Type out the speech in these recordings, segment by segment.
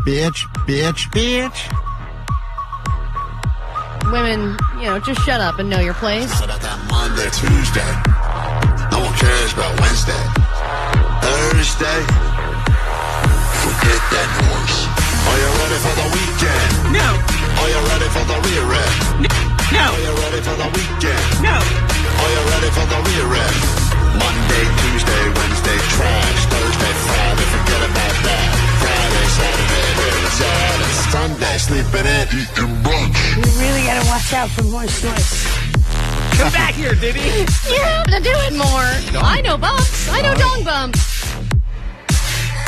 bitch, bitch, bitch. Women, just shut up and know your place. Set up that Monday, Tuesday. No one cares about Wednesday. Thursday. Forget that noise. Are you ready for the weekend? No. Are you ready for the rear end? No. Are you ready for the weekend? No. Are you ready for the rear end? Monday, Tuesday, Wednesday, trash. Thursday, Friday, forget about that. Friday, Saturday, there's Saturday, Sunday, sleeping in, eating brunch. You really gotta watch out for moist lips. Come back here, Diddy. You have to do it more. I know bumps. I know dong bumps.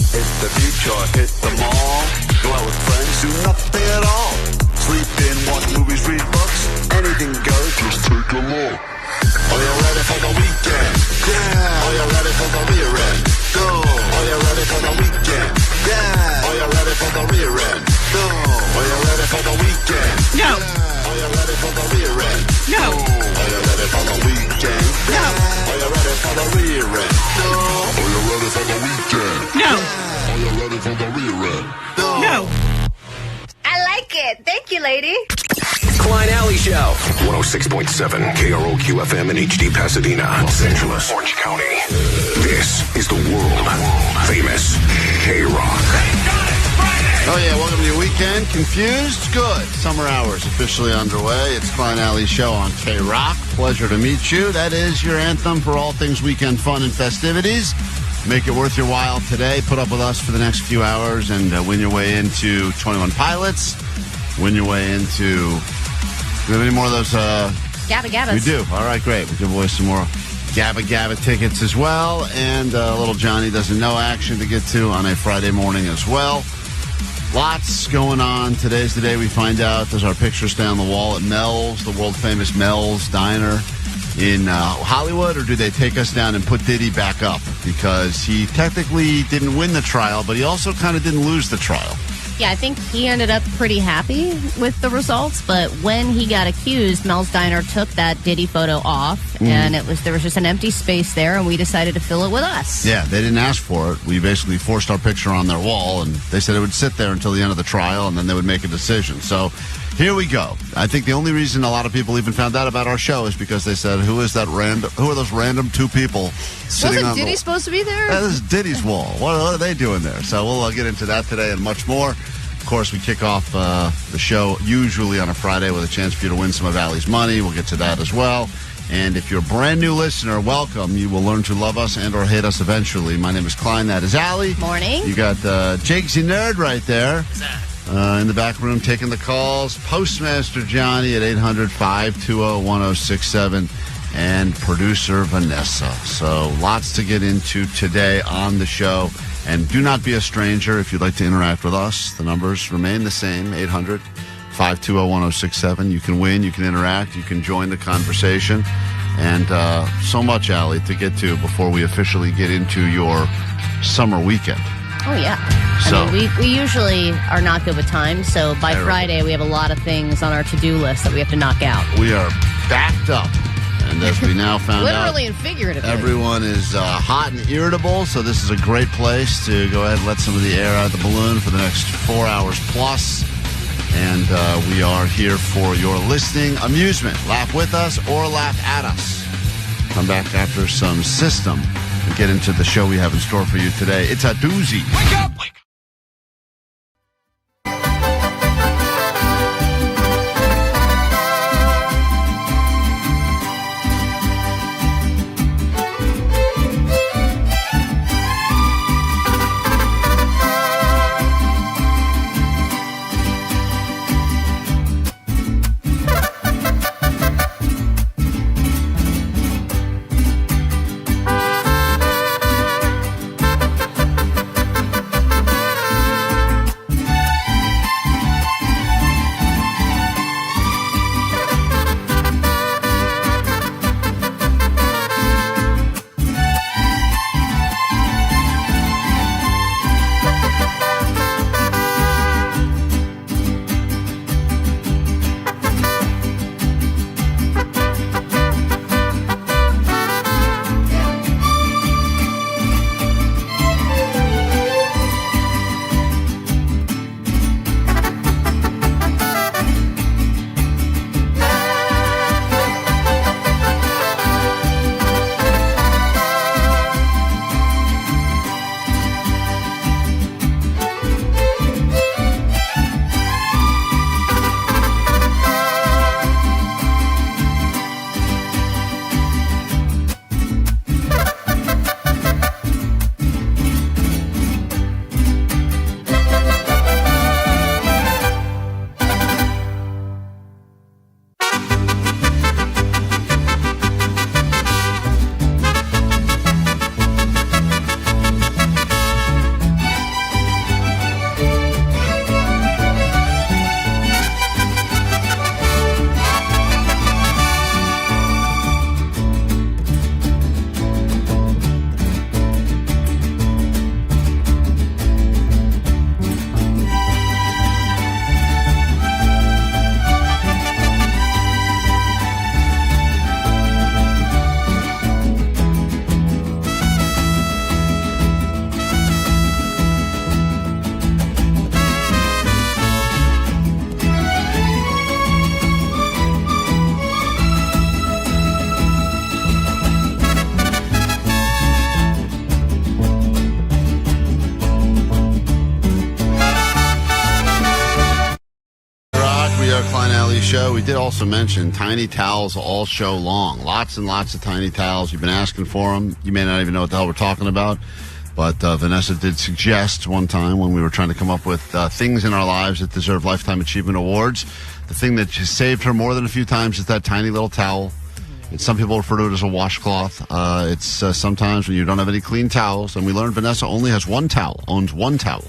Hit the future, hit the mall. Go out with friends, do nothing at all. Sleep in, watch movies, read books. Anything goes, just take a look. Are you ready for the weekend? Yeah. Are you ready for the rear end? Go. Are you ready for the weekend? Yeah. Are you ready for the rear end? Go. Are you ready for the weekend? No. Are you ready for the rear end? No. Are you ready for the weekend? No. Are you ready for the rear end? No. Are you ready for the weekend? No. Are you ready for the rear end? No. I like it. Thank you, lady. Klein Alley Show. 106.7 KROQ FM in HD Pasadena, Los Angeles, Orange County. This is the world famous KROQ. Oh, yeah, welcome to your weekend. Confused? Good. Summer hours officially underway. It's Klein Alley Show on KROQ. Pleasure to meet you. That is your anthem for all things weekend fun and festivities. Make it worth your while today. Put up with us for the next few hours and win your way into 21 Pilots. Win your way into... Do we have any more of those? Gabba Gabbas. We do. All right, great. We'll give away some more Gabba Gabba tickets as well. And little Johnny Doesn't Know action to get to on a Friday morning as well. Lots going on. Today's the day we find out. Does our picture stay on the wall at Mel's, the world famous Mel's Diner in Hollywood, or do they take us down and put Diddy back up? Because he technically didn't win the trial, but he also kind of didn't lose the trial. Yeah, I think he ended up pretty happy with the results, but when he got accused, Mel's Diner took that Diddy photo off, and there was just an empty space there, and we decided to fill it with us. Yeah, they didn't ask for it. We basically forced our picture on their wall, and they said it would sit there until the end of the trial, and then they would make a decision. So here we go. I think the only reason a lot of people even found out about our show is because they said, who are those random two people sitting Wasn't on Diddy supposed to be there? This is Diddy's wall. What are they doing there? So we'll get into that today and much more. Of course, we kick off the show usually on a Friday with a chance for you to win some of Allie's money. We'll get to that as well. And if you're a brand new listener, welcome. You will learn to love us and or hate us eventually. My name is Klein. That is Allie. Morning. You got Jakesy Nerd right there. In the back room taking the calls. Postmaster Johnny at 800-520-1067. And producer Vanessa. So lots to get into today on the show. And do not be a stranger if you'd like to interact with us. The numbers remain the same, 800-520-1067. You can win, you can interact, you can join the conversation. And so much, Allie, to get to before we officially get into your summer weekend. Oh, yeah. So, I mean, we usually are not good with time, so by Friday we have a lot of things on our to-do list that we have to knock out. We are backed up. And as we now found Literally out, and figuratively. everyone is hot and irritable, so this is a great place to go ahead and let some of the air out of the balloon for the next 4 hours plus. And we are here for your listening amusement. Laugh with us or laugh at us. Come back after some System and get into the show we have in store for you today. It's a doozy. Wake up! Wake up! show. We did also mention tiny towels all show long. Lots and lots of tiny towels. You've been asking for them. You may not even know what the hell we're talking about. But Vanessa did suggest one time when we were trying to come up with things in our lives that deserve Lifetime Achievement Awards. The thing that has saved her more than a few times is that tiny little towel. Some people refer to it as a washcloth. It's sometimes when you don't have any clean towels. And we learned Vanessa only has one towel, owns one towel.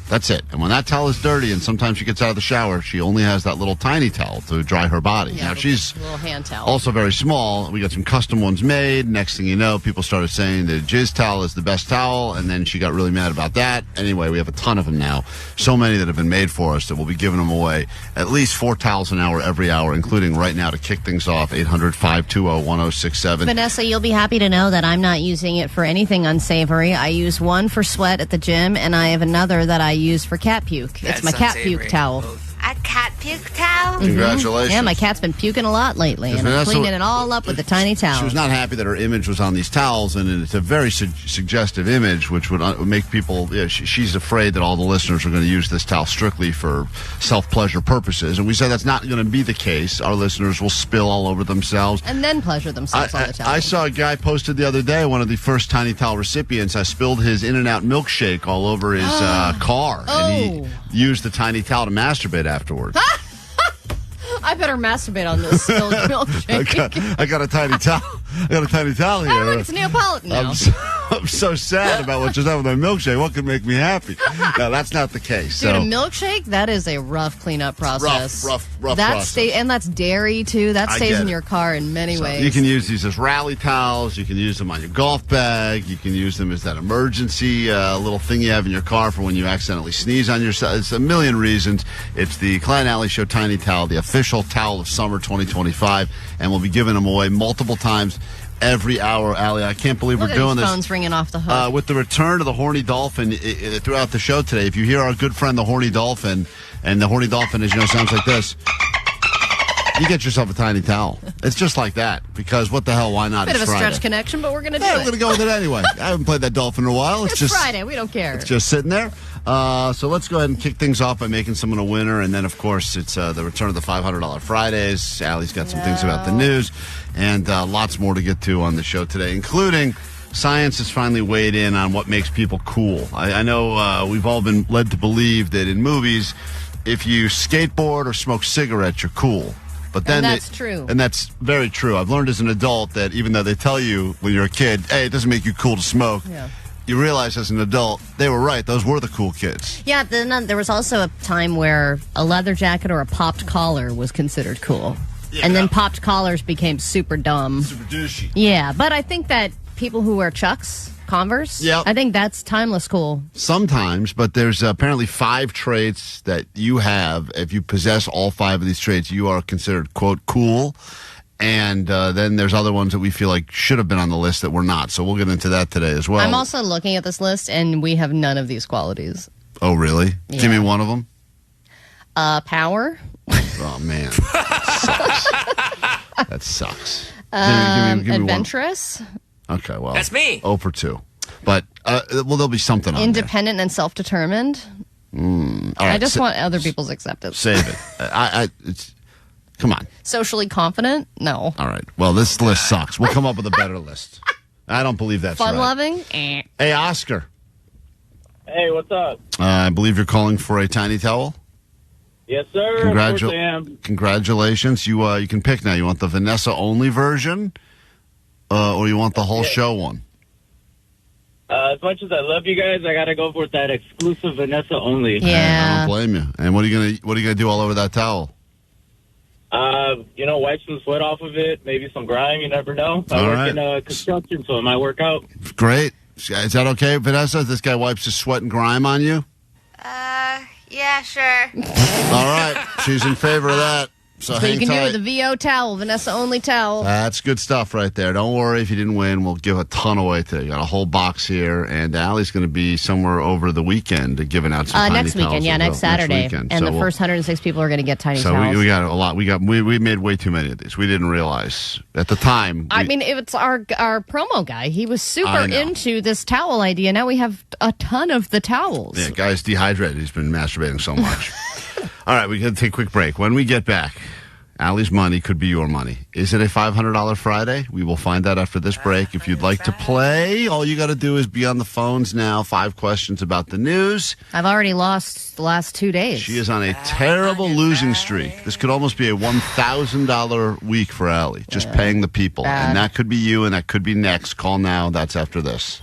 That's it. And when that towel is dirty and sometimes she gets out of the shower, she only has that little tiny towel to dry her body. Yeah, now, she's little hand towel. Also very small. We got some custom ones made. Next thing you know, people started saying the jizz towel is the best towel, and then she got really mad about that. Anyway, we have a ton of them now. So many that have been made for us that we'll be giving them away. At least 4 towels an hour every hour, including right now to kick things off, 800-520-1067. Vanessa, you'll be happy to know that I'm not using it for anything unsavory. I use one for sweat at the gym, and I have another that I use for cat puke. It's my cat puke towel. A cat puke towel? Congratulations. Yeah, my cat's been puking a lot lately, and I'm cleaning it all up with the tiny towel. She was not happy that her image was on these towels, and it's a very suggestive image, which would make people, she's afraid that all the listeners are going to use this towel strictly for self-pleasure purposes. And we said that's not going to be the case. Our listeners will spill all over themselves. And then pleasure themselves on the towel. I saw a guy posted the other day, one of the first tiny towel recipients. I spilled his In-N-Out milkshake all over his car, and he used the tiny towel to masturbate afterwards. I better masturbate on this spilled milkshake. I got a tiny towel. I got a tiny towel here. Oh, look, it's Neapolitan now. I'm so sad about what just happened with my milkshake. What could make me happy? No, that's not the case. Dude, a milkshake, that is a rough cleanup process. Rough process. And that's dairy, too. That stays in it. your car in many ways. You can use these as rally towels. You can use them on your golf bag. You can use them as that emergency little thing you have in your car for when you accidentally sneeze on yourself. It's a million reasons. It's the Klein Alley Show Tiny Towel, the official towel of summer 2025, and we'll be giving them away multiple times every hour, Allie. I can't believe we're doing this. Phone's ringing off the hook. With the return of the Horny Dolphin throughout the show today, if you hear our good friend the Horny Dolphin, and the Horny Dolphin, as you know, sounds like this, you get yourself a tiny towel. It's just like that, because what the hell, why not? Bit it's of a Friday. Stretch connection, but we're going to do Yeah, it. we're going to go with it anyway. I haven't played that dolphin in a while. It's just Friday. We don't care. It's just sitting there. So let's go ahead and kick things off by making someone a winner. And then, of course, it's the return of the $500 Fridays. Allie's got some things about the news. And lots more to get to on the show today, including science has finally weighed in on what makes people cool. I know we've all been led to believe that in movies, if you skateboard or smoke cigarettes, you're cool. But then and that's true. And that's very true. I've learned as an adult that even though they tell you when you're a kid, hey, it doesn't make you cool to smoke, you realize as an adult, they were right. Those were the cool kids. Yeah, then there was also a time where a leather jacket or a popped collar was considered cool. Yeah, and then popped collars became super dumb. Super douchey. Yeah, but I think that people who wear Chucks, Converse, I think that's timeless cool. Sometimes, but there's apparently 5 traits that you have. If you possess all 5 of these traits, you are considered, quote, cool. And then there's other ones that we feel like should have been on the list that were not. So we'll get into that today as well. I'm also looking at this list, and we have none of these qualities. Oh, really? Yeah. Give me one of them. Power. Oh, man. That sucks. Give me adventurous. One. Okay, well. That's me. 0 for 2. But, there'll be something on Independent and self-determined. All right, I just want other people's acceptance. Save it. Come on. Socially confident? No. All right. Well, this list sucks. We'll come up with a better list. I don't believe that's right. Fun-loving? Hey, Oscar. Hey, what's up? I believe you're calling for a tiny towel? Yes, sir. Of course I am. Congratulations. You can pick now. You want the Vanessa-only version, or you want the whole show one? As much as I love you guys, I got to go for that exclusive Vanessa only. Yeah. I don't blame you. And what are you gonna do all over that towel? Wipe some sweat off of it, maybe some grime, you never know. I work in construction, so it might work out. Great. Is that okay, Vanessa? This guy wipes his sweat and grime on you? Yeah, sure. All right. She's in favor of that. So you can tight. do the VO towel, Vanessa only towel. That's good stuff right there. Don't worry if you didn't win. We'll give a ton away today. Got a whole box here, and Allie's going to be somewhere over the weekend giving out some tiny next weekend, towels yeah, as next well. Saturday. Next weekend. And the first 106 people are going to get tiny towels. So we got a lot. We made way too many of these. We didn't realize at the time. It's our promo guy. He was super into this towel idea. Now we have a ton of the towels. Yeah, guy's dehydrated. He's been masturbating so much. All right, we got to take a quick break. When we get back, Allie's money could be your money. Is it a $500 Friday? We will find out after this break. If you'd like to play, all you got to do is be on the phones now. 5 questions about the news. I've already lost the last 2 days. She is on a terrible losing streak. This could almost be a $1,000 week for Allie, just paying the people. Bad. And that could be you, and that could be next. Call now. That's after this.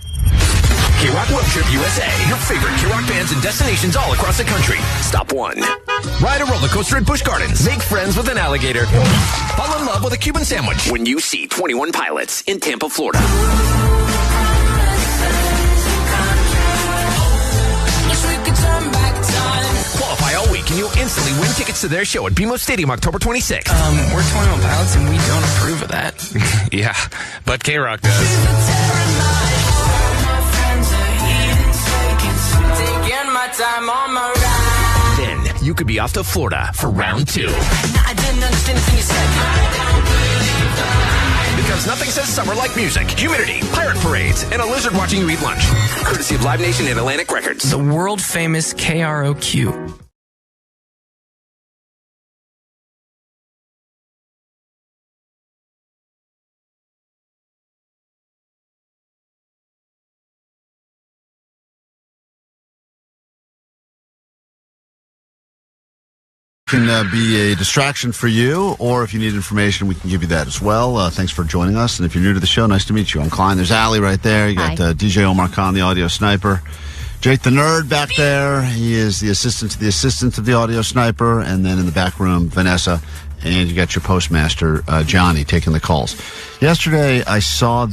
KROQ Road Trip USA. Your favorite KROQ bands and destinations all across the country. Stop 1. Ride a roller coaster at Busch Gardens. Make friends with an alligator. Fall in love with a Cuban sandwich when you see 21 Pilots in Tampa, Florida. Qualify all week and you'll instantly win tickets to their show at BMO Stadium October 26th. We're 21 Pilots and we don't approve of that. Yeah, but KROQ does. Then you could be off to Florida for round 2. Because nothing says summer like music, humidity, pirate parades, and a lizard watching you eat lunch. Courtesy of Live Nation and Atlantic Records. The world famous KROQ. Can be a distraction for you, or if you need information, we can give you that as well. Thanks for joining us. And if you're new to the show, nice to meet you. I'm Klein. There's Allie right there. You got DJ Omar Khan, the audio sniper. Jake the nerd back there. He is the assistant to the assistant of the audio sniper. And then in the back room, Vanessa. And you got your postmaster, Johnny, taking the calls. Yesterday, I saw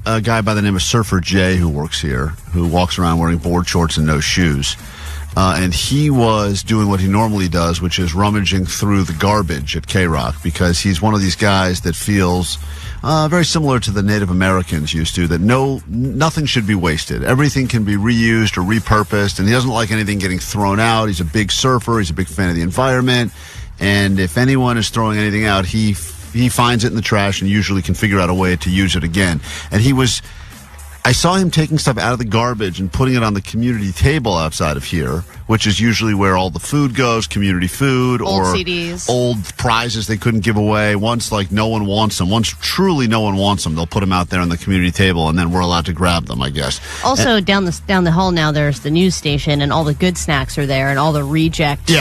a guy by the name of Surfer Jay who works here, who walks around wearing board shorts and no shoes. And he was doing what he normally does, which is rummaging through the garbage at KROQ, because he's one of these guys that feels very similar to the Native Americans used to, that nothing should be wasted. Everything can be reused or repurposed, and he doesn't like anything getting thrown out. He's a big surfer. He's a big fan of the environment. And if anyone is throwing anything out, he finds it in the trash and usually can figure out a way to use it again. And I saw him taking stuff out of the garbage and putting it on the community table outside of here, which is usually where all the food goes, community food, old or CDs. Old prizes they couldn't give away. Once no one wants them, once truly no one wants them, they'll put them out there on the community table, and then we're allowed to grab them, I guess. Also, down the hall now, there's the news station, and all the good snacks are there, and all the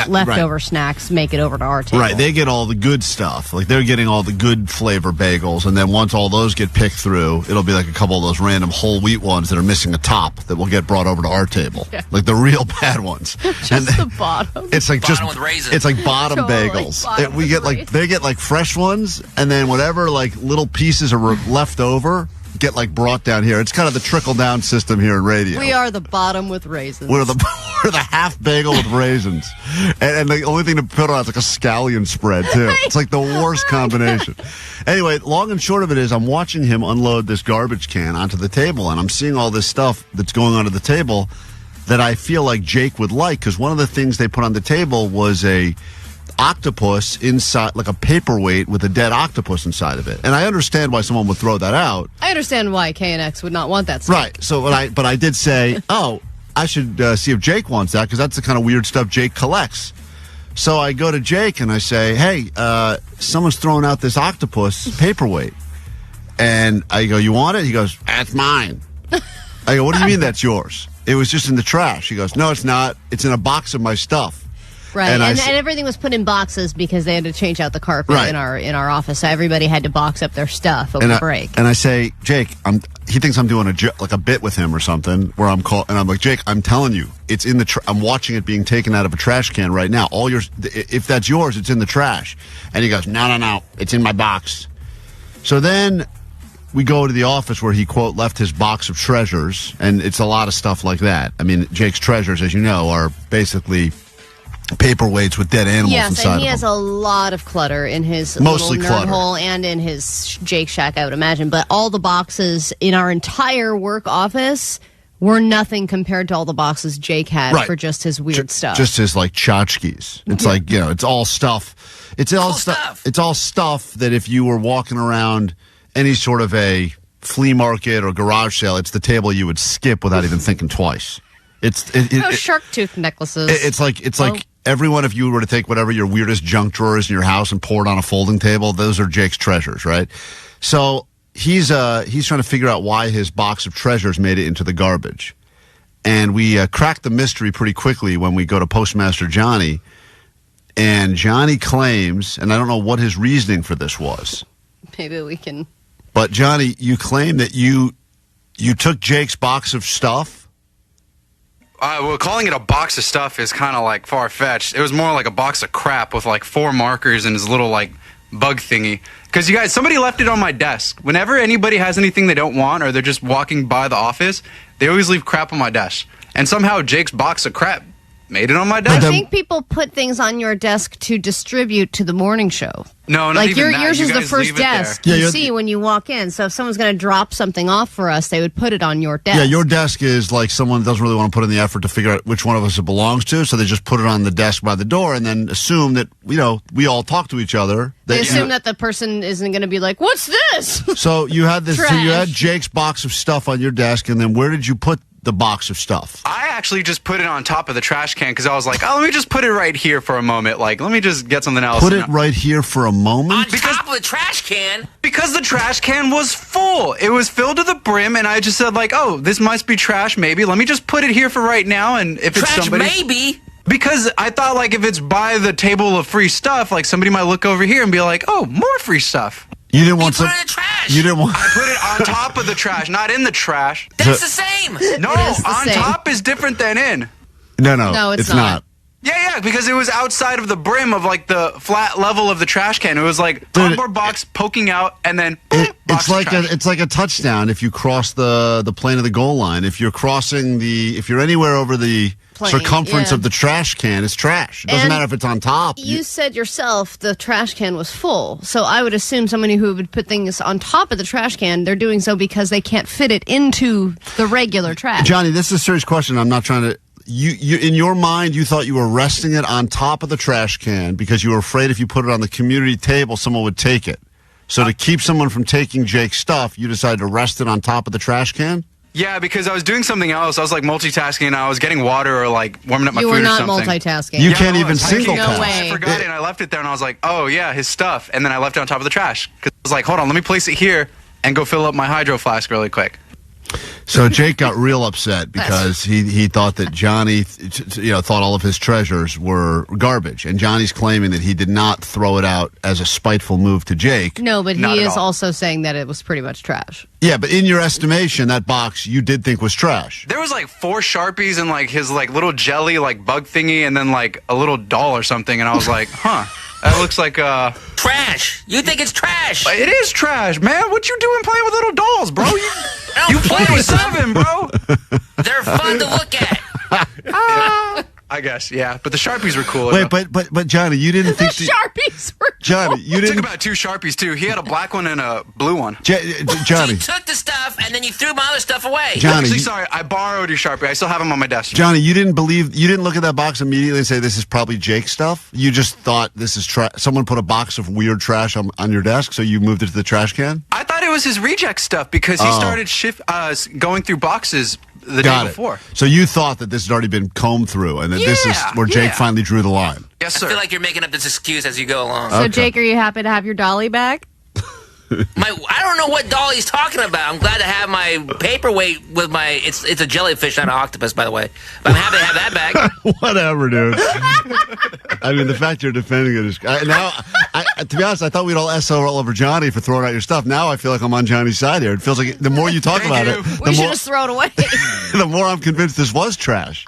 leftover snacks make it over to our table. Right, they get all the good stuff. Like, they're getting all the good flavor bagels, and then once all those get picked through, it'll be like a couple of those random whole wheat ones that are missing a top that will get brought over to our table. Yeah. Like the real bad ones. Just the bottom. It's like bottom with raisins. It's like bottom Totally bagels. bottom We get they get like fresh ones, and then whatever like little pieces are left over get like brought down here. It's kind of the trickle down system here in radio. We are the bottom with raisins. We're the half bagel with raisins, and the only thing to put on is like a scallion spread too. It's like the worst combination. Anyway, long and short of it is, I'm watching him unload this garbage can onto the table, and I'm seeing all this stuff that's going onto the table that I feel like Jake would like, because one of the things they put on the table was a octopus inside, like a paperweight with a dead octopus inside of it. And I understand why someone would throw that out. I understand why KNX would not want that stuff. Right. So, but I did say, I should see if Jake wants that, because that's the kind of weird stuff Jake collects. So I go to Jake and I say, hey, someone's throwing out this octopus paperweight. And I go, you want it? He goes, that's mine. I go, what do you mean that's yours? It was just in the trash. He goes, no, it's not. It's in a box of my stuff. Right, and everything was put in boxes because they had to change out the carpet in our office, so everybody had to box up their stuff over break. And I say, Jake, he thinks I'm doing a bit with him or something, where I'm like, Jake, I'm telling you, it's in the. I'm watching it being taken out of a trash can right now. If that's yours, it's in the trash. And he goes, no, it's in my box. So then we go to the office where he, quote, left his box of treasures, and it's a lot of stuff like that. I mean, Jake's treasures, as you know, are basically paperweights with dead animals inside of them. Yes, and he has a lot of clutter in his mostly little nerd clutter hole and in his Jake Shack, I would imagine. But all the boxes in our entire work office were nothing compared to all the boxes Jake had for just his weird stuff. Just his, like, tchotchkes. It's like, it's all stuff. It's all stuff. It's all stuff that if you were walking around any sort of a flea market or garage sale, it's the table you would skip without even thinking twice. It's shark tooth necklaces. It's like everyone, if you were to take whatever your weirdest junk drawer is in your house and pour it on a folding table, those are Jake's treasures, right? So he's trying to figure out why his box of treasures made it into the garbage. And we cracked the mystery pretty quickly when we go to Postmaster Johnny. And Johnny claims, and I don't know what his reasoning for this was. Maybe we can. But Johnny, you claim that you took Jake's box of stuff. Well, calling it a box of stuff is kind of like far-fetched. It was more like a box of crap with like 4 markers and his little like bug thingy. Because you guys, somebody left it on my desk. Whenever anybody has anything they don't want or they're just walking by the office, they always leave crap on my desk. And somehow Jake's box of crap made it on my desk. I think people put things on your desk to distribute to the morning show. No, not like even that. Yours is the first desk you see when you walk in. So if someone's going to drop something off for us, they would put it on your desk. Yeah, your desk is like someone doesn't really want to put in the effort to figure out which one of us it belongs to, so they just put it on the desk by the door and then assume that, we all talk to each other. They assume that the person isn't going to be like, what's this? So you had this. Trash. So you had Jake's box of stuff on your desk, and then where did you put the box of stuff? I actually just put it on top of the trash can because I was like, let me just put it right here for a moment. Like, let me just get something else. Put it right here for a moment? On top of the trash can? Because the trash can was full. It was filled to the brim, and I just said, like, oh, this must be trash, maybe. Let me just put it here for right now, and if trash, it's somebody... maybe? Because I thought, like, if it's by the table of free stuff, like, somebody might look over here and be like, oh, more free stuff. You didn't want put it in the trash. You didn't want. I put it on top of the trash, not in the trash. That's the same. No, on top is different than in. No, it's not. Yeah, because it was outside of the brim of like the flat level of the trash can. It was like cardboard box poking out, and then it's like a touchdown if you cross the plane of the goal line. If you're anywhere over the circumference of the trash can, it's trash. It doesn't matter if it's on top. You said yourself the trash can was full. So I would assume somebody who would put things on top of the trash can, they're doing so because they can't fit it into the regular trash. Johnny, this is a serious question. I'm not trying to... You in your mind, you thought you were resting it on top of the trash can because you were afraid if you put it on the community table, someone would take it. So to keep someone from taking Jake's stuff, you decided to rest it on top of the trash can? Yeah, because I was doing something else. I was like multitasking, and I was getting water or like warming up my food or something. You were not multitasking. You can't even single task. No way. I forgot it, and I left it there, and I was like, oh, yeah, his stuff. And then I left it on top of the trash. Because I was like, hold on, let me place it here and go fill up my hydro flask really quick. So Jake got real upset because he thought that Johnny, thought all of his treasures were garbage, and Johnny's claiming that he did not throw it out as a spiteful move to Jake. No, but he is also saying that it was pretty much trash. Yeah, but in your estimation, that box you did think was trash. There was like 4 Sharpies and like his like little jelly like bug thingy, and then like a little doll or something, and I was like, huh. That looks like trash. You think it's trash? It is trash, man. What you doing playing with little dolls, bro? You play with 7, bro. They're fun to look at. I guess, yeah. But the Sharpies were cool. Wait, but Johnny, you didn't think the Sharpies were cool. Johnny, you didn't. Took about 2 Sharpies too. He had a black one and a blue one. Johnny, so you took the stuff and then you threw my other stuff away. Johnny, actually, sorry, I borrowed your Sharpie. I still have them on my desk. Johnny, you didn't look at that box immediately and say this is probably Jake's stuff. You just thought this is trash. Someone put a box of weird trash on your desk, so you moved it to the trash can. I thought it was his reject stuff because he started going through boxes the day before. So you thought that this had already been combed through and that this is where Jake finally drew the line. Yes, sir. I feel like you're making up this excuse as you go along. So, Jake, are you happy to have your dolly back? I don't know what doll he's talking about. I'm glad to have my paperweight with my... It's a jellyfish, not an octopus, by the way. But I'm happy to have that back. Whatever, dude. I mean, the fact you're defending it is... to be honest, I thought we'd all SO all over Johnny for throwing out your stuff. Now I feel like I'm on Johnny's side here. It feels like the more you talk about it... We should just throw it away. The more I'm convinced this was trash.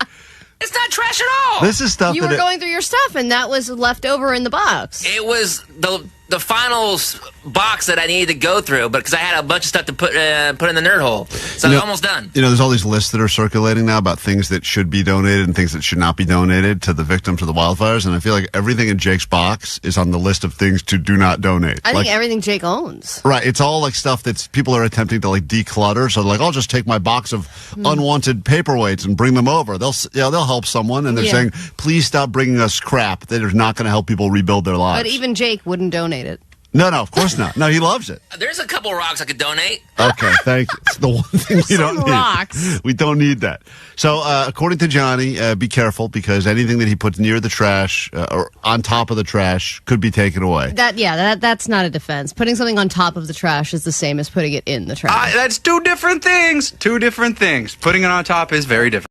It's not trash at all. This is stuff you were going through your stuff, and that was left over in the box. It was the final box that I needed to go through, but because I had a bunch of stuff to put in the nerd hole, so I was almost done. There's all these lists that are circulating now about things that should be donated and things that should not be donated to the victims of the wildfires, and I feel like everything in Jake's box is on the list of things to do not donate. I think everything Jake owns. Right, it's all like stuff that people are attempting to like declutter. So like, I'll just take my box of unwanted paperweights and bring them over. They'll help someone, and they're saying, please stop bringing us crap that is not going to help people rebuild their lives. But even Jake wouldn't donate it. No, of course not. No, he loves it. There's a couple rocks I could donate. Okay, thank you. It's the one thing we don't need. Rocks. We don't need that. So, according to Johnny, be careful because anything that he puts near the trash or on top of the trash could be taken away. That's not a defense. Putting something on top of the trash is the same as putting it in the trash. That's two different things. Two different things. Putting it on top is very different.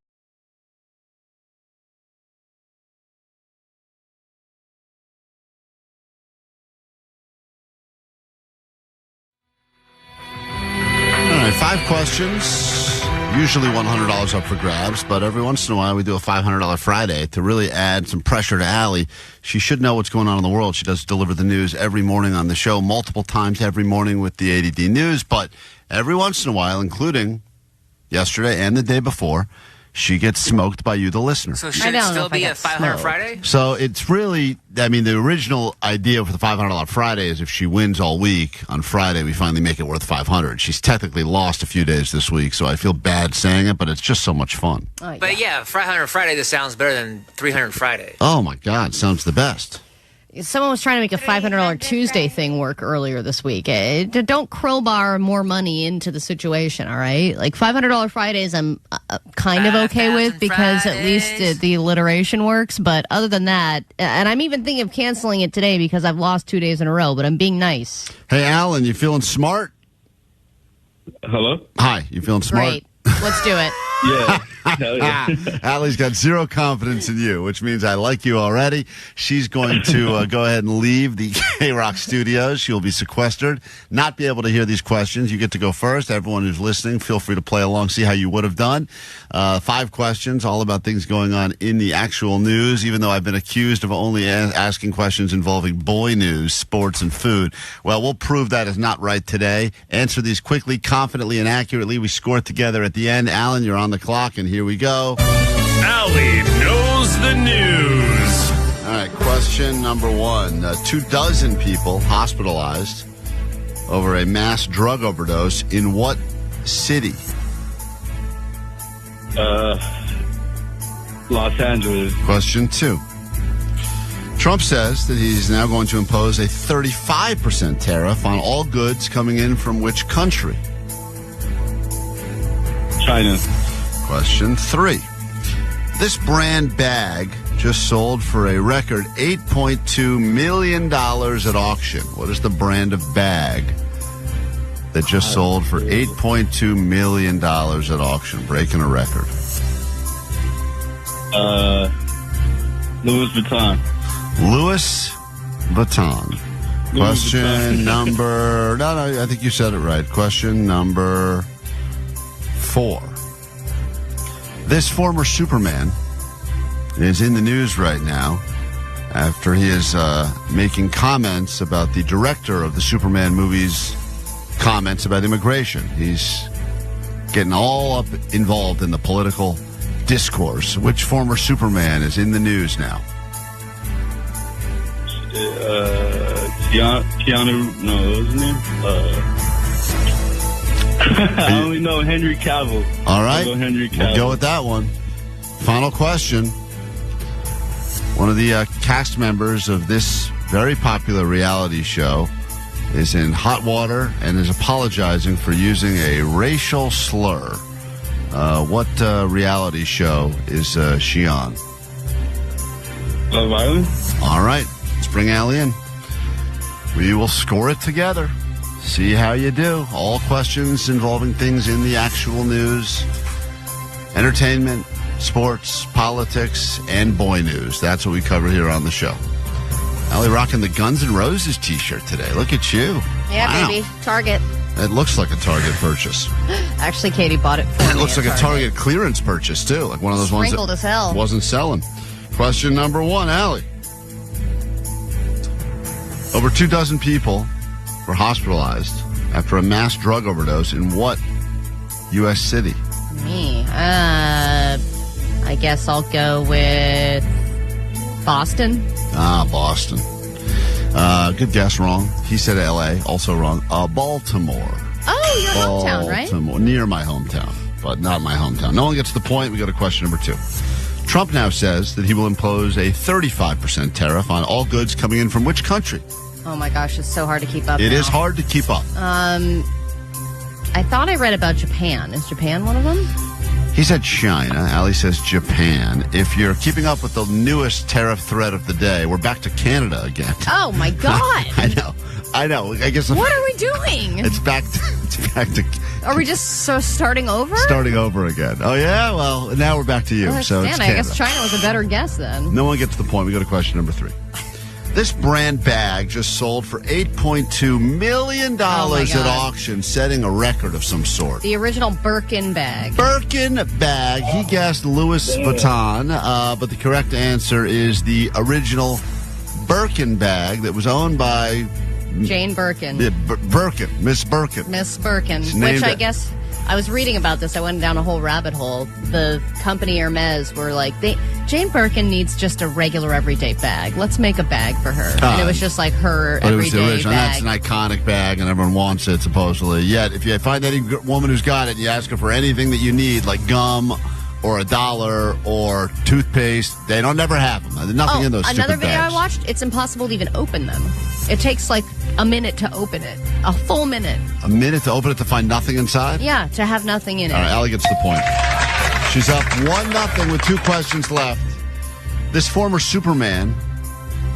All right, 5 questions. Usually $100 up for grabs, but every once in a while we do a $500 Friday to really add some pressure to Allie. She should know what's going on in the world. She does deliver the news every morning on the show, multiple times every morning with the ADD News, but every once in a while, including yesterday and the day before, she gets smoked by you, the listener. So should it still be a $500 Friday? So it's really, the original idea for the $500 Friday is if she wins all week, on Friday we finally make it worth $500. She's technically lost a few days this week, so I feel bad saying it, but it's just so much fun. But yeah, $500 Friday, this sounds better than $300 Friday. Oh my God, sounds the best. Someone was trying to make a $500 Tuesday thing work earlier this week. Don't crowbar more money into the situation, all right? Like $500 Fridays I'm kind of okay with because at least the alliteration works. But other than that, and I'm even thinking of canceling it today because I've lost 2 days in a row, but I'm being nice. Hey, Alan, you feeling smart? Hello? Hi, you feeling smart? Great. Let's do it. Yeah. Hell yeah. Allie's got zero confidence in you, which means I like you already. She's going to go ahead and leave the KROQ studios. She'll be sequestered, not be able to hear these questions. You get to go first. Everyone who's listening, feel free to play along, see how you would have done. 5 questions, all about things going on in the actual news, even though I've been accused of only asking questions involving boy news, sports, and food. Well, we'll prove that is not right today. Answer these quickly, confidently, and accurately. We score it together at the end. Alan, you're on the clock, and here we go. Allie knows the news. All right, question number 1. 24 people hospitalized over a mass drug overdose in what city? Los Angeles. Question 2. Trump says that he's now going to impose a 35% tariff on all goods coming in from which country? China. Question 3. This brand bag just sold for a record $8.2 million at auction. What is the brand of bag that just sold for $8.2 million at auction, breaking a record? Louis Vuitton. Louis Vuitton. Question number... No, I think you said it right. Question number 4. This former Superman is in the news right now after he is making comments about the director of the Superman movies' comments about immigration. He's getting all up involved in the political discourse. Which former Superman is in the news now? Keanu, no, what was his name? I only know Henry Cavill. All right. I'll go Henry Cavill. We'll go with that one. Final question. One of the cast members of this very popular reality show is in hot water and is apologizing for using a racial slur. What reality show is she on? Love Island? All right. Let's bring Allie in. We will score it together. See how you do. All questions involving things in the actual news, entertainment, sports, politics, and boy news. That's what we cover here on the show. Allie rocking the Guns N' Roses t-shirt today. Look at you. Yeah, wow. baby. Target. It looks like a Target purchase. Actually, Katie bought it for me. It looks like a Target clearance purchase, too. Like one of those ones Sprinkled that as hell. Wasn't selling. Question number 1, Allie. Over 24 people were hospitalized after a mass drug overdose in what U.S. city? Me. I guess I'll go with Boston. Boston. Good guess, wrong. He said L.A., also wrong. Baltimore. Oh, your hometown, right? Baltimore, near my hometown, but not my hometown. No one gets the point. We go to question number 2. Trump now says that he will impose a 35% tariff on all goods coming in from which country? Oh my gosh, it's so hard to keep up. It is hard to keep up. I thought I read about Japan. Is Japan one of them? He said China. Ali says Japan. If you're keeping up with the newest tariff threat of the day, we're back to Canada again. Oh my God. I know. I guess. What are we doing? It's back to. Are we just starting over? Starting over again. Oh yeah. Well, now we're back to you. So it's Canada. I guess China was a better guess then. No one gets the point. We go to question number 3. This brand bag just sold for $8.2 million at auction, setting a record of some sort. The original Birkin bag. Birkin bag. He guessed Louis Vuitton, but the correct answer is the original Birkin bag that was owned by Jane Birkin. Birkin. Miss Birkin. Miss Birkin. Which I guess, I was reading about this. I went down a whole rabbit hole. The company Hermes were like, Jane Birkin needs just a regular everyday bag. Let's make a bag for her. And it was just like her everyday bag. That's an iconic bag, and everyone wants it, supposedly. Yet, if you find any woman who's got it, and you ask her for anything that you need, like gum or $1 or toothpaste, they don't never have them. There's nothing in those stupid another video bags. I watched, it's impossible to even open them. It takes like a minute to open it. A full minute. A minute to open it to find nothing inside? Yeah, to have nothing in it. All right, Allie gets the point. She's up 1-0 with 2 questions left. This former Superman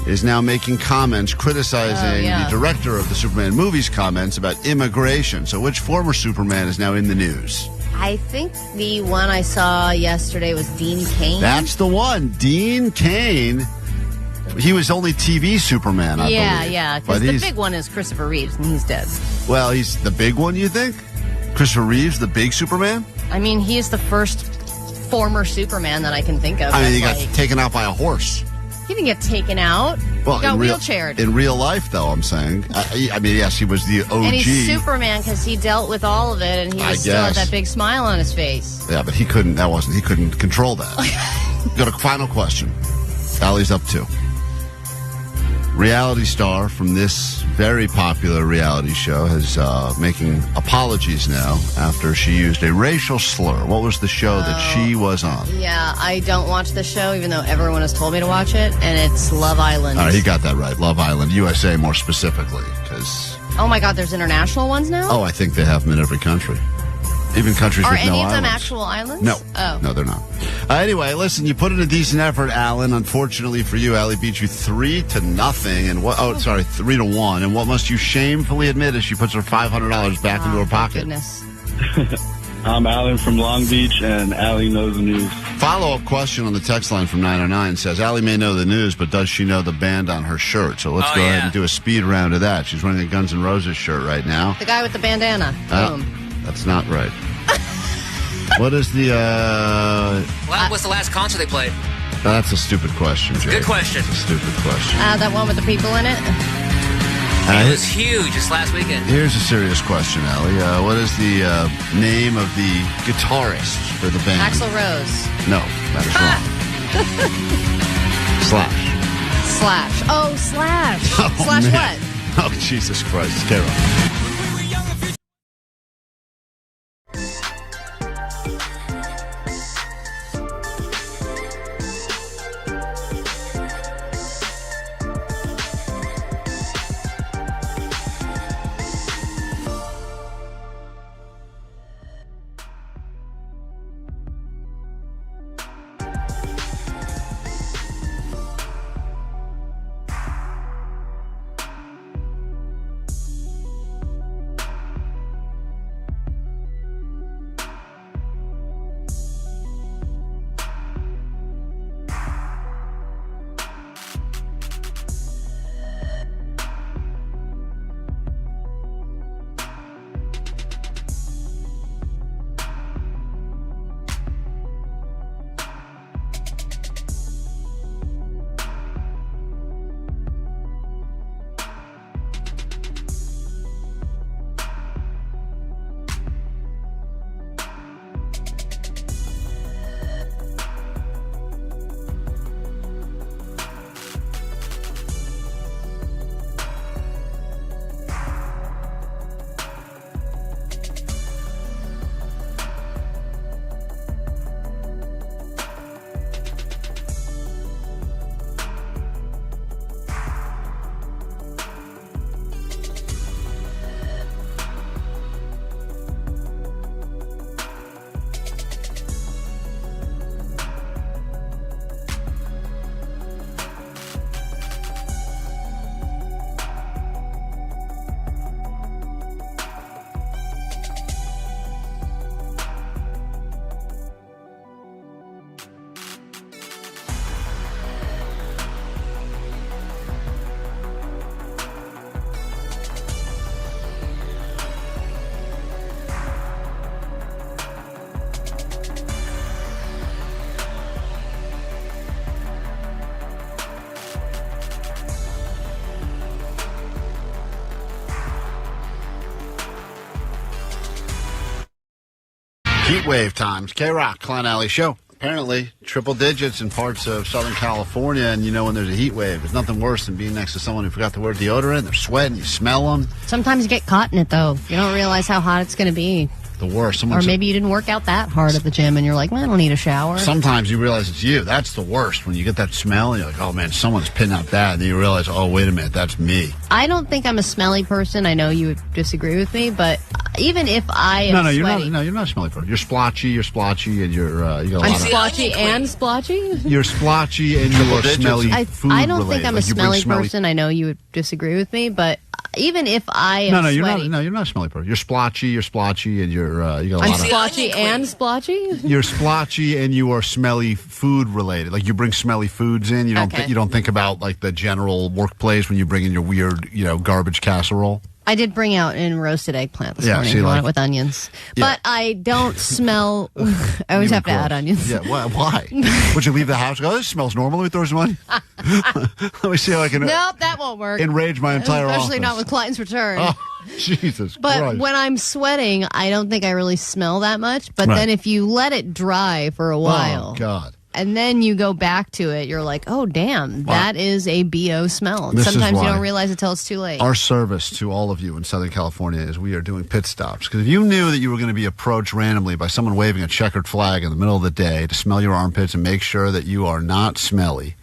is now making comments criticizing the director of the Superman movies comments about immigration. So which former Superman is now in the news? I think the one I saw yesterday was Dean Cain. That's the one. Dean Cain. He was only TV Superman, I believe. Yeah, because the big one is Christopher Reeves, and he's dead. Well, he's the big one, you think? Christopher Reeves, the big Superman? I mean, he is the first former Superman that I can think of. I mean, he got taken out by a horse. He didn't get taken out. Well, he got wheelchaired. In real life, though, I'm saying. I mean, yes, he was the OG. And he's Superman because he dealt with all of it, and he still had that big smile on his face. Yeah, but he couldn't control that. Got a final question. Allie's up 2. Reality star from this very popular reality show is making apologies now after she used a racial slur. What was the show that she was on? Yeah, I don't watch the show, even though everyone has told me to watch it, and it's Love Island. All right, he got that right. Love Island, USA more specifically. Oh my God, there's international ones now? Oh, I think they have them in every country. Even countries with no islands. Are any of them actual islands? No. Oh. No, they're not. Anyway, listen, you put in a decent effort, Alan. Unfortunately for you, Allie beat you 3-0. And 3-1. And what must you shamefully admit as she puts her $500 back into her pocket? Goodness. I'm Alan from Long Beach, and Allie knows the news. Follow-up question on the text line from 909 says, Allie may know the news, but does she know the band on her shirt? So let's go ahead and do a speed round of that. She's wearing a Guns N' Roses shirt right now. The guy with the bandana. Boom. That's not right. What is the... What's the last concert they played? That's a stupid question, Jake. Good question. It's a stupid question. That one with the people in it? It was huge just last weekend. Here's a serious question, Allie. What is the name of the guitarist for the band? Axl Rose. No, that is wrong. Slash. Oh, Slash. Oh, Slash man. what? Oh, Jesus Christ. K-Rock. Heat wave times. KROQ, Klein Alley Show. Apparently, triple digits in parts of Southern California, and you know when there's a heat wave, there's nothing worse than being next to someone who forgot to wear deodorant. They're sweating, you smell them. Sometimes you get caught in it, though. You don't realize how hot it's going to be. The worst. Or maybe you didn't work out that hard at the gym, and you're like, well, I don't need a shower. Sometimes you realize it's you. That's the worst. When you get that smell, and you're like, oh, man, someone's pitting out that. And then you realize, oh, wait a minute, that's me. I don't think I'm a smelly person. I know you would disagree with me, but even if I am you're sweaty, not. You're not a smelly person. You're splotchy, and you got a lot of... I'm splotchy and splotchy? You're splotchy and you are smelly food I don't related. think I'm a smelly person. I know you would disagree with me, but even if I am you're sweaty... not. You're not a smelly person. You're splotchy, and you got a lot of... I'm splotchy and splotchy? You're splotchy and you are smelly food related. Like you bring smelly foods in. You don't think about like the general workplace when you bring in your weird, garbage casserole. I did bring out in roasted eggplant this morning. You want it with onions. Yeah. But I don't smell... I always have to add onions. Yeah, why? Would you leave the house and go, this smells normal, let me throw some onions? Let me see how I can... Nope, that won't work. Enrage my entire Especially office. not with Klein's return. Oh, Jesus But Christ. when I'm sweating, I don't think I really smell that much. But then if you let it dry for a while... Oh, God. And then you go back to it, you're like, oh, damn, that is a BO smell. And sometimes you don't realize it till it's too late. Our service to all of you in Southern California is we are doing pit stops. Because if you knew that you were going to be approached randomly by someone waving a checkered flag in the middle of the day to smell your armpits and make sure that you are not smelly,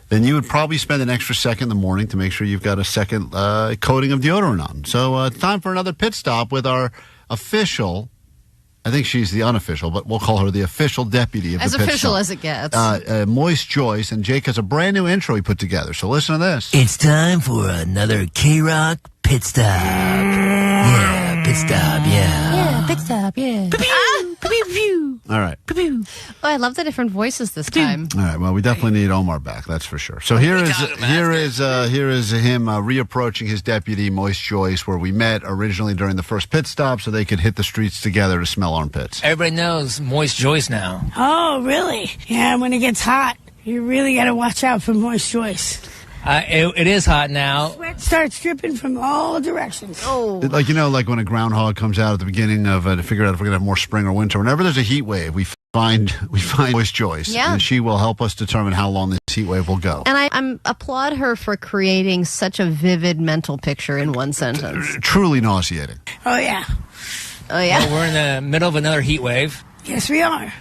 then you would probably spend an extra second in the morning to make sure you've got a second coating of deodorant on. So it's time for another pit stop with our official... I think she's the unofficial, but we'll call her the official deputy of the pit stop. As official as it gets. Moist Joyce, and Jake has a brand new intro he put together. So listen to this. It's time for another KROQ pit stop. Yeah, pit stop, yeah. Yeah, pit stop, yeah. All right. Oh, I love the different voices this time. All right. Well, we definitely need Omar back. That's for sure. So here is him reapproaching his deputy, Moist Joyce, where we met originally during the first pit stop, so they could hit the streets together to smell armpits. Everybody knows Moist Joyce now. Oh, really? Yeah. When it gets hot, you really got to watch out for Moist Joyce. It is hot now. Sweat starts dripping from all directions. Oh. Like when a groundhog comes out at the beginning of to figure out if we're going to have more spring or winter. Whenever there's a heat wave, we find Moist Joyce. Yeah. And she will help us determine how long this heat wave will go. And I applaud her for creating such a vivid mental picture in one sentence. Truly nauseating. Oh, yeah. Oh, yeah. Well, we're in the middle of another heat wave. Yes, we are.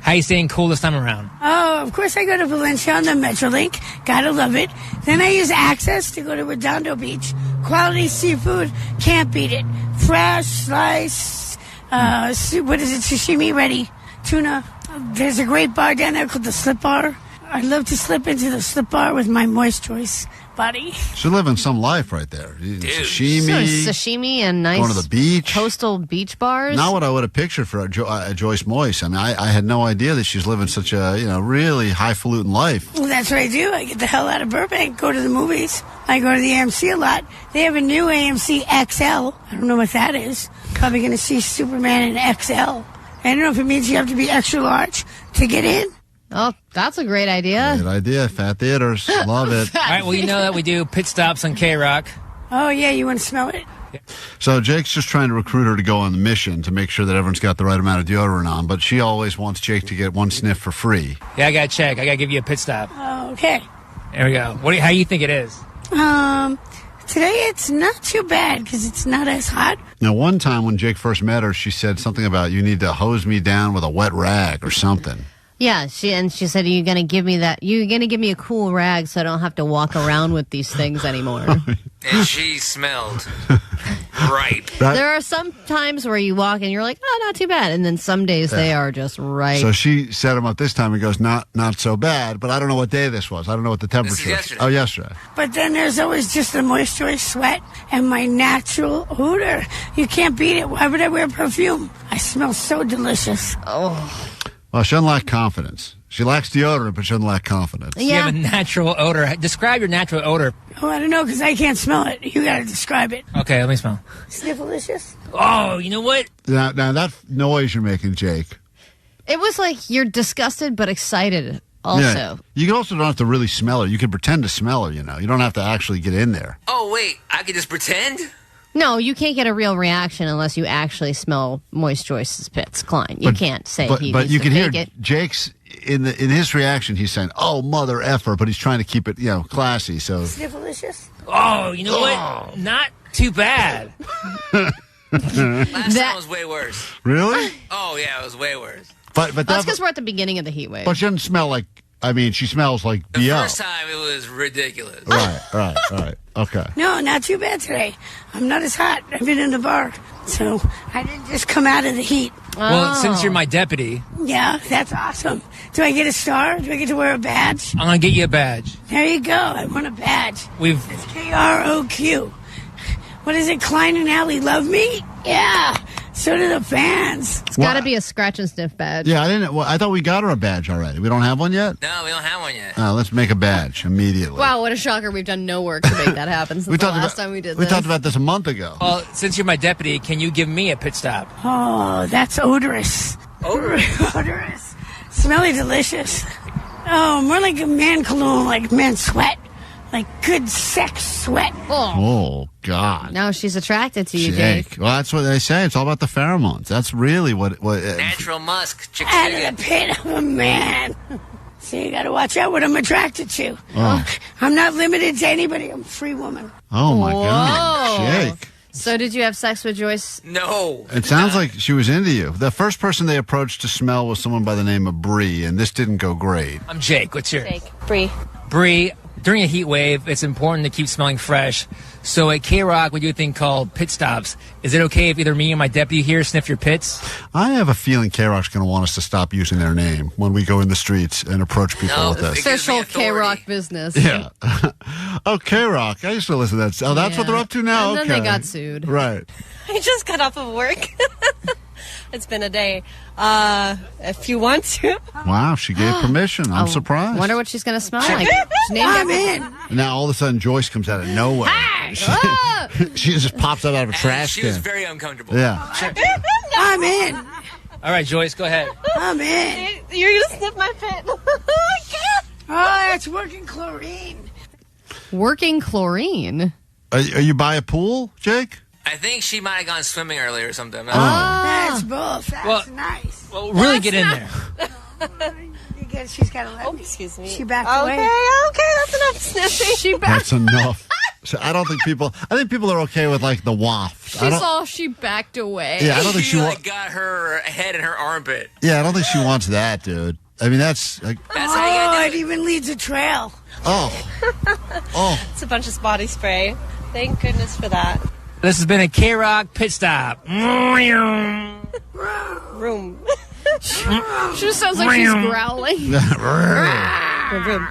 How you staying cool this time around? Oh, of course I go to Valencia on the Metrolink. Gotta love it. Then I use Access to go to Redondo Beach. Quality seafood. Can't beat it. Fresh, slice, sashimi ready. Tuna. There's a great bar down there called the Slip Bar. I'd love to slip into the Slip Bar with my Moist Joyce buddy. She's living some life right there. Sashimi and nice going to the beach. Coastal beach bars. Not what I would have pictured for Joyce Moyce. I mean, I had no idea that she's living such a really highfalutin life. Well, that's what I do. I get the hell out of Burbank, go to the movies. I go to the AMC a lot. They have a new AMC XL. I don't know what that is. Probably going to see Superman in XL. I don't know if it means you have to be extra large to get in. Oh, that's a great idea. Great idea. Fat theaters. Love it. All right, well, you know that we do pit stops on KROQ. Oh, yeah, you want to smell it? So Jake's just trying to recruit her to go on the mission to make sure that everyone's got the right amount of deodorant on, but she always wants Jake to get one sniff for free. Yeah, I got to check. I got to give you a pit stop. Oh, okay. There we go. How do you think it is? Today it's not too bad because it's not as hot. Now, one time when Jake first met her, she said something about you need to hose me down with a wet rag or something. Yeah, she said, "Are you going to give me that? You're going to give me a cool rag so I don't have to walk around with these things anymore." And she smelled right. There are some times where you walk and you're like, "Oh, not too bad," and then some days they are just right. So she set him up this time. He goes, "Not so bad," but I don't know what day this was. I don't know what the temperature is. Oh, yesterday. But then there's always just the moisture, sweat, and my natural odor. You can't beat it. Why would I wear perfume? I smell so delicious. Oh. Well, she doesn't lack confidence. She lacks deodorant, but she doesn't lack confidence. Yeah. You have a natural odor. Describe your natural odor. Oh, I don't know, because I can't smell it. You got to describe it. Okay, let me smell. Sniffalicious? Oh, you know what? Now that noise you're making, Jake. It was like you're disgusted but excited also. Yeah. You also don't have to really smell her. You can pretend to smell her, You don't have to actually get in there. Oh, wait. I could just pretend? No, you can't get a real reaction unless you actually smell Moist Joyce's pits, Klein. You can't say he But needs you to can hear fake it. Jake's in his reaction. He's saying, "Oh, mother effer," but he's trying to keep it, classy. So Sniffalicious? Oh, you know what? Not too bad. Last time was way worse. Really? Oh, yeah, it was way worse. But that's because we're at the beginning of the heat wave. But she doesn't smell like. I mean, she smells like The BO. first time, it was ridiculous. Right. Okay. No, not too bad today. I'm not as hot. I've been in the bar, so I didn't just come out of the heat. Well, since you're my deputy, Yeah, that's awesome. Do I get a star? Do I get to wear a badge? I'm going to get you a badge. There you go. I want a badge. We've It's KROQ. What is it? Klein and Allie love me? Yeah. So do the fans. It's got to be a scratch and sniff badge. Yeah, I didn't. Well, I thought we got her a badge already. We don't have one yet. No, we don't have one yet. Let's make a badge immediately. Wow, what a shocker. We've done no work to make that happen since the last time we did We this. talked about this a month ago. Well, since you're my deputy, can you give me a pit stop? Oh, that's odorous. Odorous. Smelly delicious. Oh, more like a man cologne, like man sweat. Like good sex sweat. Oh, God. Now she's attracted to you, Jake. Jake. Well, that's what they say. It's all about the pheromones. That's really what Natural musk. Chicks Out dig of the it. pit of a man. So you got to watch out what I'm attracted to. Oh. I'm not limited to anybody. I'm a free woman. Oh, my Whoa. God. Jake. So did you have sex with Joyce? No. It sounds like she was into you. The first person they approached to smell was someone by the name of Bree, and this didn't go great. I'm Jake. What's yours? Jake. Bree. Bree, during a heat wave, it's important to keep smelling fresh. So at KROQ, we do a thing called pit stops. Is it okay if either me or my deputy here sniff your pits? I have a feeling K-Rock's going to want us to stop using their name when we go in the streets and approach people with this. Official K-Rock business. Yeah. Oh, K-Rock. I used to listen to that. Oh, that's what they're up to now? And then Okay. they got sued. Right. I just got off of work. It's been a day. If you want to. Wow, she gave permission. I'm surprised. Wonder what she's going to smell like. She's named I'm after- in. Now all of a sudden Joyce comes out of nowhere. She just pops up out of a trash She can. was very uncomfortable. Yeah. I'm in. All right, Joyce, go ahead. I'm in. You're going to sniff my pit. I can't. Oh, that's working chlorine. Working chlorine. Are you by a pool, Jake? I think she might have gone swimming earlier or something. That's both. That's Well- nice. Well, really get in there. She's got to let me. Excuse me. She backed Okay, away. that's enough sniffing. She That's enough. So I think people are okay with like the waft. she backed away. Yeah, I don't think she like got her head in her armpit. Yeah, I don't think she wants that, dude. I mean, that's like, That's how you gotta it even leads a trail. oh. It's a bunch of body spray. Thank goodness for that. This has been a KROQ pit stop. Room. She just sounds like she's growling. Room.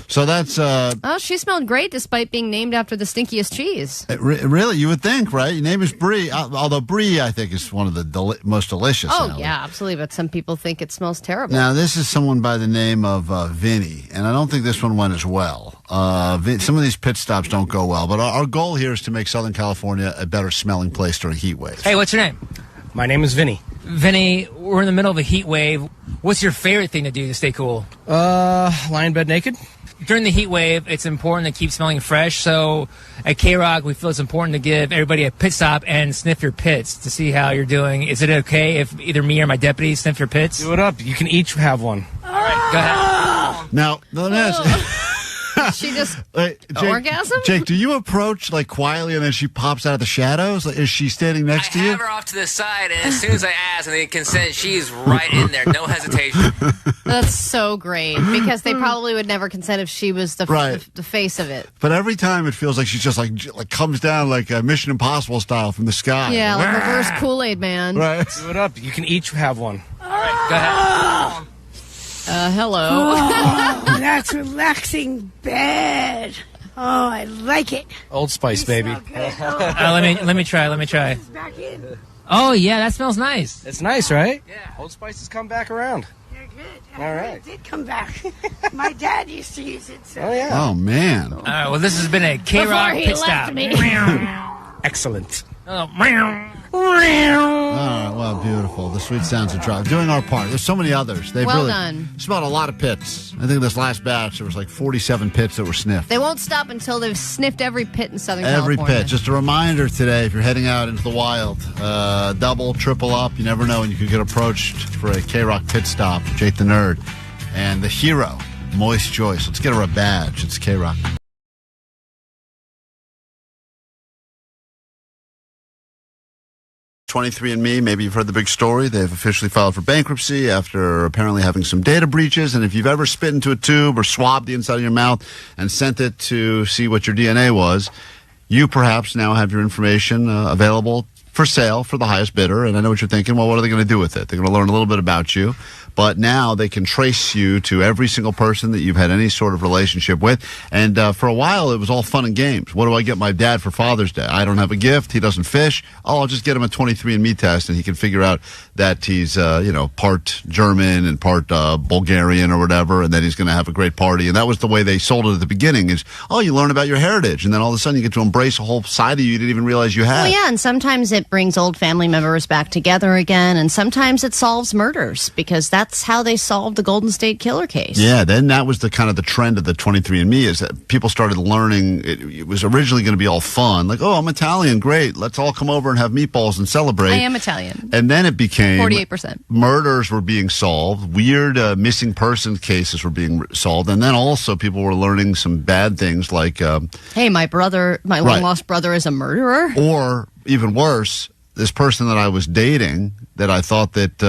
So that's Oh, she smelled great despite being named after the stinkiest cheese. really, you would think, right? Your name is Brie, although Brie, I think, is one of the most delicious. Oh, Allie. yeah, absolutely. But some people think it smells terrible. Now, this is someone by the name of Vinny, and I don't think this one went as well. Some of these pit stops don't go well, but our goal here is to make Southern California a better smelling place during heat waves. Hey, what's your name? My name is Vinny. Vinny, we're in the middle of a heat wave. What's your favorite thing to do to stay cool? Lie in bed naked. During the heat wave, it's important to keep smelling fresh. So at KROQ, we feel it's important to give everybody a pit stop and sniff your pits to see how you're doing. Is it okay if either me or my deputy sniff your pits? Do it up. You can each have one. All right, go ahead. Now, let me ask. She just Jake, orgasm? Jake, do you approach like quietly and then she pops out of the shadows? Like, is she standing next to I you? have her off to the side, and as soon as I ask and they consent, she's right in there. No hesitation. That's so great because they probably would never consent if she was the face of it. But every time it feels like she's just like comes down like a Mission Impossible style from the sky. Yeah, like reverse Kool-Aid Man. Right. Do it up. You can each have one. All right, go ahead. Hello. Oh, that's relaxing bed. Oh, I like it. Old Spice, baby. Let me try. Back in. Oh yeah, that smells nice. It's nice, right? Yeah. Old Spice has come back around. You're good. All right. It did come back. My dad used to use it. So. Oh, yeah. Oh, man. All right, well, this has been a Before KROQ he pit left stop. me. Excellent. All right, well, beautiful. The sweet sounds of tribe. Doing our part. There's so many others. They've well really done. smelled a lot of pits. I think this last batch, there was like 47 pits that were sniffed. They won't stop until they've sniffed every pit in Southern Every California. pit. Just a reminder today, if you're heading out into the wild, double, triple up, you never know when you could get approached for a KROQ pit stop. Jake the Nerd and the hero, Moist Joyce. Let's get her a badge. It's KROQ. 23andMe, maybe you've heard the big story. They've officially filed for bankruptcy after apparently having some data breaches. And if you've ever spit into a tube or swabbed the inside of your mouth and sent it to see what your DNA was, you perhaps now have your information available for sale for the highest bidder. And I know what you're thinking. Well, what are they going to do with it? They're going to learn a little bit about you. But now they can trace you to every single person that you've had any sort of relationship with. And for a while, it was all fun and games. What do I get my dad for Father's Day? I don't have a gift. He doesn't fish. Oh, I'll just get him a 23andMe test, and he can figure out that he's, part German and part Bulgarian or whatever, and then he's going to have a great party. And that was the way they sold it at the beginning is, oh, you learn about your heritage. And then all of a sudden you get to embrace a whole side of you didn't even realize you had. Well, yeah, and sometimes it brings old family members back together again, and sometimes it solves murders, because that's how they solved the Golden State Killer case. Yeah, then that was the kind of the trend of the 23andMe is that people started learning. It was originally going to be all fun, like, oh, I'm Italian, great, let's all come over and have meatballs and celebrate. I am Italian. And then it became 48%. Murders were being solved, weird missing person cases were being solved, and then also people were learning some bad things like, hey, my long lost brother is a murderer, or even worse, this person that I was dating that I thought that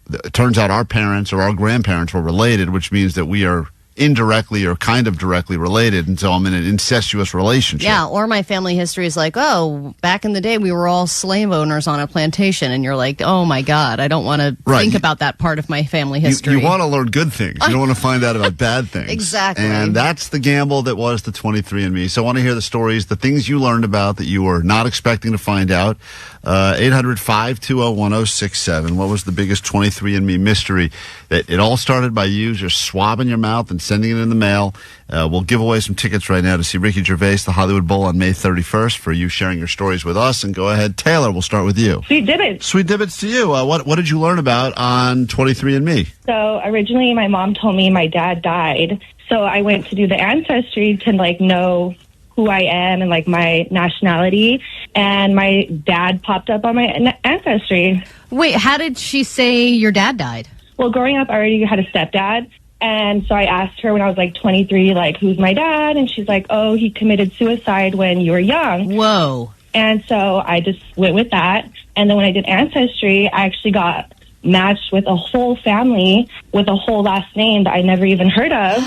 it turns out our parents or our grandparents were related, which means that we are indirectly or kind of directly related, and so I'm in an incestuous relationship. Yeah, or my family history is like, oh, back in the day we were all slave owners on a plantation, and you're like, oh my God, I don't want to think about that part of my family history. You want to learn good things. You don't want to find out about bad things. Exactly. And that's the gamble that was the 23andMe. So I want to hear the stories, the things you learned about that you were not expecting to find out. 800-520-1067. What was the biggest 23andMe mystery? It all started by you just swabbing your mouth and sending it in the mail. We'll give away some tickets right now to see Ricky Gervais, the Hollywood Bowl, on May 31st for you sharing your stories with us. And go ahead, Taylor, we'll start with you. Sweet Dibbits. Sweet Dibbits to you. What did you learn about on 23andMe? So originally my mom told me my dad died. So I went to do the ancestry to know who I am and my nationality, and my dad popped up on my ancestry. Wait, how did she say your dad died? Well, growing up, I already had a stepdad, and so I asked her when I was 23, who's my dad? And she's like, oh, he committed suicide when you were young. Whoa. And so I just went with that, and then when I did ancestry, I actually got matched with a whole family with a whole last name that I never even heard of.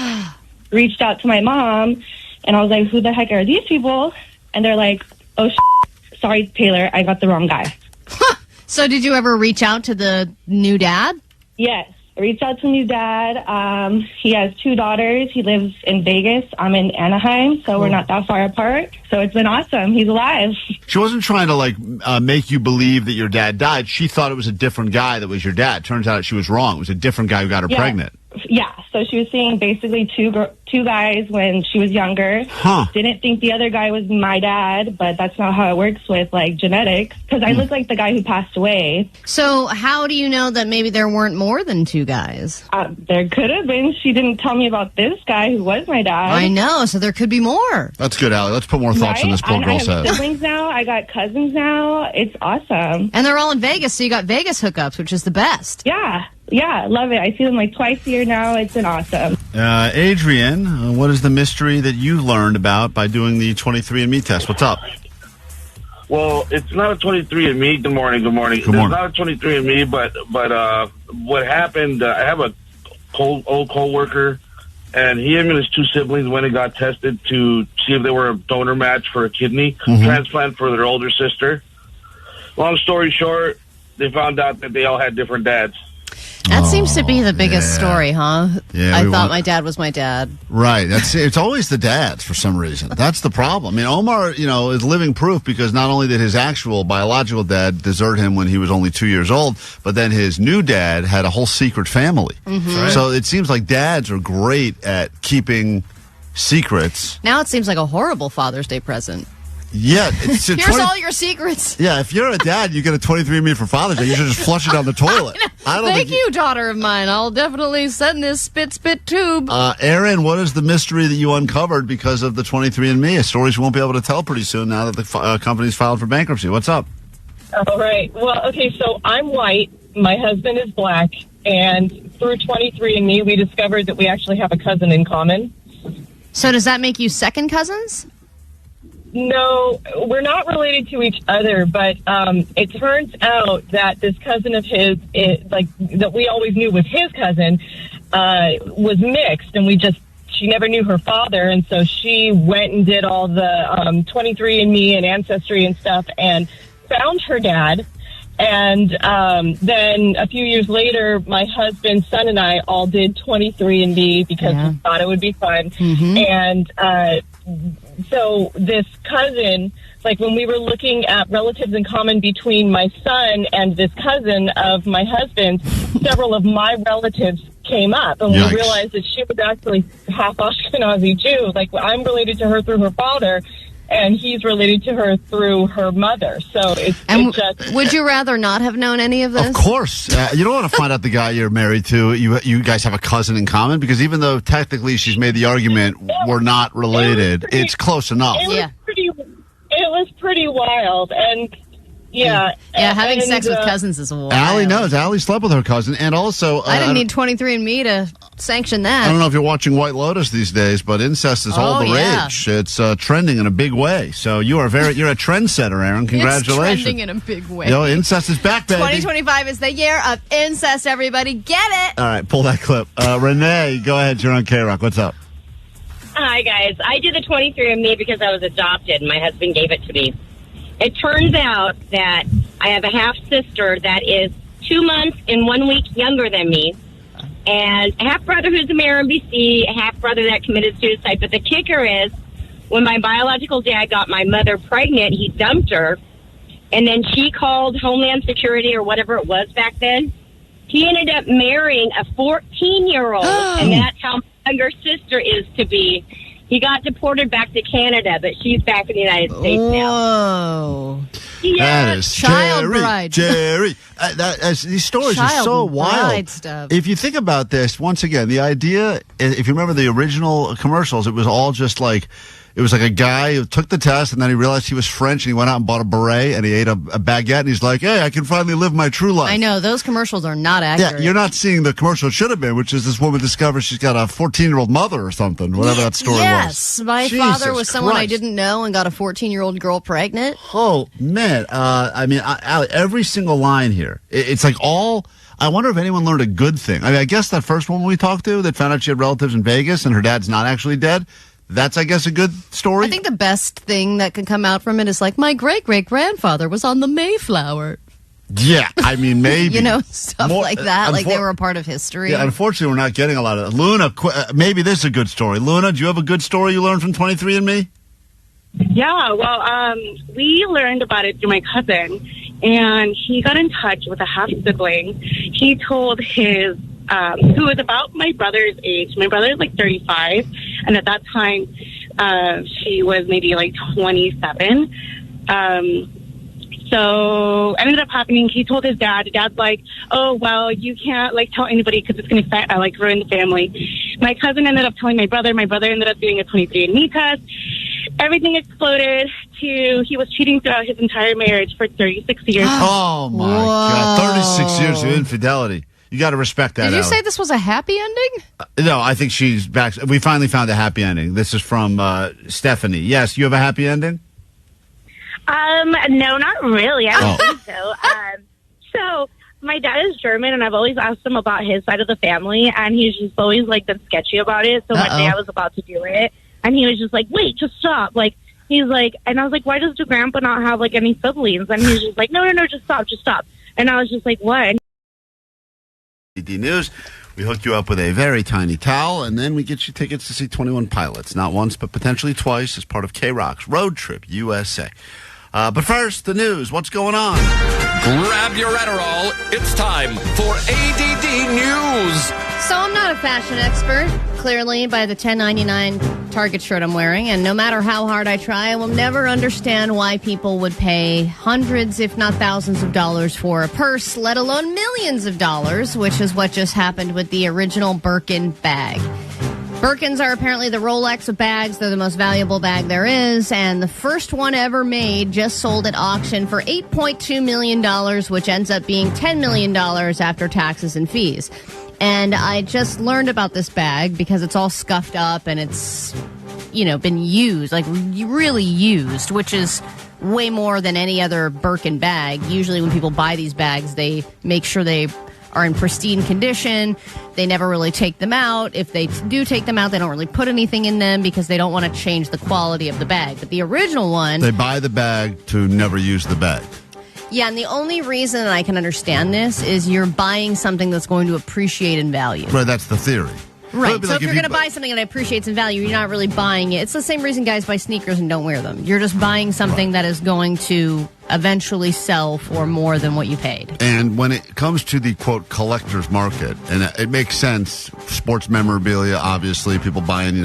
Reached out to my mom, and I was like, who the heck are these people? And they're like, oh, sorry, Taylor, I got the wrong guy. So did you ever reach out to the new dad? Yes. I reached out to new dad. He has 2 daughters. He lives in Vegas. I'm in Anaheim, so we're not that far apart. So it's been awesome. He's alive. She wasn't trying to make you believe that your dad died. She thought it was a different guy that was your dad. Turns out she was wrong. It was a different guy who got her pregnant. Yeah, so she was seeing basically two guys when she was younger. Didn't think the other guy was my dad, but that's not how it works with genetics, because I look like the guy who passed away. So how do you know that maybe there weren't more than 2 guys? There could have been. She didn't tell me about this guy who was my dad. I know, so there could be more. That's good, Allie. Let's put more thoughts in this poor girl's head. I have siblings now. I got cousins now. It's awesome. And they're all in Vegas, so you got Vegas hookups, which is the best. Yeah, love it. I see them twice a year now. It's been awesome. Adrian, what is the mystery that you learned about by doing the 23andMe test? What's up? Well, it's not a 23andMe. Good morning. It's not a 23andMe, but what happened, I have a old co-worker, and he and his 2 siblings went and got tested to see if they were a donor match for a kidney transplant for their older sister. Long story short, they found out that they all had different dads. That seems to be the biggest story, huh? Yeah, I thought my dad was my dad. Right. It's always the dads for some reason. That's the problem. I mean, Omar, is living proof, because not only did his actual biological dad desert him when he was only 2 years old, but then his new dad had a whole secret family. Mm-hmm. So it seems like dads are great at keeping secrets. Now it seems like a horrible Father's Day present. Yeah. Here's all your secrets. Yeah, if you're a dad, you get a 23andMe for Father's Day. You should just flush it down the toilet. Thank you, daughter of mine. I'll definitely send this spit tube. Aaron, what is the mystery that you uncovered because of the 23andMe? Stories you won't be able to tell pretty soon now that the company's filed for bankruptcy. What's up? All right. Well, okay, so I'm white. My husband is black. And through 23andMe, we discovered that we actually have a cousin in common. So does that make you second cousins? No, we're not related to each other, but it turns out that this cousin of his, that we always knew was his cousin, was mixed, and she never knew her father, and so she went and did all the 23andMe and Ancestry and stuff, and found her dad. And then a few years later, my husband's son and I all did 23andMe because we thought it would be fun. And so this cousin, like when we were looking at relatives in common between my son and this cousin of my husband's, several of my relatives came up. And we realized that she was actually half Ashkenazi Jew. Like, I'm related to her through her father, and he's related to her through her mother. So would you rather not have known any of this? Of course. You don't want to find out the guy you're married to. You guys have a cousin in common, because even though technically she's made the argument we're not related, it's close enough. It was pretty wild. And having sex with cousins is wild. Allie knows. Allie slept with her cousin, and also I didn't need 23andMe to sanction that. I don't know if you're watching White Lotus these days, but incest is all the rage. It's trending in a big way. So you're a trendsetter, Aaron. Congratulations. It's trending in a big way. Incest is back, baby. 2025 is the year of incest. Everybody, get it. All right, pull that clip. Renee, go ahead. You're on KROQ. What's up? Hi guys. I did the 23andMe because I was adopted. My husband gave it to me. It turns out that I have a half-sister that is 2 months and 1 week younger than me, and a half-brother who's a mayor in BC, a half-brother that committed suicide. But the kicker is, when my biological dad got my mother pregnant, he dumped her, and then she called Homeland Security or whatever it was back then. He ended up marrying a 14-year-old, and that's how my younger sister is to be. He got deported back to Canada, but she's back in the United States now. Whoa. Yeah. That is Child bride. Jerry. These stories are so wild. Stuff. If you think about this, once again, the idea, if you remember the original commercials, it was all just like, it was like a guy who took the test, and then he realized he was French, and he went out and bought a beret, and he ate a baguette, and he's like, hey, I can finally live my true life. I know, those commercials are not accurate. Yeah, you're not seeing the commercial it should have been, which is this woman discovers she's got a 14-year-old mother or something, whatever that story was. Yes, my father was someone I Christ. didn't know and got a 14-year-old girl pregnant. Oh, man. Allie, every single line here, it's like all... I wonder if anyone learned a good thing. I mean, I guess that first woman we talked to that found out she had relatives in Vegas and her dad's not actually dead, that's, I guess, a good story. I think the best thing that can come out from it is like, my great-great-grandfather was on the Mayflower. Yeah, I mean, maybe. Stuff like that, like they were a part of history. Yeah, unfortunately, we're not getting a lot of that. Luna, maybe this is a good story. Luna, do you have a good story you learned from 23andMe? Yeah, well, we learned about it through my cousin, and he got in touch with a half-sibling. He told his, who was about my brother's age. My brother is like 35, and at that time, she was maybe like 27. So ended up happening. He told his dad. His dad's like, "Oh well, you can't like tell anybody because it's going to ruin the family." My cousin ended up telling my brother. My brother ended up doing a 23andMe test. Everything exploded to he was cheating throughout his entire marriage for 36 years. Oh my God, 36 years of infidelity. You got to respect that. Did you Allie. say this was a happy ending? No, I think she's back. We finally found a happy ending. This is from Stephanie. Yes, you have a happy ending? No, not really. I don't think so. So my dad is German, and I've always asked him about his side of the family, and he's just always like been sketchy about it. So one day I was about to do it, and he was just like, "Wait, just stop!" Like he's like, and I was like, "Why does your grandpa not have like any siblings?" And he's just like, "No, just stop." And I was just like, "What?" DD News. We hook you up with a very tiny towel, and then we get you tickets to see 21 Pilots, not once but potentially twice, as part of KROQ's Road Trip USA. But first, the news. What's going on? Grab your Adderall. It's time for ADD News. So I'm not a fashion expert, clearly, by the $10.99 Target shirt I'm wearing. And no matter how hard I try, I will never understand why people would pay hundreds, if not thousands of dollars for a purse, let alone millions of dollars, which is what just happened with the original Birkin bag. Birkins are apparently the Rolex of bags. They're the most valuable bag there is. And the first one ever made just sold at auction for $8.2 million, which ends up being $10 million after taxes and fees. And I just learned about this bag because it's all scuffed up and it's, been used, like really used, which is way more than any other Birkin bag. Usually when people buy these bags, they make sure they are in pristine condition. They never really take them out. If they do take them out, they don't really put anything in them because they don't want to change the quality of the bag. But the original one... They buy the bag to never use the bag. Yeah, and the only reason that I can understand this is you're buying something that's going to appreciate in value. Right, that's the theory. Right, so if you're going to buy something that appreciates in value, you're not really buying it. It's the same reason guys buy sneakers and don't wear them. You're just buying something that is going to eventually sell for more than what you paid. And when it comes to the, quote, collector's market, and it makes sense, sports memorabilia, obviously, people buying,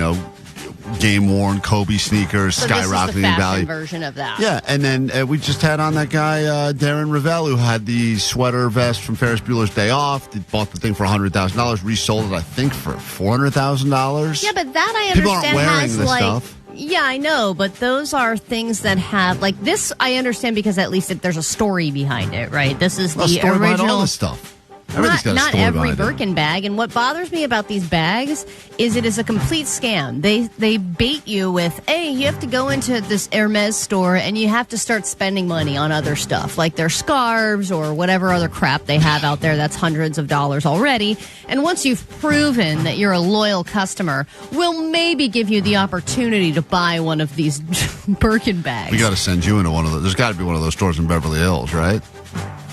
game-worn Kobe sneakers, so skyrocketing this is the fashion value. Version of that. Yeah, and then we just had on that guy, Darren Ravel, who had the sweater vest from Ferris Bueller's Day Off. They bought the thing for $100,000, resold it, I think, for $400,000. Yeah, but that I understand people aren't wearing has, this like... stuff. Yeah, I know, but those are things that have, like, this I understand because at least there's a story behind it, right? This is the story behind original... all this stuff. Not every Birkin bag. And what bothers me about these bags is it is a complete scam. They bait you with, hey, you have to go into this Hermes store and you have to start spending money on other stuff, like their scarves or whatever other crap they have out there that's hundreds of dollars already. And once you've proven that you're a loyal customer, we'll maybe give you the opportunity to buy one of these Birkin bags. We got to send you into one of those. There's got to be one of those stores in Beverly Hills, right?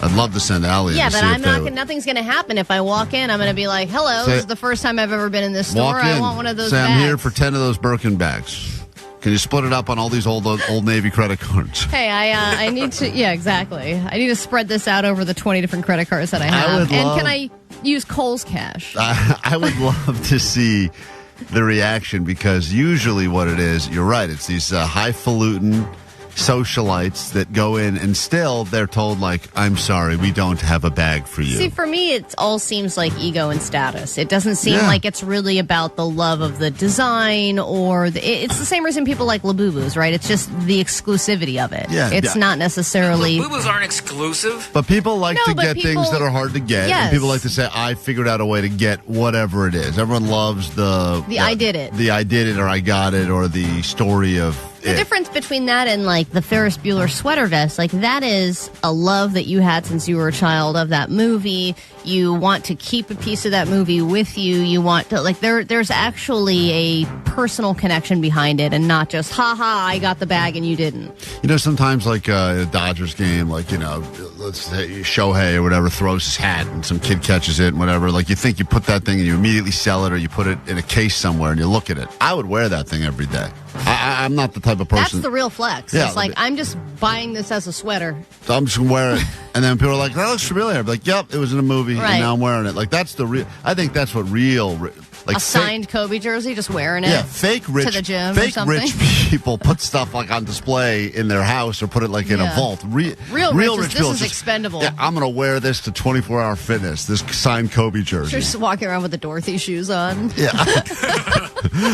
I'd love to send Allie. Yeah, but I'm not. Nothing's going to happen if I walk in. I'm going to be like, "Hello, this is the first time I've ever been in this store. I want one of those bags." I'm here for 10 of those Birkin bags. Can you split it up on all these old Navy credit cards? Hey, I need to. Yeah, exactly. I need to spread this out over the 20 different credit cards that I have. Can I use Kohl's Cash? I would love to see the reaction because usually what it is, you're right. It's these highfalutin socialites that go in and still they're told, like, I'm sorry, we don't have a bag for you. See, for me, it all seems like ego and status. It doesn't seem like it's really about the love of the design or it's the same reason people like Labubus, right? It's just the exclusivity of it. Yeah, it's not necessarily... Labubus aren't exclusive. But people like to get things that are hard to get. Yes. And people like to say, I figured out a way to get whatever it is. Everyone loves the I did it. The I did it or I got it or the story of the difference between that and like the Ferris Bueller sweater vest, like that is a love that you had since you were a child of that movie. You want to keep a piece of that movie with you. You want to, like, there's actually a personal connection behind it and not just, ha, I got the bag and you didn't. Sometimes like a Dodgers game, like, let's say Shohei or whatever throws his hat and some kid catches it and whatever. Like, you think you put that thing and you immediately sell it or you put it in a case somewhere and you look at it. I would wear that thing every day. I'm not the type of person. That's the real flex. Yeah, it's like, I'm just buying this as a sweater. So I'm just going to wear it. And then people are like, that looks familiar. I'm like, yep, it was in a movie, right. And now I'm wearing it. Like, that's the real, I think that's what real, like a signed Kobe jersey, just wearing it. Yeah, fake rich, to the gym fake or something. rich people put stuff like on display in their house or put it like in a vault. Real rich people. This is expendable. Yeah, I'm going to wear this to 24-hour fitness, this signed Kobe jersey. Just walking around with the Dorothy shoes on. Yeah.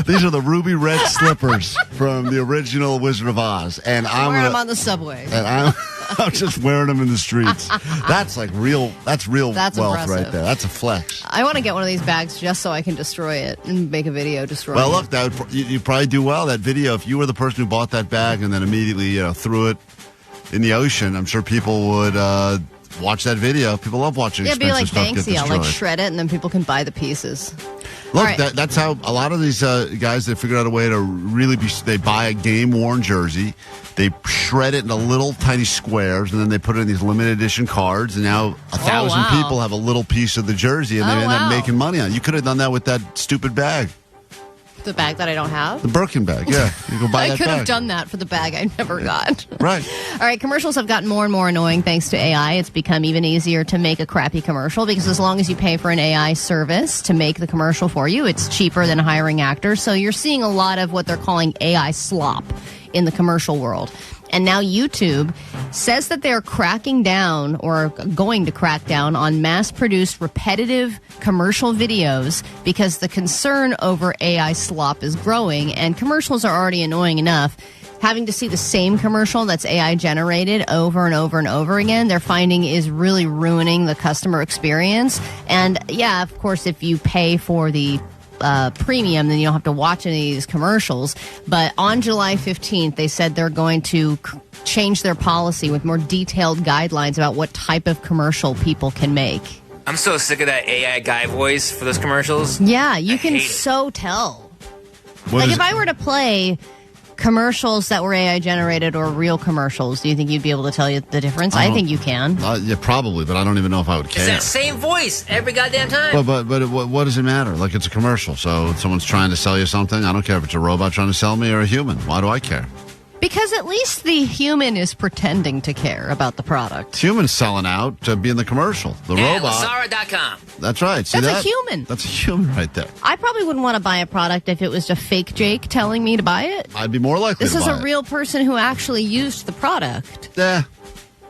These are the ruby red slippers from the original Wizard of Oz. And I'm wearing them on the subway. And I'm just wearing them in the streets. That's like real. That's real wealth impressive. Right there. That's a flex. I want to get one of these bags just so I can destroy it and make a video destroying it. Well, look, that would, you probably do well. That video, if you were the person who bought that bag and then immediately threw it in the ocean, I'm sure people would watch that video. People love watching expensive stuff get destroyed. Yeah, be like Banksy. I'll shred it and then people can buy the pieces. Look, right. That's how a lot of these guys, they figured out a way to really they buy a game-worn jersey, they shred it into little tiny squares, and then they put it in these limited edition cards, and now 1,000 people have a little piece of the jersey, and they end up making money on it. You could have done that with that stupid bag. The bag that I don't have? The Birkin bag, yeah. You go buy I that could bag. have done that for the bag I never got. Right. All right, commercials have gotten more and more annoying thanks to AI. It's become even easier to make a crappy commercial because as long as you pay for an AI service to make the commercial for you, it's cheaper than hiring actors. So you're seeing a lot of what they're calling AI slop in the commercial world. And now YouTube says that they're cracking down or going to crack down on mass-produced repetitive commercial videos because the concern over AI slop is growing and commercials are already annoying enough. Having to see the same commercial that's AI generated over and over and over again, they're finding is really ruining the customer experience. And yeah, of course, if you pay for the premium, then you don't have to watch any of these commercials. But on July 15th, they said they're going to change their policy with more detailed guidelines about what type of commercial people can make. I'm so sick of that AI guy voice for those commercials. Yeah, you can so tell. Like if I were to play commercials that were AI generated or real commercials, do you think you'd be able to tell you the difference? I think you can. Yeah, probably, but I don't even know if I would care. It's that same voice every goddamn time. But what does it matter? Like, it's a commercial, so someone's trying to sell you something. I don't care if it's a robot trying to sell me or a human. Why do I care? Because at least the human is pretending to care about the product. Human's selling out to be in the commercial. The robot. Lazara.com. That's right. See That's that? a human. That's a human right there. I probably wouldn't want to buy a product if it was a fake Jake telling me to buy it. I'd be more likely to buy it. This is a real person who actually used the product. Yeah.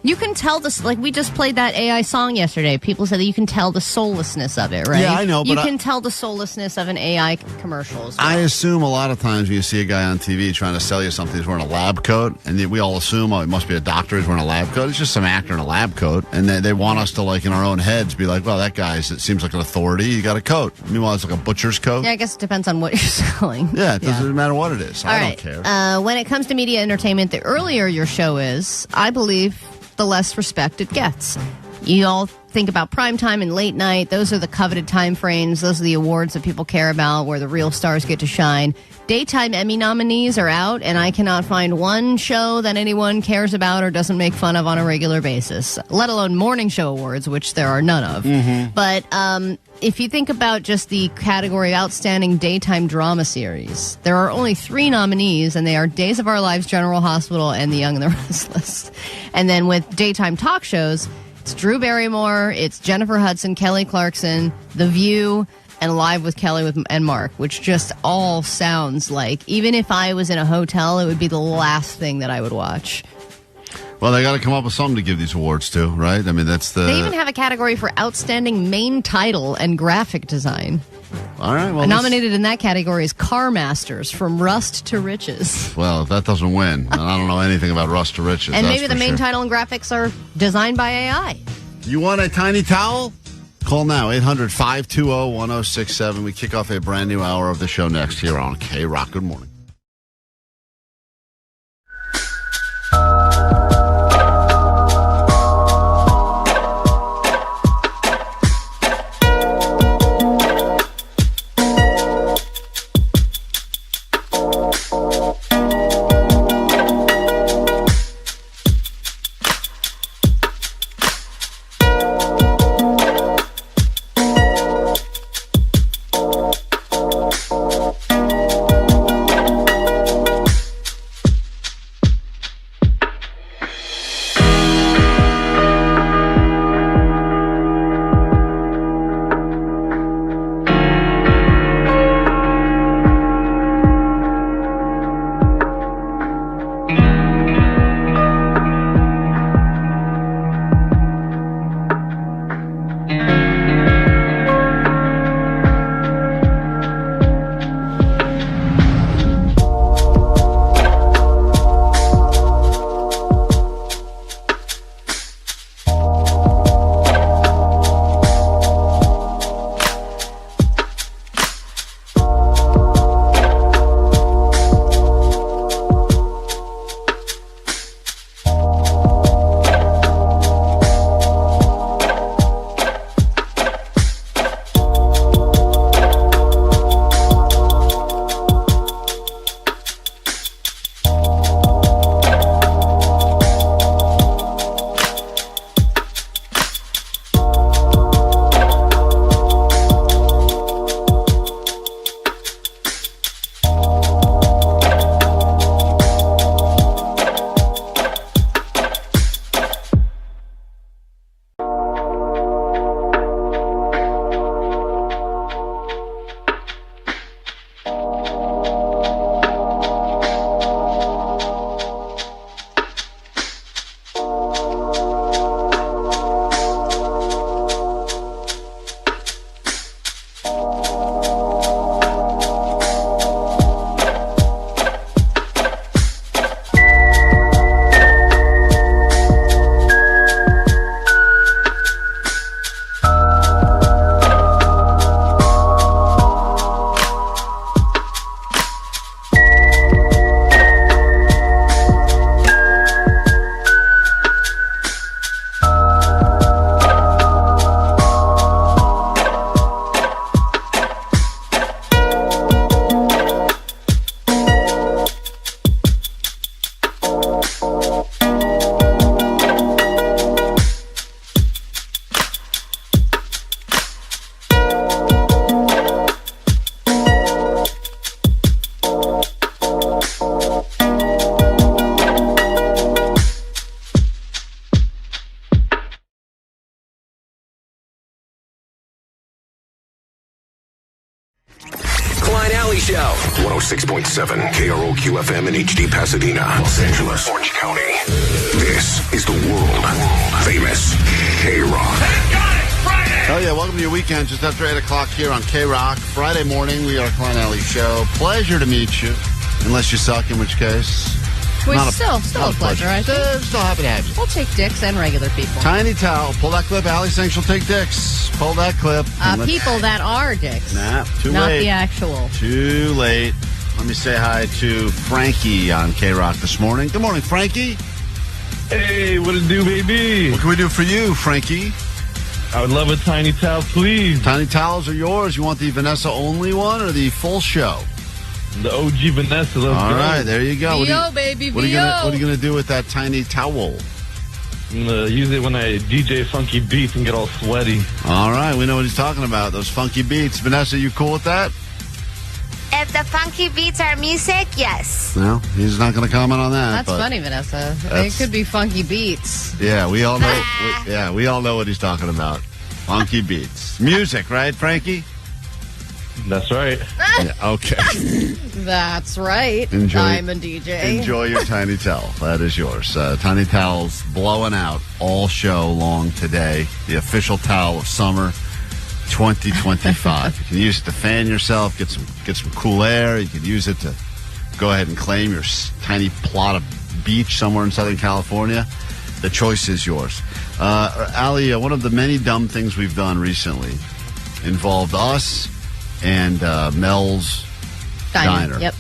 You can tell this, like we just played that AI song yesterday. People said that you can tell the soullessness of it, right? Yeah, I know, but you can tell the soullessness of an AI commercial as well. I assume a lot of times when you see a guy on TV trying to sell you something, he's wearing a lab coat, and we all assume, oh, it must be a doctor who's wearing a lab coat. It's just some actor in a lab coat, and they want us to, like, in our own heads, be like, well, that guy seems like an authority. He got a coat. Meanwhile, it's like a butcher's coat. Yeah, I guess it depends on what you're selling. Yeah, it doesn't matter what it is. I don't care. When it comes to media entertainment, the earlier your show is, I believe, the less respect it gets. You all think about primetime and late night. Those are the coveted time frames. Those are the awards that people care about, where the real stars get to shine. Daytime Emmy nominees are out, and I cannot find one show that anyone cares about or doesn't make fun of on a regular basis, let alone morning show awards, which there are none of. Mm-hmm. But if you think about just the category of Outstanding Daytime Drama Series, there are only 3 nominees, and they are Days of Our Lives, General Hospital, and The Young and the Restless. And then with daytime talk shows, it's Drew Barrymore, it's Jennifer Hudson, Kelly Clarkson, The View, and Live with Kelly and Mark, which just all sounds like, even if I was in a hotel, it would be the last thing that I would watch. Well, they got to come up with something to give these awards to, right? I mean, that's the... They even have a category for Outstanding Main Title and Graphic Design. All right, well... Nominated in that category is Car Masters, From Rust to Riches. Well, if that doesn't win, and I don't know anything about Rust to Riches. And maybe the main title and graphics are designed by AI. You want a tiny towel? Call now, 800-520-1067. We kick off a brand new hour of the show next here on KROQ. Good morning. 106.7 KROQ FM in HD Pasadena, Los Angeles, Orange County. This is the world famous KROQ. Oh, yeah, welcome to your weekend just after 8 o'clock here on KROQ. Friday morning, we are Klein Alley Show. Pleasure to meet you, unless you suck, in which case... Still a pleasure, I think. Still happy to have you. We'll take dicks and regular people. Tiny towel. Pull that clip. Allie's saying she'll take dicks. Pull that clip. People that are dicks. Nah, too Not late. the actual. Too late. Let me say hi to Frankie on KROQ this morning. Good morning, Frankie. Hey, what it do, baby? What can we do for you, Frankie? I would love a tiny towel, please. Tiny towels are yours. You want the Vanessa only one or the full show? The OG Vanessa. Let's All go. right, there you go. VO, baby, what are you gonna do with that tiny towel? I'm gonna use it when I DJ funky beats and get all sweaty. All right, we know what he's talking about. Those funky beats. Vanessa, you cool with that? If the funky beats are music, yes. No, he's not going to comment on that. That's funny, Vanessa. It could be funky beats. Yeah, we all know. We all know what he's talking about. Funky beats, music, right, Frankie? That's right. Yeah, okay. That's right. Diamond DJ. Enjoy your tiny towel. That is yours. Tiny towels blowing out all show long today. The official towel of summer 2025. You can use it to fan yourself, get some cool air. You can use it to go ahead and claim your tiny plot of beach somewhere in Southern California. The choice is yours. Allie, one of the many dumb things we've done recently involved us and Mel's Diner. Yep.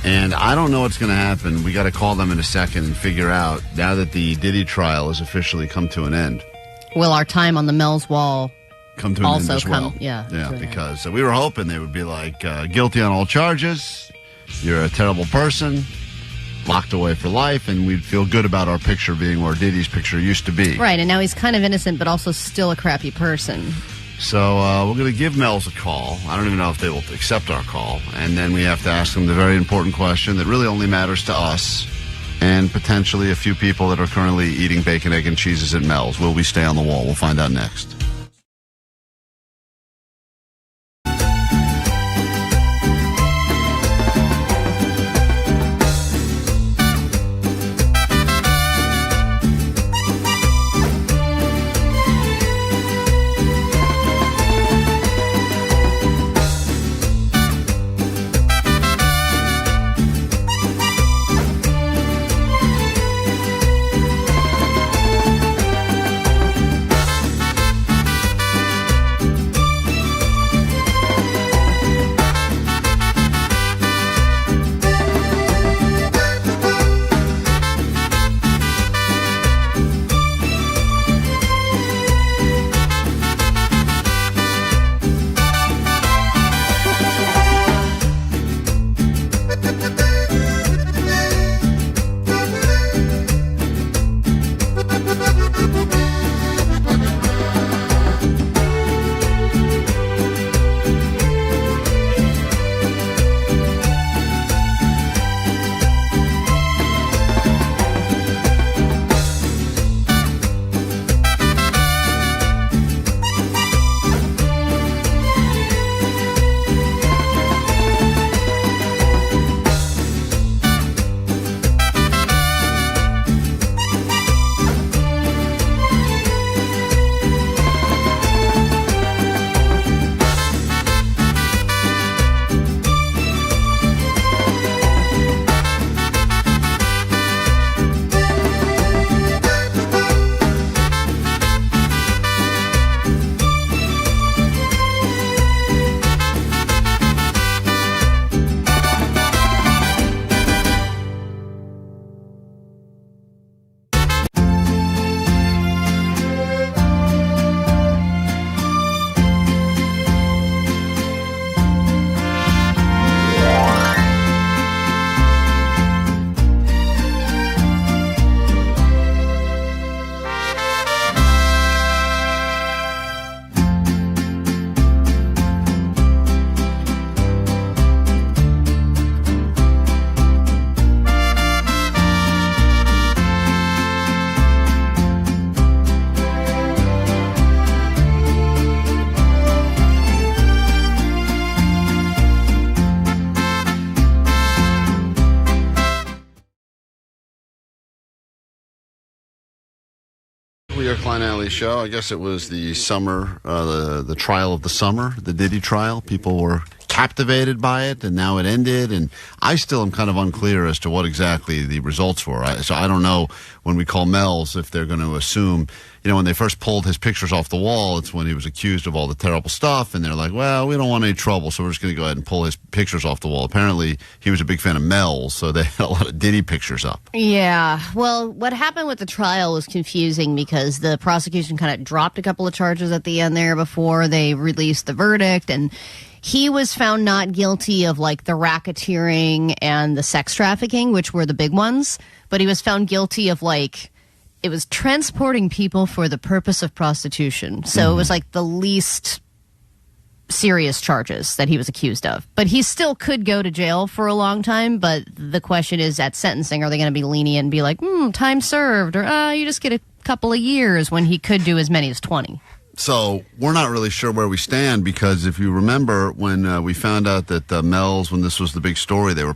And I don't know what's going to happen. We got to call them in a second and figure out, now that the Diddy trial has officially come to an end. Will our time on the Mel's wall come to an end as well? Yeah, because we were hoping they would be like, guilty on all charges, you're a terrible person, locked away for life, and we'd feel good about our picture being where Diddy's picture used to be. Right, and now he's kind of innocent, but also still a crappy person. So we're going to give Mel's a call. I don't even know if they will accept our call. And then we have to ask them the very important question that really only matters to us and potentially a few people that are currently eating bacon, egg, and cheeses at Mel's. Will we stay on the wall? We'll find out next. We are Klein Alley Show. I guess it was the summer, the trial of the summer, the Diddy trial. People were captivated by it, and now it ended. And I still am kind of unclear as to what exactly the results were. So I don't know when we call Mel's if they're going to assume, when they first pulled his pictures off the wall, it's when he was accused of all the terrible stuff. And they're like, well, we don't want any trouble, so we're just going to go ahead and pull his pictures off the wall. Apparently, he was a big fan of Mel's, so they had a lot of Diddy pictures up. Yeah. Well, what happened with the trial was confusing because the prosecution kind of dropped a couple of charges at the end there before they released the verdict. And he was found not guilty of like the racketeering and the sex trafficking, which were the big ones. But he was found guilty of it was transporting people for the purpose of prostitution. So it was like the least serious charges that he was accused of. But he still could go to jail for a long time. But the question is, at sentencing, are they going to be lenient and be like, time served, or you just get a couple of years, when he could do as many as 20? So we're not really sure where we stand, because if you remember when we found out that Mel's, when this was the big story, they were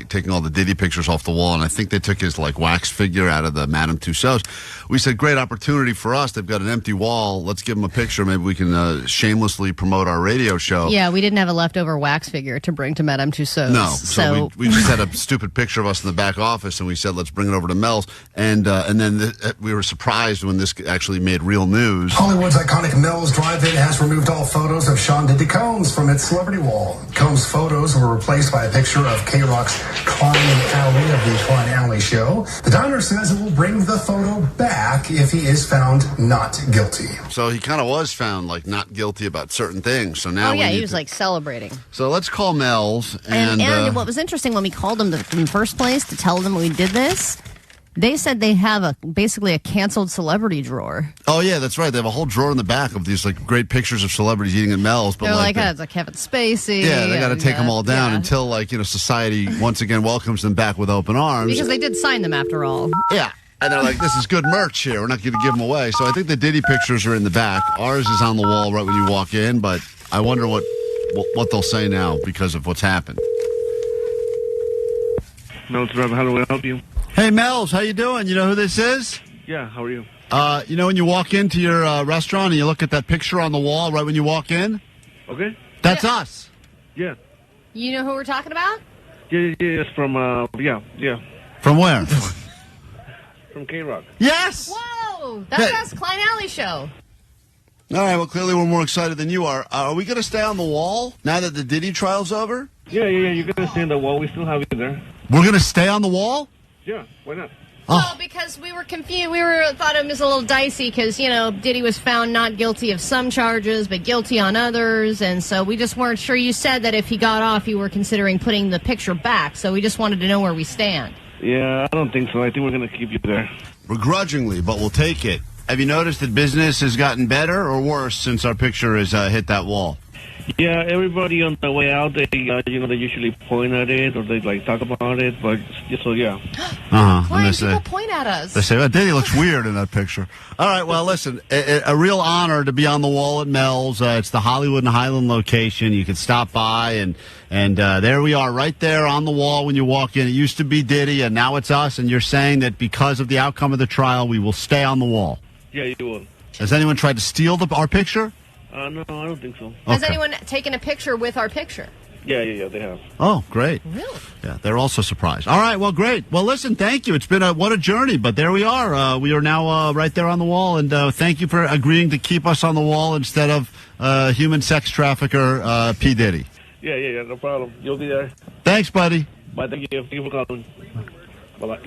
taking all the Diddy pictures off the wall, and I think they took his wax figure out of the Madame Tussauds. We said, great opportunity for us. They've got an empty wall. Let's give them a picture. Maybe we can shamelessly promote our radio show. Yeah, we didn't have a leftover wax figure to bring to Madame Tussauds. No, so we just had a stupid picture of us in the back office, and we said, let's bring it over to Mel's. And then we were surprised when this actually made real news. Hollywood's iconic Mel's Drive-In has removed all photos of Sean Diddy Combs from its celebrity wall. Combs' photos were replaced by a picture of KROQ's Klein Alley of the Klein Alley Show. The diner says it will bring the photo back if he is found not guilty. So he kind of was found not guilty about certain things. So now he was celebrating. So let's call Mel's. And what was interesting, when we called them in the first place to tell them we did this, they said they have basically a canceled celebrity drawer. Oh, yeah, that's right. They have a whole drawer in the back of these great pictures of celebrities eating at Mel's. But they're it's like Kevin Spacey. Yeah, they got to take them all down until society once again welcomes them back with open arms. Because they did sign them after all. Yeah. And they're like, this is good merch here. We're not going to give them away. So I think the Diddy pictures are in the back. Ours is on the wall right when you walk in, but I wonder what they'll say now because of what's happened. Mel's Drive, how do I help you? Hey, Mel's, how you doing? You know who this is? Yeah, how are you? When you walk into your restaurant and you look at that picture on the wall right when you walk in? Okay. That's us. Yeah. You know who we're talking about? Yeah, it's from, yeah. From where? From KROQ. Yes! Whoa! That's us, Klein Alley Show. All right, well, clearly we're more excited than you are. Are we going to stay on the wall now that the Diddy trial's over? Yeah, you're going to stay on the wall. We still have you there. We're going to stay on the wall? Yeah, why not? Well, because we were confused. We thought it was a little dicey because, Diddy was found not guilty of some charges, but guilty on others. And so we just weren't sure. You said that if he got off, you were considering putting the picture back. So we just wanted to know where we stand. Yeah, I don't think so. I think we're going to keep you there. Begrudgingly, but we'll take it. Have you noticed that business has gotten better or worse since our picture has hit that wall? Yeah, everybody on the way out, they usually point at it or they talk about it, but so yeah. Why do people point at us? They say, well, Diddy looks weird in that picture. All right, well, listen, a real honor to be on the wall at Mel's. It's the Hollywood and Highland location. You can stop by, and there we are, right there on the wall when you walk in. It used to be Diddy, and now it's us, and you're saying that because of the outcome of the trial, we will stay on the wall. Yeah, you will. Has anyone tried to steal our picture? No, I don't think so. Has anyone taken a picture with our picture? Yeah, they have. Oh, great. Really? Yeah, they're also surprised. All right, well, great. Well, listen, thank you. It's been what a journey, but there we are. We are now right there on the wall, and thank you for agreeing to keep us on the wall instead of human sex trafficker P. Diddy. Yeah, no problem. You'll be there. Thanks, buddy. Bye, thank you. Thank you for calling. Bye-bye.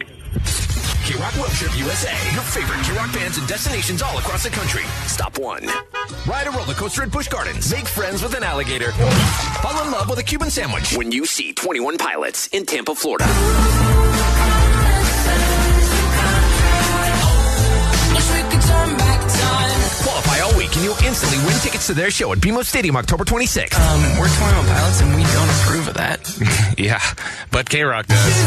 KROQ Road Trip USA. Your favorite KROQ bands and destinations all across the country. Stop 1. Ride a roller coaster at Busch Gardens. Make friends with an alligator. Fall in love with a Cuban sandwich when you see 21 Pilots in Tampa, Florida. Qualify all week and you'll instantly win tickets to their show at BMO Stadium October 26th. We're 21 Pilots and we don't approve of that. Yeah, but KROQ does.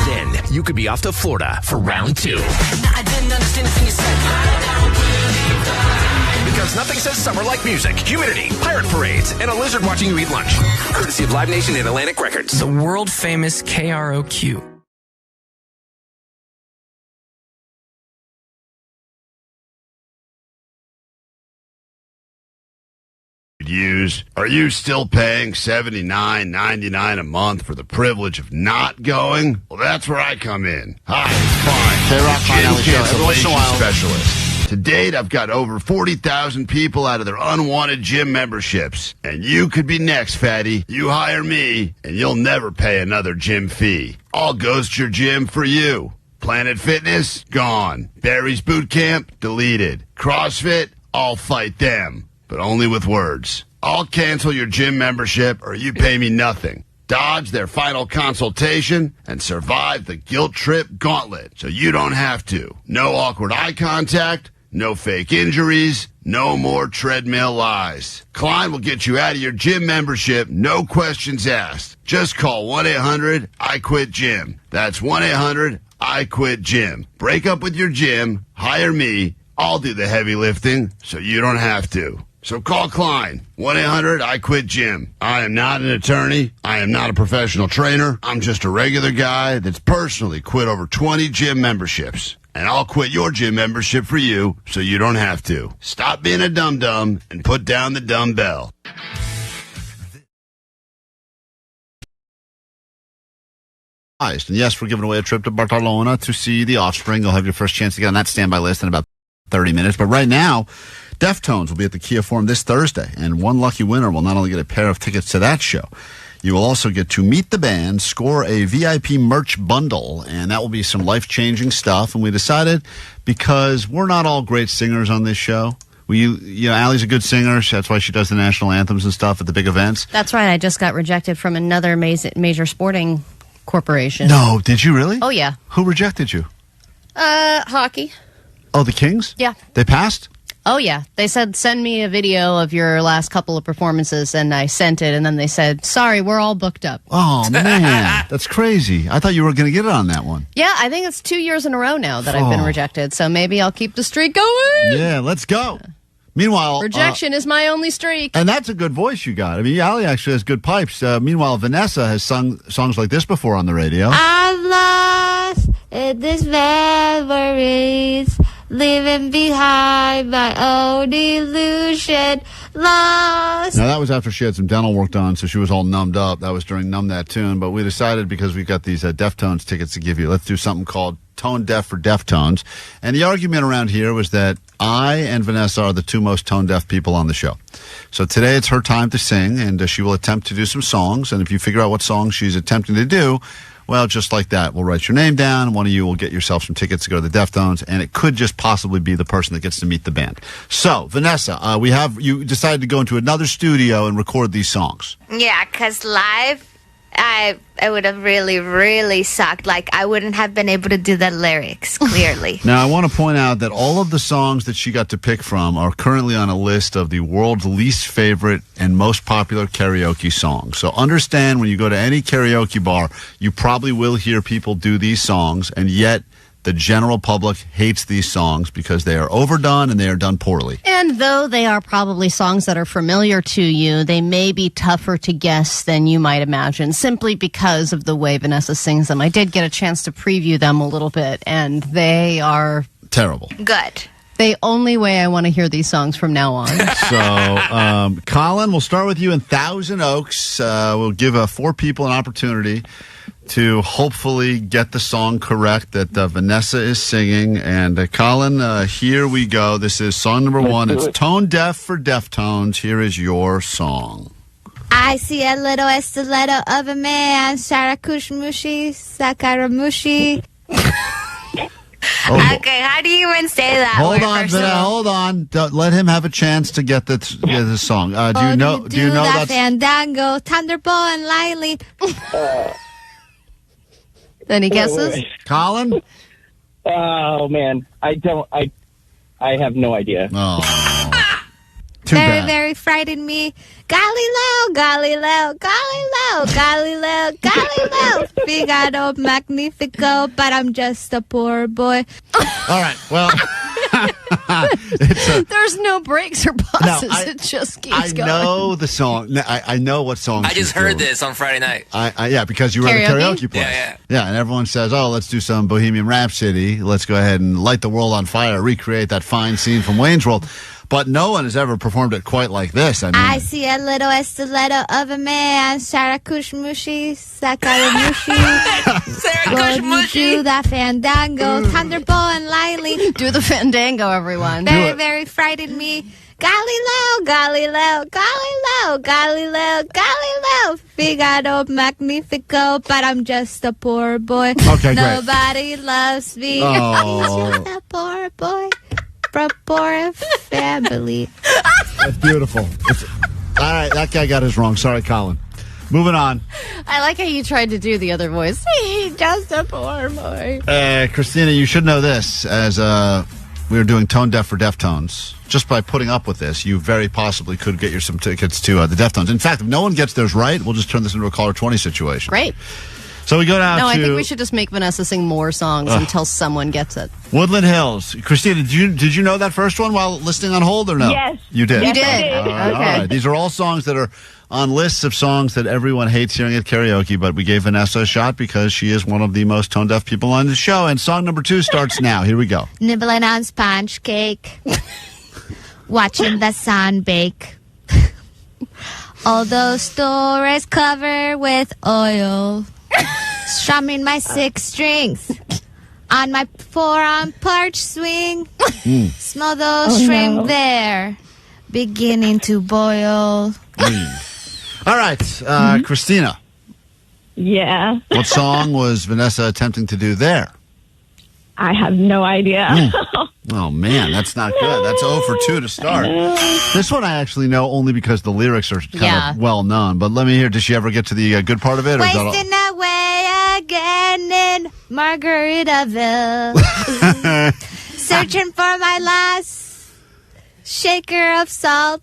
Then you could be off to Florida for round 2. I didn't understand the thing you said. Because Because nothing says summer like music, humidity, pirate parades, and a lizard watching you eat lunch. Courtesy of Live Nation and Atlantic Records. The world famous KROQ. Are you still paying $79.99 a month for the privilege of not going? Well, that's where I come in. Hi, Klein, Gym cancellation specialist. To date, I've got over 40,000 people out of their unwanted gym memberships. And you could be next, fatty. You hire me, and you'll never pay another gym fee. I'll ghost your gym for you. Planet Fitness, gone. Barry's Boot Camp, deleted. CrossFit, I'll fight them. But only with words. I'll cancel your gym membership or you pay me nothing. Dodge their final consultation and survive the guilt trip gauntlet so you don't have to. No awkward eye contact, no fake injuries, no more treadmill lies. Klein will get you out of your gym membership, no questions asked. Just call 1-800-I-QUIT-GYM. That's 1-800-I-QUIT-GYM. Break up with your gym, hire me, I'll do the heavy lifting so you don't have to. So call Klein, 1-800-I-QUIT-GYM. I am not an attorney. I am not a professional trainer. I'm just a regular guy that's personally quit over 20 gym memberships. And I'll quit your gym membership for you so you don't have to. Stop being a dum-dum and put down the dumbbell. And yes, we're giving away a trip to Barcelona to see The Offspring. You'll have your first chance to get on that standby list in about 30 minutes. But right now, Deftones will be at the Kia Forum this Thursday, and one lucky winner will not only get a pair of tickets to that show, you will also get to meet the band, score a VIP merch bundle, and that will be some life-changing stuff. And we decided, because we're not all great singers on this show, Allie's a good singer. That's why she does the national anthems and stuff at the big events. That's right. I just got rejected from another major sporting corporation. No, did you really? Oh, yeah. Who rejected you? Hockey. Oh, the Kings? Yeah. They passed? Oh, yeah. They said, send me a video of your last couple of performances, and I sent it, and then they said, sorry, we're all booked up. Oh, man. That's crazy. I thought you were going to get it on that one. Yeah, I think it's 2 years in a row now that I've been rejected, so maybe I'll keep the streak going. Yeah, let's go. Meanwhile... rejection is my only streak. And that's a good voice you got. I mean, Allie actually has good pipes. Meanwhile, Vanessa has sung songs like this before on the radio. I'm lost in these memories, leaving behind my own illusion. Lost. Now, that was after she had some dental work done, so she was all numbed up. That was during Numb That Tune. But we decided, because we got these Deftones tickets to give you, let's do something called Tone Deaf for Deftones. And the argument around here was that I and Vanessa are the two most tone deaf people on the show. So today it's her time to sing, and she will attempt to do some songs. And if you figure out what song she's attempting to do, well, just like that, we'll write your name down. One of you will get yourself some tickets to go to the Deftones, and it could just possibly be the person that gets to meet the band. So, Vanessa, you decided to go into another studio and record these songs. Yeah, because live, I would have really, really sucked. Like, I wouldn't have been able to do the lyrics clearly. Now, I want to point out that all of the songs that she got to pick from are currently on a list of the world's least favorite and most popular karaoke songs. So understand, when you go to any karaoke bar, you probably will hear people do these songs, and yet the general public hates these songs because they are overdone and they are done poorly. And though they are probably songs that are familiar to you, they may be tougher to guess than you might imagine, simply because of the way Vanessa sings them. I did get a chance to preview them a little bit, and they are terrible. Good. The only way I want to hear these songs from now on. So, Colin, we'll start with you in Thousand Oaks. We'll give 4 people an opportunity to hopefully get the song correct that Vanessa is singing. And Colin, here we go. This is song number 1. It's Tone Deaf for Deftones. Here is your song. I see a little stiletto of a man, Sharakushmushi, Sakaramushi. Okay, how do you even say that? Hold on. Let him have a chance to get the song. Do you know that Fandango, Thunderbolt, and Lily? Any guesses? Colin? Oh, man. I have no idea. Oh. Very, very frightened me. Galileo, Galileo, Galileo, Galileo, Galileo. Figaro Magnifico, but I'm just a poor boy. All right, well... There's no breaks or pauses. No, it just keeps going. I know the song. I know what song. I just heard this on Friday night. Yeah, because you were at a karaoke place. Yeah, and everyone says, "Oh, let's do some Bohemian Rhapsody. Let's go ahead and light the world on fire, recreate that fine scene from Wayne's World." But no one has ever performed it quite like this. I see a little stiletto of a man, Sarakushmushi, Sakaramushi. Sarakushmushi. Do that fandango, Thunderbolt and Lily. Do the fandango, everyone. Very, very frightened me. Galileo, Galileo, Galileo, Galileo, Galileo. Figaro Magnifico, but I'm just a poor boy. Okay, great. Nobody loves me. Oh. He's just a poor boy. Poor family. That's beautiful. All right, that guy got us wrong. Sorry, Colin. Moving on. I like how you tried to do the other voice. He's just a poor boy. Christina, you should know this. As we were doing Tone Deaf for Deftones, just by putting up with this, you very possibly could get some tickets to the Deftones. In fact, if no one gets theirs right, we'll just turn this into a caller 20 situation. Great. So we go down to... No, I think we should just make Vanessa sing more songs until someone gets it. Woodland Hills. Christina, did you know that first one while listening on hold or no? Yes. You did? You did. All right. These are all songs that are on lists of songs that everyone hates hearing at karaoke, but we gave Vanessa a shot because she is one of the most tone-deaf people on the show. And song number 2 starts now. Here we go. Nibbling on sponge cake. Watching the sun bake. All those stories covered with oil. Strumming my 6 strings on my forearm porch swing. Smell those shrimp there beginning to boil. All right, Christina. Yeah. What song was Vanessa attempting to do there? I have no idea. Oh, man, that's not good. That's 0 for 2 to start. This one I actually know only because the lyrics are kind of well known. But let me hear, did she ever get to the good part of it? Or Wasting away again in Margaritaville. Searching for my last shaker of salt.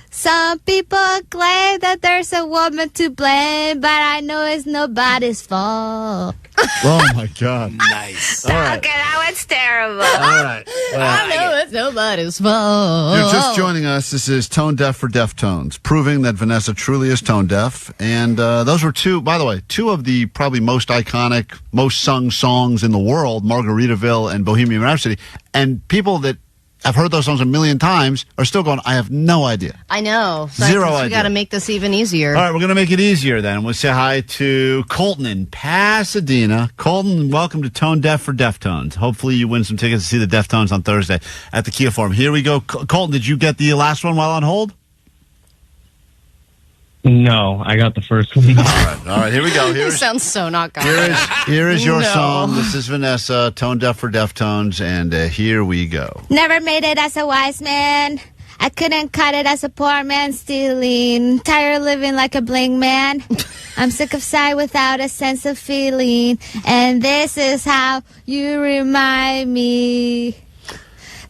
Some people claim that there's a woman to blame, but I know it's nobody's fault. Oh, my God. Nice. All right. Okay, that was terrible. All right. I know it's nobody's fault. You're just joining us. This is Tone Deaf for Deftones, proving that Vanessa truly is tone deaf. And those were two of the probably most iconic, most sung songs in the world, Margaritaville and Bohemian Rhapsody. And people that have heard those songs a million times are still going, I have no idea. I know. So Zero idea. We got to make this even easier. All right, we're going to make it easier then. We'll say hi to Colton in Pasadena. Colton, welcome to Tone Deaf for Deftones. Hopefully you win some tickets to see the Deftones on Thursday at the Kia Forum. Here we go. Colton, did you get the last one while on hold? No, I got the first one. All right, here we go. You sound so not confident. Here is your song. This is Vanessa, Tone Deaf for Deftones, and here we go. Never made it as a wise man. I couldn't cut it as a poor man stealing. Tired of living like a bling man. I'm sick of sight without a sense of feeling. And this is how you remind me.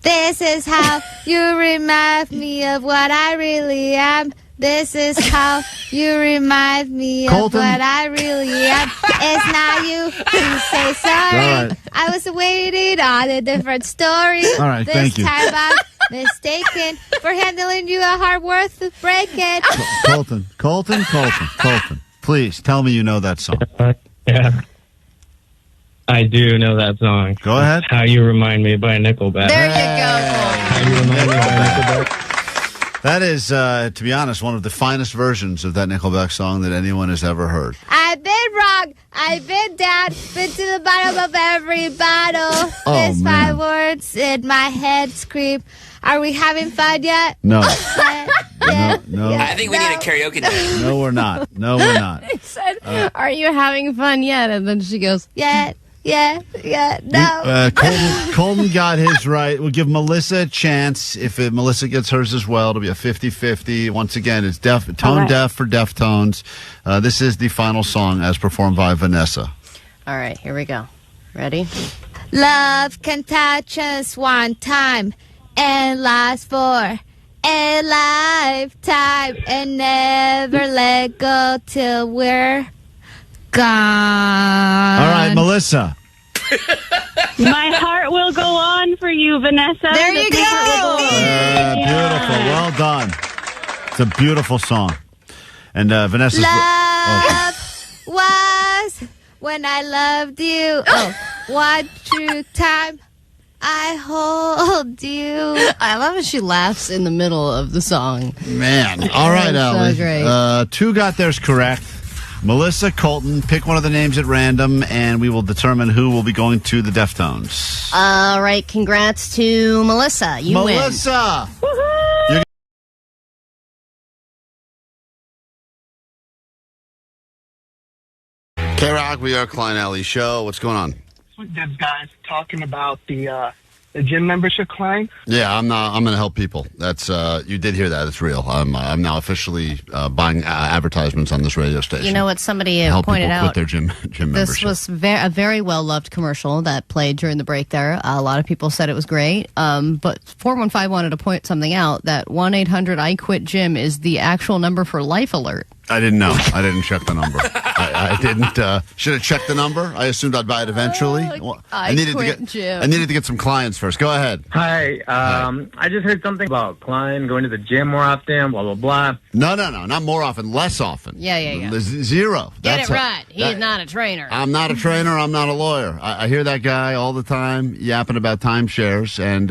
This is how you remind me of what I really am. This is how you remind me of what I really am. It's not you who say sorry. Right. I was waiting on a different story. All right, thank you. This time I'm mistaken for handling you a heart worth of breaking. Colton, please tell me you know that song. Yeah. I do know that song. Go ahead. How You Remind Me by Nickelback. There you go. How You Remind Me by Nickelback. That is, to be honest, one of the finest versions of that Nickelback song that anyone has ever heard. I've been wrong. I've been down. Been to the bottom of every bottle. There's 5 words in my head scream. Are we having fun yet? No. No. I think we need a karaoke night. No, we're not. He said, are you having fun yet? And then she goes, Yeah, no. Colton got his right. We'll give Melissa a chance. If Melissa gets hers as well, it'll be a 50-50. Once again, it's Tone Deaf for Deftones. This is the final song as performed by Vanessa. All right, here we go. Ready? Love can touch us one time and last for a lifetime and never let go till we're gone. All right, Melissa. My heart will go on for you, Vanessa. There you go. Beautiful. Well done. It's a beautiful song. And Vanessa's... Love was when I loved you. Oh, one true time I hold you. I love how she laughs in the middle of the song. Man. All right, Allie. So great. 2 got theirs correct. Melissa, Colton, pick one of the names at random, and we will determine who will be going to the Deftones. All right, congrats to Melissa. You win. Melissa! KROQ, we are Klein Alley Show. What's going on? Dibs guys talking about the gym membership, Klein. Yeah, I'm going to help people. That's you did hear that. It's real. I'm now officially buying advertisements on this radio station. You know what? Somebody help pointed people out. Quit their gym membership. This was a very well loved commercial that played during the break. There, a lot of people said it was great. But 415 wanted to point something out that 1-800-I-QUIT-GYM is the actual number for Life Alert. I didn't know. I didn't check the number. I didn't. Should have checked the number. I assumed I'd buy it eventually. I needed to get some clients first. Go ahead. Hi. I just heard something about Klein going to the gym more often. Blah blah blah. No. Not more often. Less often. Yeah. Zero. Get it right. He's not a trainer. I'm not a trainer. I'm not a lawyer. I hear that guy all the time yapping about timeshares, and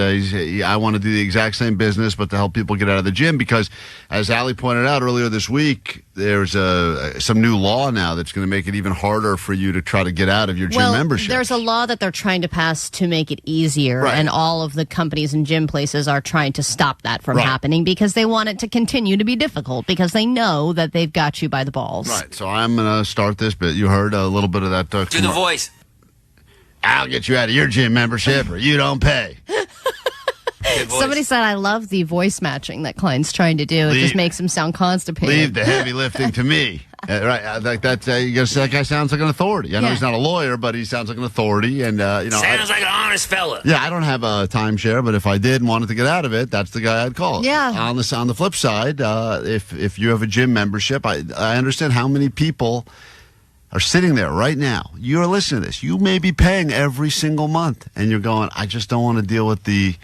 I want to do the exact same business, but to help people get out of the gym because, as Allie pointed out earlier this week, there's some new law now that's going to make it even harder for you to try to get out of your gym membership. There's a law that they're trying to pass to make it easier, right. And all of the companies and gym places are trying to stop that from happening because they want it to continue to be difficult because they know that they've got you by the balls. Right, so I'm going to start this bit. You heard a little bit of that. Do the voice. I'll get you out of your gym membership or you don't pay. Somebody said, I love the voice matching that Klein's trying to do. It just makes him sound constipated. Leave the heavy lifting to me. Right, like that. That guy sounds like an authority. I know he's not a lawyer, but he sounds like an authority, and sounds like an honest fella. Yeah, I don't have a timeshare, but if I did and wanted to get out of it, that's the guy I'd call. Yeah. On the flip side, if you have a gym membership, I understand how many people are sitting there right now. You're listening to this. You may be paying every single month, and you're going, I just don't want to deal with the.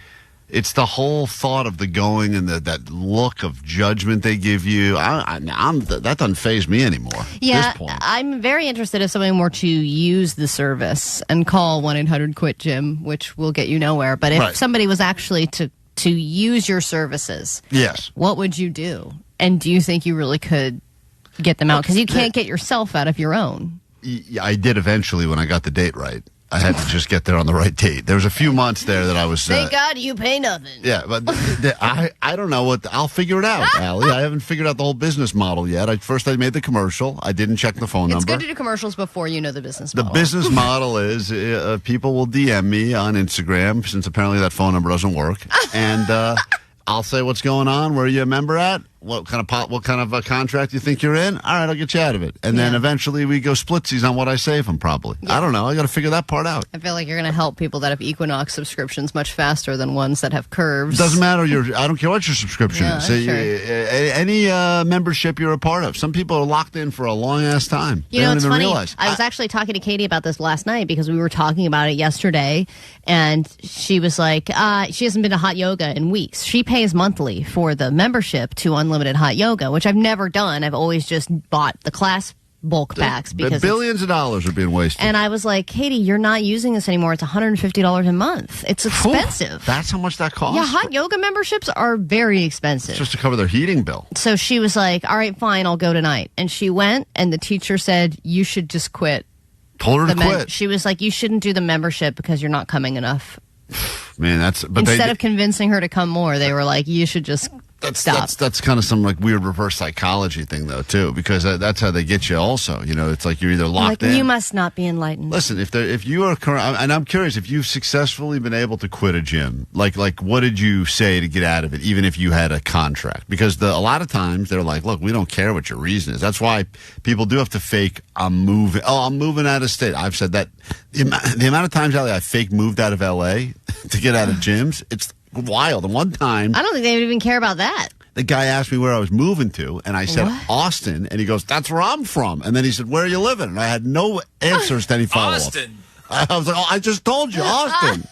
It's the whole thought of the going and that look of judgment they give you. That doesn't faze me anymore. Yeah, at this point. I'm very interested if someone were to use the service and call 1-800-QUIT-GYM, which will get you nowhere. But if somebody was actually to use your services, yes, what would you do? And do you think you really could get them out? Because you can't get yourself out of your own. I did eventually when I got the date right. I had to just get there on the right date. There was a few months there that I was... Thank God you pay nothing. Yeah, but I don't know what... I'll figure it out, Allie. I haven't figured out the whole business model yet. First, I made the commercial. I didn't check the phone number. It's good to do commercials before you know the business model. The business model is people will DM me on Instagram, since apparently that phone number doesn't work. And I'll say what's going on, where are you a member at? What kind of a contract you think you're in? All right, I'll get you out of it. And then eventually we go splitsies on what I save them, probably. Yeah. I don't know. I got to figure that part out. I feel like you're going to help people that have Equinox subscriptions much faster than ones that have curves. Doesn't matter. I don't care what your subscription is. Any membership you're a part of. Some people are locked in for a long-ass time. You they know, don't it's even funny. realize. I was actually talking to Katie about this last night because we were talking about it yesterday, and she was like, she hasn't been to hot yoga in weeks. She pays monthly for the membership to Unlimited Hot Yoga, which I've never done. I've always just bought the class bulk packs because billions of dollars are being wasted. And I was like, Katie, you're not using this anymore. It's $150 a month. It's expensive. That's how much that costs? Yeah, hot yoga memberships are very expensive. It's just to cover their heating bill. So she was like, all right, fine, I'll go tonight. And she went, and the teacher said, you should just quit. Told her to quit. She was like, you shouldn't do the membership because you're not coming enough. Man, instead of convincing her to come more, they were like, you should just stop. That's kind of some like weird reverse psychology thing though too, because that's how they get you. Also, you know, it's like you're either locked in. You must not be enlightened. Listen, if you are current, and I'm curious if you've successfully been able to quit a gym, like what did you say to get out of it, even if you had a contract? Because a lot of times they're like, look, we don't care what your reason is. That's why people do have to fake. I'm moving out of state. I've said that the amount of times I fake moved out of L.A. to get out of gyms, it's wild. And one time, I don't think they would even care about that. The guy asked me where I was moving to, and I said, Austin. And he goes, that's where I'm from. And then he said, where are you living? And I had no answers to any follow-up. Austin. I was like, I just told you, Austin.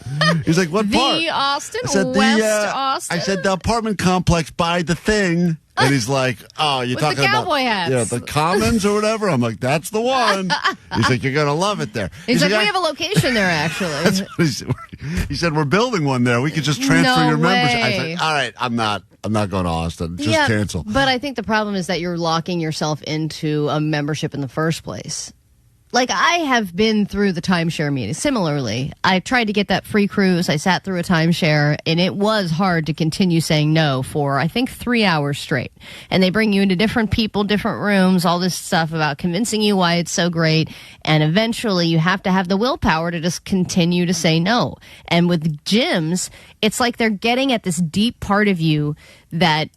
He's like, what part? The Austin? I said, West Austin? I said, the apartment complex by the thing. And he's like, oh, you're With talking the cowboy about hats. the Commons or whatever? I'm like, that's the one. He's like, you're going to love it there. He's like, we have a location there, actually. That's what he said, we're building one there. We could just transfer your membership. I said, all right, I'm not going to Austin. Just cancel. But I think the problem is that you're locking yourself into a membership in the first place. Like, I have been through the timeshare meeting. Similarly, I tried to get that free cruise. I sat through a timeshare, and it was hard to continue saying no for, I think, 3 hours straight. And they bring you into different people, different rooms, all this stuff about convincing you why it's so great. And eventually, you have to have the willpower to just continue to say no. And with gyms, it's like they're getting at this deep part of you that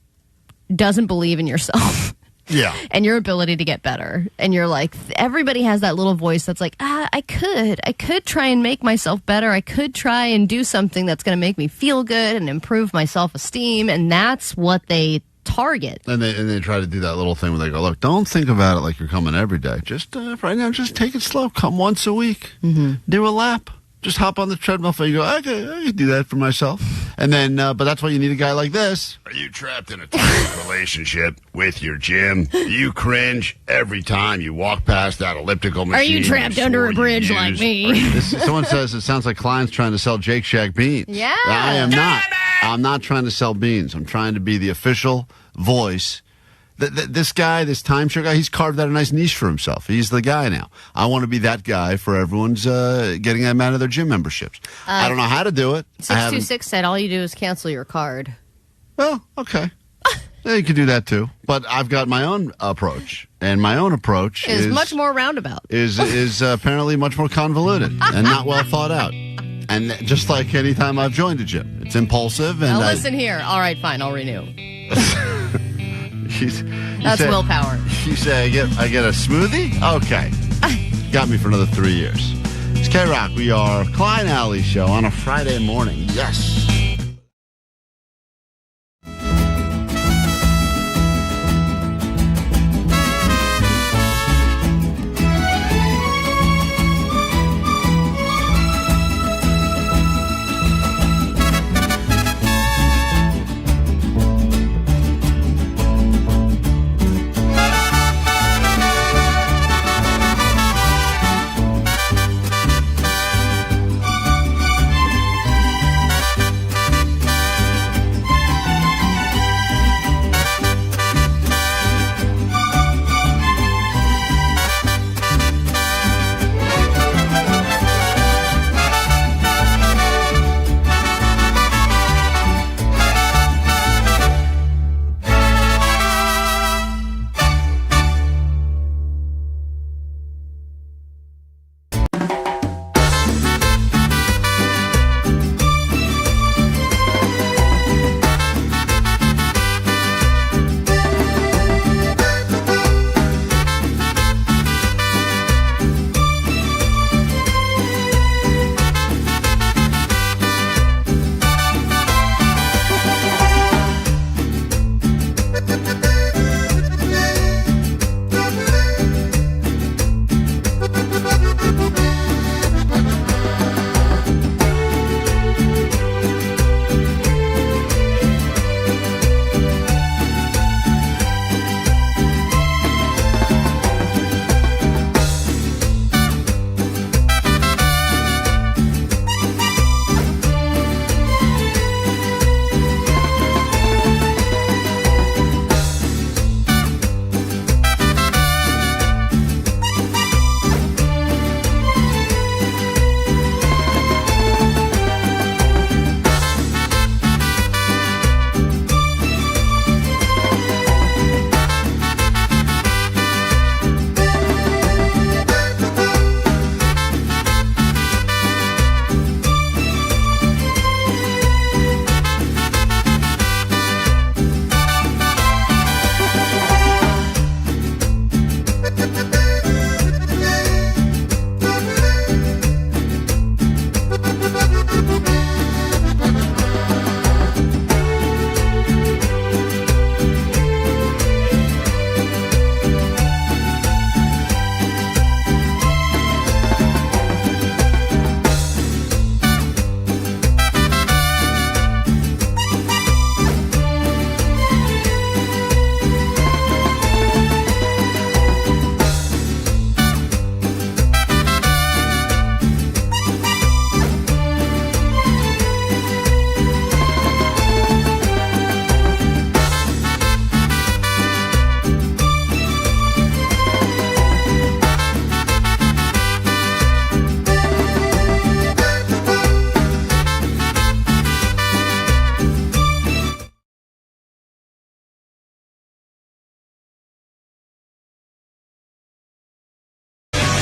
doesn't believe in yourself. Yeah. And your ability to get better. And you're like, everybody has that little voice that's like, I could try and make myself better. I could try and do something that's going to make me feel good and improve my self-esteem. And that's what they target. And they try to do that little thing where they go, look, don't think about it like you're coming every day. Just right now, just take it slow. Come once a week. Mm-hmm. Do a lap. Just hop on the treadmill and you go, I can do that for myself. And then, but that's why you need a guy like this. Are you trapped in a toxic relationship with your gym? Do you cringe every time you walk past that elliptical machine? Are you trapped under a bridge like me? Someone says it sounds like Klein's trying to sell Jake Shack beans. Yeah. I am not. I'm not trying to sell beans. I'm trying to be the official voice. This guy, this timeshare guy, he's carved out a nice niche for himself. He's the guy now. I want to be that guy for everyone's getting them out of their gym memberships. I don't know how to do it. 626 said all you do is cancel your card. Well, okay. Yeah, you could do that too. But I've got my own approach. And my own approach is much more roundabout. Is apparently much more convoluted and not well thought out. And just like any time I've joined a gym, it's impulsive. And now listen here. All right, fine, I'll renew. That's said, willpower. You say I get a smoothie? Okay. Got me for another 3 years. It's KROQ. We are Klein Alley Show on a Friday morning. Yes.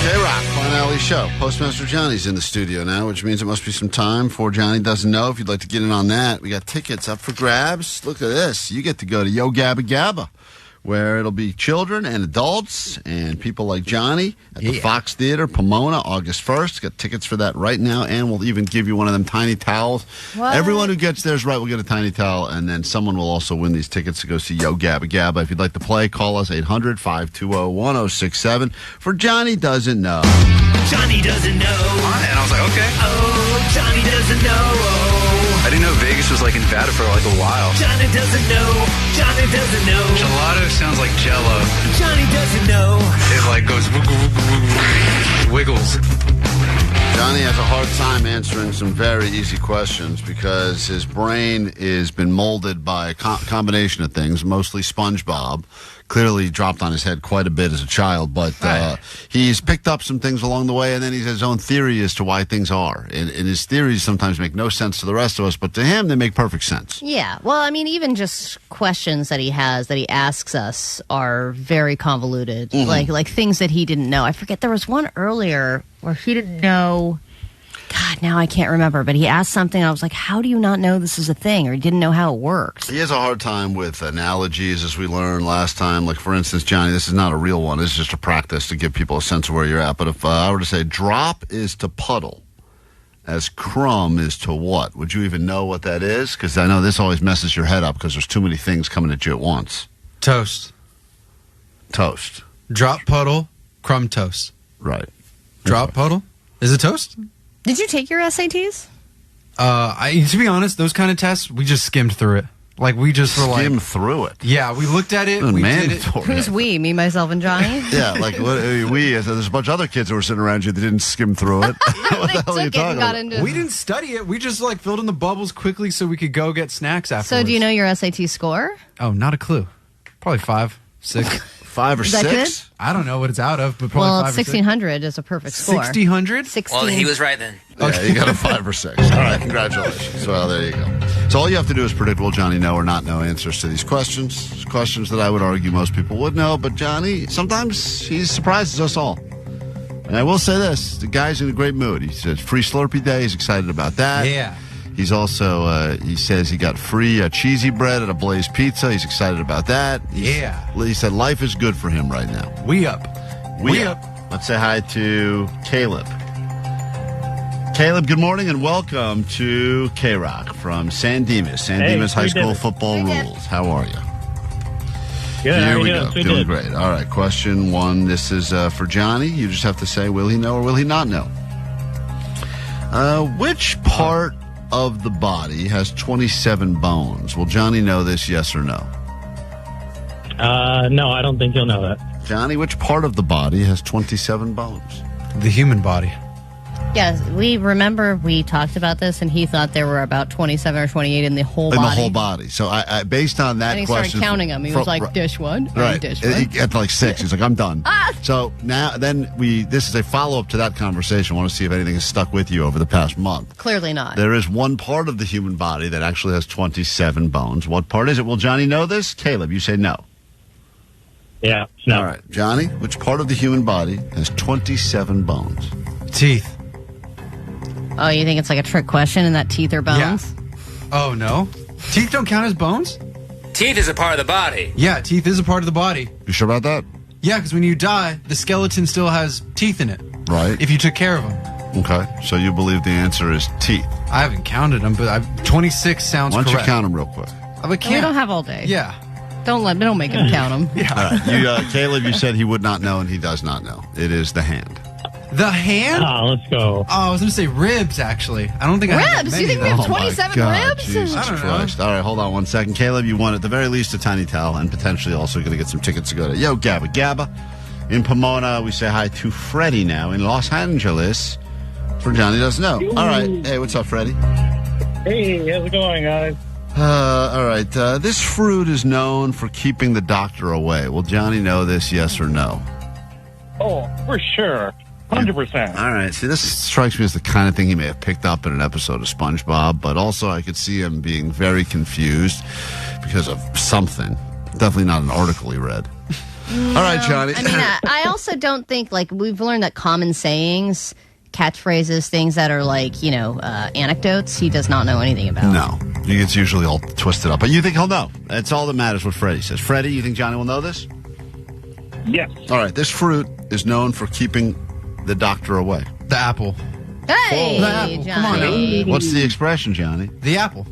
K-Rock, Klein Alley Show. Postmaster Johnny's in the studio now, which means it must be some time for Johnny Doesn't Know. If you'd like to get in on that, we got tickets up for grabs. Look at this. You get to go to Yo Gabba Gabba, where it'll be children and adults and people like Johnny at the Fox Theater, Pomona, August 1st. Got tickets for that right now, and we'll even give you one of them tiny towels. What? Everyone who gets theirs right will get a tiny towel, and then someone will also win these tickets to go see Yo Gabba Gabba. If you'd like to play, call us 800-520-1067 for Johnny Doesn't Know. Johnny doesn't know. And I was like, okay. Oh, Johnny doesn't know. I didn't know Vegas was like in Nevada for like a while. Johnny doesn't know. Johnny doesn't know. Gelato sounds like Jello. Johnny doesn't know. It like goes wiggles. Johnny has a hard time answering some very easy questions because his brain has been molded by a combination of things, mostly SpongeBob. Clearly dropped on his head quite a bit as a child, but he's picked up some things along the way, and then he has his own theory as to why things are. And his theories sometimes make no sense to the rest of us, but to him, they make perfect sense. Yeah. Well, I mean, even just questions that he has, that he asks us, are very convoluted. Mm-hmm. Like things that he didn't know. I forget, there was one earlier where he didn't know... God, now I can't remember, but he asked something, and I was like, how do you not know this is a thing? Or he didn't know how it works. He has a hard time with analogies, as we learned last time. Like, for instance, Johnny, this is not a real one. This is just a practice to give people a sense of where you're at. But if I were to say drop is to puddle, as crumb is to what? Would you even know what that is? Because I know this always messes your head up because there's too many things coming at you at once. Toast. Toast. Drop puddle, crumb toast. Right. Drop puddle? Is it toast? Did you take your SATs? To be honest, those kind of tests, we just skimmed through it. Like, we just were like... Skimmed through it? Yeah, we looked at it, we did it. Who's we? Me, myself, and Johnny? Yeah, like, there's a bunch of other kids who were sitting around you that didn't skim through it. What the hell are you talking about? We didn't study it. We just, like, filled in the bubbles quickly so we could go get snacks afterwards. So do you know your SAT score? Oh, not a clue. Probably 5, 6. 5 or 6? I don't know what it's out of, but probably 5 or 6. 1600 is a perfect score. 1600? 16. Well, he was right then. Yeah, you got a 5 or 6. All right, congratulations. Well, there you go. So all you have to do is predict, will Johnny know or not know answers to these questions. Questions that I would argue most people would know, but Johnny, sometimes he surprises us all. And I will say this, the guy's in a great mood. He says free Slurpee Day. He's excited about that. Yeah. He's also, he says he got free cheesy bread at a Blaze Pizza. He's excited about that. He said life is good for him right now. We up. We up. Let's say hi to Caleb. Caleb, good morning and welcome to K-Rock from San Dimas. San Dimas High School football rules. How are you? Good. Here we go. Doing great. All right. Question 1. This is for Johnny. You just have to say, will he know or will he not know? Which part of the body has 27 bones? Will Johnny know this, yes or no? No, I don't think you'll know that. Johnny, which part of the body has 27 bones? The human body. Yes, we talked about this, and he thought there were about 27 or 28 in the whole body. In the whole body. So I based on that and he question... started counting them. He was like, dish one, right. dish one. He at like 6. He's like, I'm done. So now, this is a follow-up to that conversation. I want to see if anything has stuck with you over the past month. Clearly not. There is one part of the human body that actually has 27 bones. What part is it? Will Johnny know this? Caleb, you say no. Yeah, no. All right. Johnny, which part of the human body has 27 bones? Teeth. Oh, you think it's like a trick question and that teeth are bones? Yeah. Oh, no? Teeth don't count as bones? Teeth is a part of the body. Yeah, teeth is a part of the body. You sure about that? Yeah, because when you die, the skeleton still has teeth in it. Right. If you took care of them. Okay, so you believe the answer is teeth. I haven't counted them, but 26 sounds correct. Why don't you count them real quick? We don't have all day. Yeah. Don't make him count them. Yeah. All right. Caleb, you said he would not know, and he does not know. It is the hand. The hand? Let's go. Oh, I was going to say ribs, actually. I don't think I have ribs? that many, You think we have 27 ribs? Jesus I don't Christ. know. All right, hold on one second. Caleb, you won at the very least a tiny towel and potentially also going to get some tickets to go to Yo Gabba Gabba. In Pomona, we say hi to Freddie now in Los Angeles. For Johnny Doesn't Know. All right. Hey, what's up, Freddie? Hey, how's it going, guys? All right. This fruit is known for keeping the doctor away. Will Johnny know this, yes or no? Oh, for sure. 100%. All right. See, this strikes me as the kind of thing he may have picked up in an episode of SpongeBob, but also I could see him being very confused because of something. Definitely not an article he read. All right, Johnny. I mean, I also don't think, like, we've learned that common sayings, catchphrases, things that are like, anecdotes, he does not know anything about. No. He gets usually all twisted up. But you think he'll know. That's all that matters what Freddie says. Freddie, you think Johnny will know this? Yes. All right. This fruit is known for keeping the doctor away. The apple. Hey, the apple. Johnny. Come on now. What's the expression, Johnny? The apple.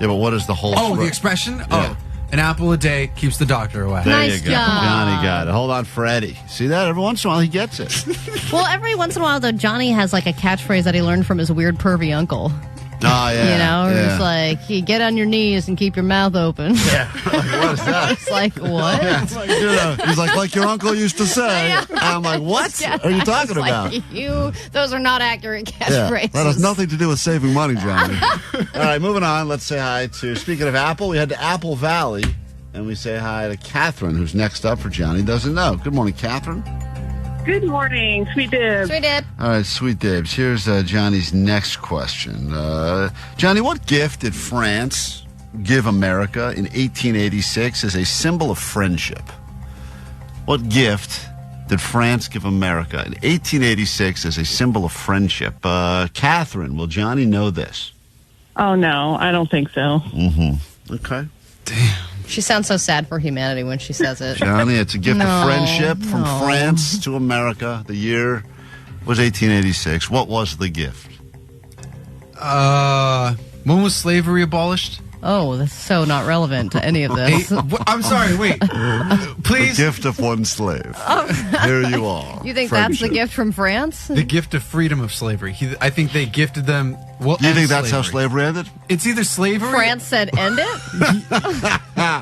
Yeah, but what is the whole... Oh, the expression? Yeah. Oh, an apple a day keeps the doctor away. There Nice you go. job. Johnny got it. Hold on, Freddie. See that? Every once in a while, he gets it. Well, every once in a while, though, Johnny has like a catchphrase that he learned from his weird pervy uncle. Oh, yeah. It's like, you get on your knees and keep your mouth open. Yeah. What is that? It's like, what? Yeah. He's like your uncle used to say. And I'm like, what are you talking about? Those are not accurate catchphrases. That has nothing to do with saving money, Johnny. All right, moving on. Let's say hi to, speaking of Apple, we head to Apple Valley, and we say hi to Catherine, who's next up for Johnny Doesn't Know. Good morning, Catherine. Good morning, Sweet Dibs. Sweet Dib. All right, Sweet Dibs. Here's Johnny's next question. Johnny, what gift did France give America in 1886 as a symbol of friendship? What gift did France give America in 1886 as a symbol of friendship? Catherine, will Johnny know this? Oh, no, I don't think so. Mm-hmm. Okay. Damn. She sounds so sad for humanity when she says it. Johnny, it's a gift of friendship from France to America. The year was 1886. What was the gift? When was slavery abolished? Oh, that's so not relevant to any of this. I'm sorry, wait. Please. The gift of one slave. Here you are. You think that's the gift from France? The gift of freedom of slavery. I think they gifted them. Well, you think that's how slavery ended? It's either slavery. France said end it?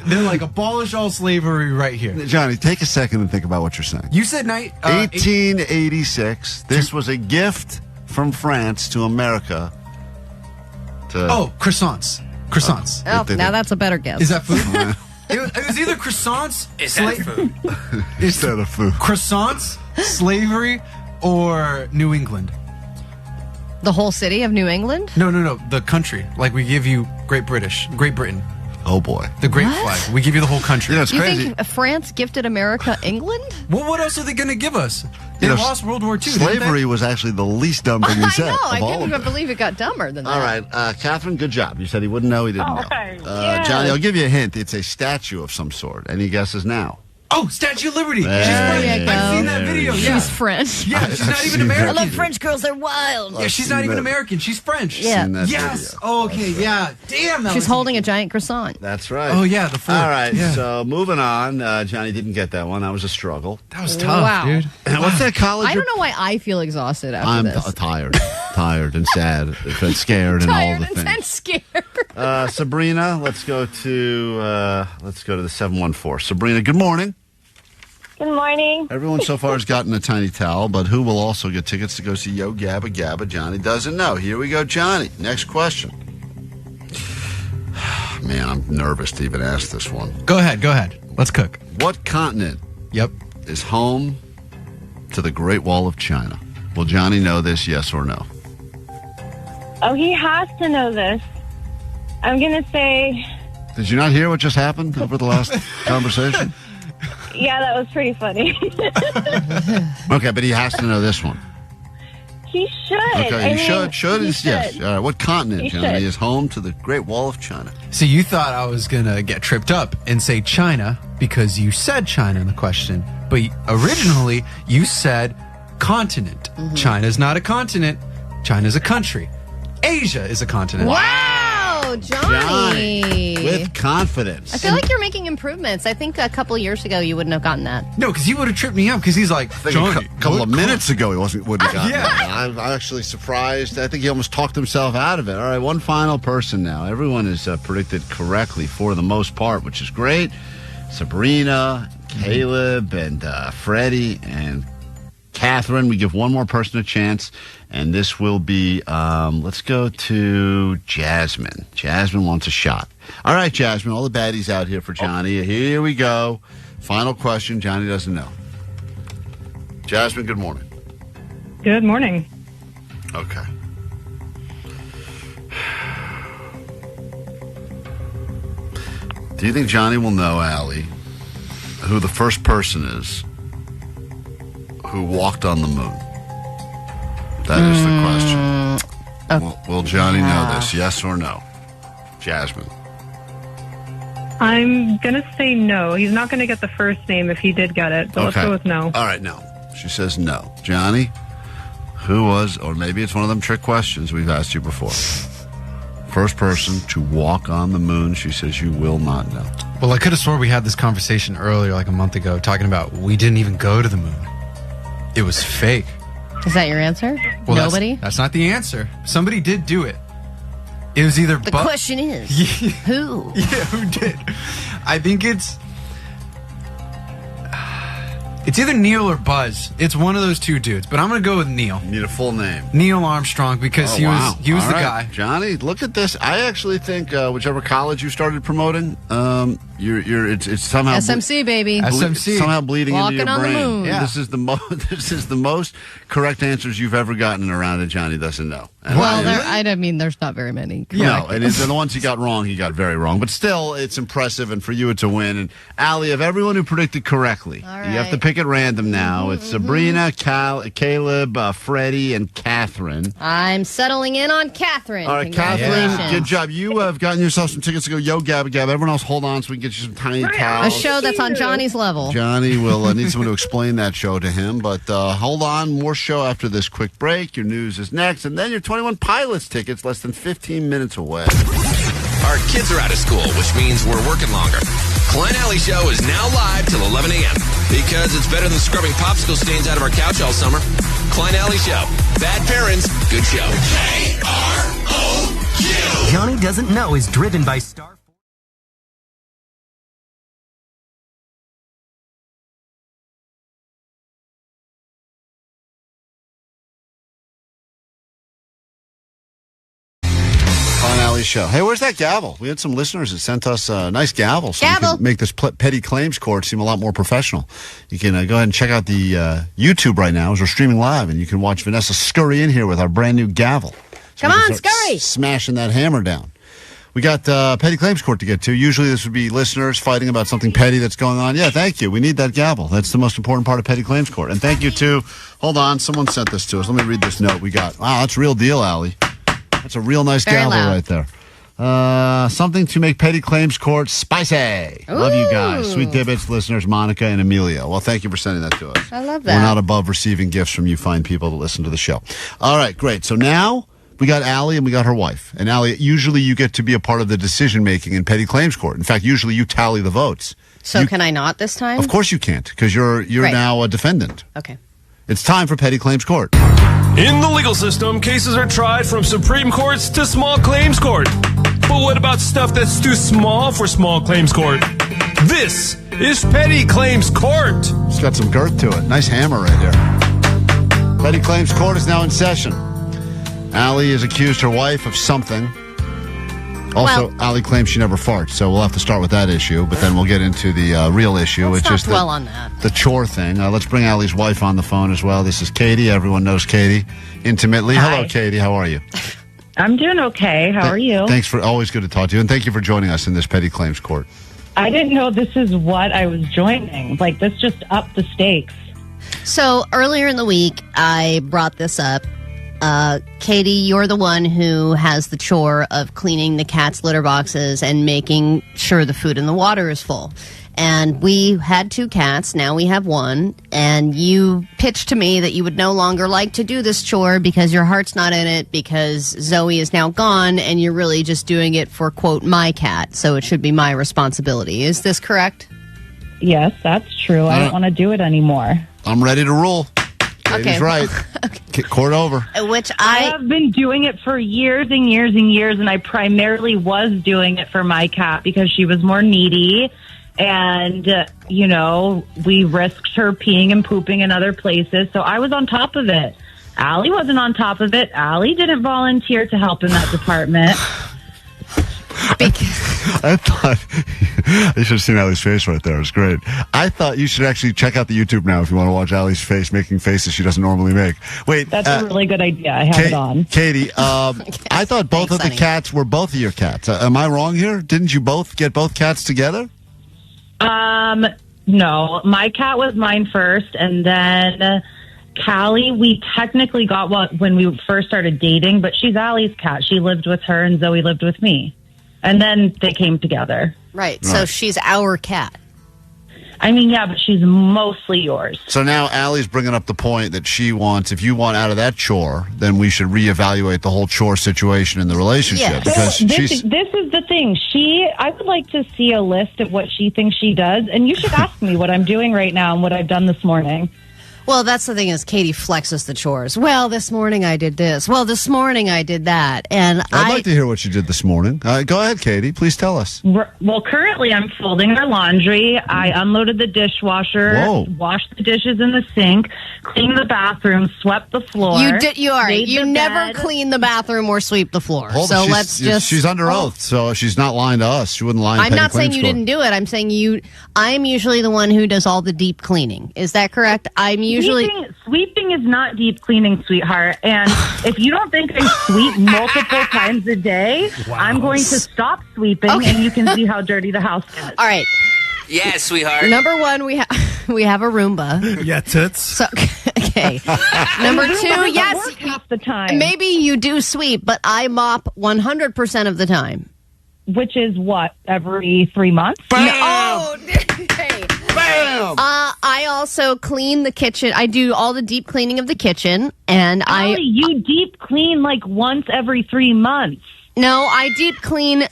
They're like, abolish all slavery right here. Johnny, take a second and think about what you're saying. You said 1886. This was a gift from France to America. Croissants. Croissants. Now that's a better guess. Is that food? It was either croissants. Is that food? Instead of food. Croissants, slavery, or New England. The whole city of New England? No. The country. Like we give you Great Britain. Oh boy. The Great Flag. We give you the whole country. It's crazy. You think France gifted America England? Well, what else are they going to give us? They lost World War II. Slavery was actually the least dumb thing he said. I can't even believe it got dumber than that. All right, Catherine, good job. You said he wouldn't know. He didn't know. Yes. Johnny, I'll give you a hint. It's a statue of some sort. Any guesses now? Oh, Statue of Liberty. There She's French. you go. I've seen that video. Yeah. She's French. Yeah, she's not even American. I love French girls. They're wild. Yeah, she's not even American. She's French. Yeah. Yes. Oh, okay. Yeah. Damn. She's holding a giant croissant. That's right. Oh, yeah. The fork. All right. Yeah. So moving on. Johnny didn't get that one. That was a struggle. That was tough, Wow. dude. What's that college? I don't know why I feel exhausted after I'm this. tired and sad and scared and all Tired the and things. scared. Sabrina, let's go to the 714. Sabrina, good morning. Good morning. Everyone so far has gotten a tiny towel, but who will also get tickets to go see Yo Gabba Gabba? Johnny doesn't know. Here we go, Johnny. Next question. Man, I'm nervous to even ask this one. Go ahead. Let's cook. What continent Yep. is home to the Great Wall of China? Will Johnny know this, yes or no? Oh, he has to know this. I'm going to say, Did you not hear what just happened over the last conversation? yeah, that was pretty funny. Okay, but he has to know this one. He should. Okay, should is yes. should. All right, what continent, He Johnny, should. is home to the Great Wall of China? So you thought I was going to get tripped up and say China because you said China in the question, but originally you said continent. Mm-hmm. China's not a continent. China's a country. Asia is a continent. Wow, Johnny. With confidence. I feel like you're making improvements. I think a couple years ago you wouldn't have gotten that. No, because he would have tripped me up because he's like, I think Johnny, a couple of minutes ago he wouldn't have gotten Yeah. that. I'm actually surprised. I think he almost talked himself out of it. All right, one final person now. Everyone is predicted correctly for the most part, which is great. Sabrina, Caleb, and Freddie, and Catherine. We give one more person a chance, and this will be, let's go to Jasmine. Jasmine wants a shot. All right, Jasmine, all the baddies out here for Johnny. Here we go. Final question. Johnny doesn't know. Jasmine, good morning. Good morning. Okay. Do you think Johnny will know, Allie, who the first person is who walked on the moon? That is the question. Will Johnny know this? Yes or no? Jasmine. I'm going to say no. He's not going to get the first name if he did get it, but let's go with no. All right, no. She says no. Johnny, who was, or maybe it's one of them trick questions we've asked you before. First person to walk on the moon, she says you will not know. Well, I could have sworn we had this conversation earlier, like a month ago, talking about we didn't even go to the moon. It was fake. Is that your answer? Well, Nobody? That's not the answer. Somebody did do it. It was either... The question is, who? Yeah, who did? I think it's either Neil or Buzz. It's one of those two dudes, but I'm going to go with Neil. You need a full name. Neil Armstrong, because he was the All right. guy. Johnny, look at this. I actually think whichever college you started promoting, it's somehow SMC, baby. SMC. Somehow bleeding Walking into your on brain. the moon. Yeah. This is the most correct answers you've ever gotten around that Johnny doesn't know. And Well, I mean, there's not very many. No, and the ones he got wrong, he got very wrong. But still, it's impressive, and for you, it's a win. And Allie, of everyone who predicted correctly, you have to pick at random now. It's Sabrina, Caleb, Freddie, and Catherine. I'm settling in on Catherine. All right, Catherine, good job. You have gotten yourself some tickets to go Yo Gabba Gabba. Everyone else, hold on so we can get you some tiny towels. A show that's on Johnny's level. Johnny will need someone to explain that show to him. But hold on, more show after this quick break. Your news is next, and then your 21 Pilots tickets less than 15 minutes away. Our kids are out of school, which means we're working longer. Klein Alley Show is now live till 11 a.m. because it's better than scrubbing popsicle stains out of our couch all summer. Klein Alley Show. Bad parents, good show. KROQ. Johnny Doesn't Know is driven by Star. Show. Hey, where's that gavel? We had some listeners that sent us a nice gavel, so we can make this petty claims court seem a lot more professional. You can go ahead and check out the YouTube right now as we're streaming live, and you can watch Vanessa scurry in here with our brand new gavel. So Come on, scurry! Smashing that hammer down. We got petty claims court to get to. Usually this would be listeners fighting about something petty that's going on. Yeah, thank you. We need that gavel. That's the most important part of petty claims court. And thank you to, hold on, someone sent this to us. Let me read this note we got. Wow, that's real deal, Allie. That's a real nice gavel right there. Something to make petty claims court spicy. Ooh. Love you guys. Sweet Dibs listeners, Monica and Amelia. Well, thank you for sending that to us. I love that. We're not above receiving gifts from you fine people that listen to the show. All right, great. So now we got Allie and we got her wife. And Allie, usually you get to be a part of the decision making in petty claims court. In fact, usually you tally the votes. So can I not this time? Of course you can't, because you're now a defendant. Okay. It's time for petty claims court. In the legal system, cases are tried from Supreme Courts to small claims court. But what about stuff that's too small for small claims court? This is petty claims court. It's got some girth to it. Nice hammer right here. Petty claims court is now in session. Allie has accused her wife of something. Also, Allie claims she never farts, so we'll have to start with that issue, but then we'll get into the real issue. Let's it's not just dwell on that. The chore thing. Let's bring Allie's wife on the phone as well. This is Katie. Everyone knows Katie intimately. Hi. Hello, Katie. How are you? I'm doing okay. How are you? Thanks for always good to talk to you, and thank you for joining us in this petty claims court. I didn't know this is what I was joining. Like, this just upped the stakes. So earlier in the week, I brought this up. Katie, you're the one who has the chore of cleaning the cat's litter boxes and making sure the food and the water is full. And we had 2 cats, now we have 1, and you pitched to me that you would no longer like to do this chore because your heart's not in it, because Zoe is now gone, and you're really just doing it for, quote, my cat, so it should be my responsibility. Is this correct? Yes, that's true. I don't want to do it anymore. I'm ready to rule. Katie's right. Court over. Which I have been doing it for years and years and years, and I primarily was doing it for my cat because she was more needy. And, we risked her peeing and pooping in other places. So I was on top of it. Allie wasn't on top of it. Allie didn't volunteer to help in that department. I thought you should have seen Allie's face right there. It was great. I thought you should actually check out the YouTube now if you want to watch Allie's face making faces she doesn't normally make. Wait, that's a really good idea. I have it on. Katie, I thought both of the cats were both of your cats. Am I wrong here? Didn't you both get both cats together? No, my cat was mine first, and then Callie, we technically got one when we first started dating, but she's Allie's cat. She lived with her, and Zoe lived with me. And then they came together. Right, so she's our cat. I mean, yeah, but she's mostly yours. So now Allie's bringing up the point that she wants, if you want out of that chore, then we should reevaluate the whole chore situation in the relationship. Yeah. Because So this is the thing. I would like to see a list of what she thinks she does, and you should ask me what I'm doing right now and what I've done this morning. Well, that's the thing is Katie flexes the chores. Well, this morning I did this. Well, this morning I did that. And I'd like to hear what you did this morning. Go ahead, Katie. Please tell us. Well, currently I'm folding our laundry. I unloaded the dishwasher, washed the dishes in the sink, cleaned the bathroom, swept the floor. You never clean the bathroom or sweep the floor. So let's just... She's under oath, so she's not lying to us. She wouldn't lie. I'm not saying you didn't do it. I'm saying I'm usually the one who does all the deep cleaning. Is that correct? Sweeping is not deep cleaning, sweetheart. And if you don't think I sweep multiple times a day, I'm going to stop sweeping, and you can see how dirty the house gets. All right. Yes, sweetheart. Number one, we have a Roomba. Yeah, tits. So, okay. Number two, yes, half the time. Maybe you do sweep, but I mop 100% of the time. Which is what, every 3 months? Oh, hey. Bam! I also clean the kitchen. I do all the deep cleaning of the kitchen, and you deep clean like once every 3 months. No, I deep clean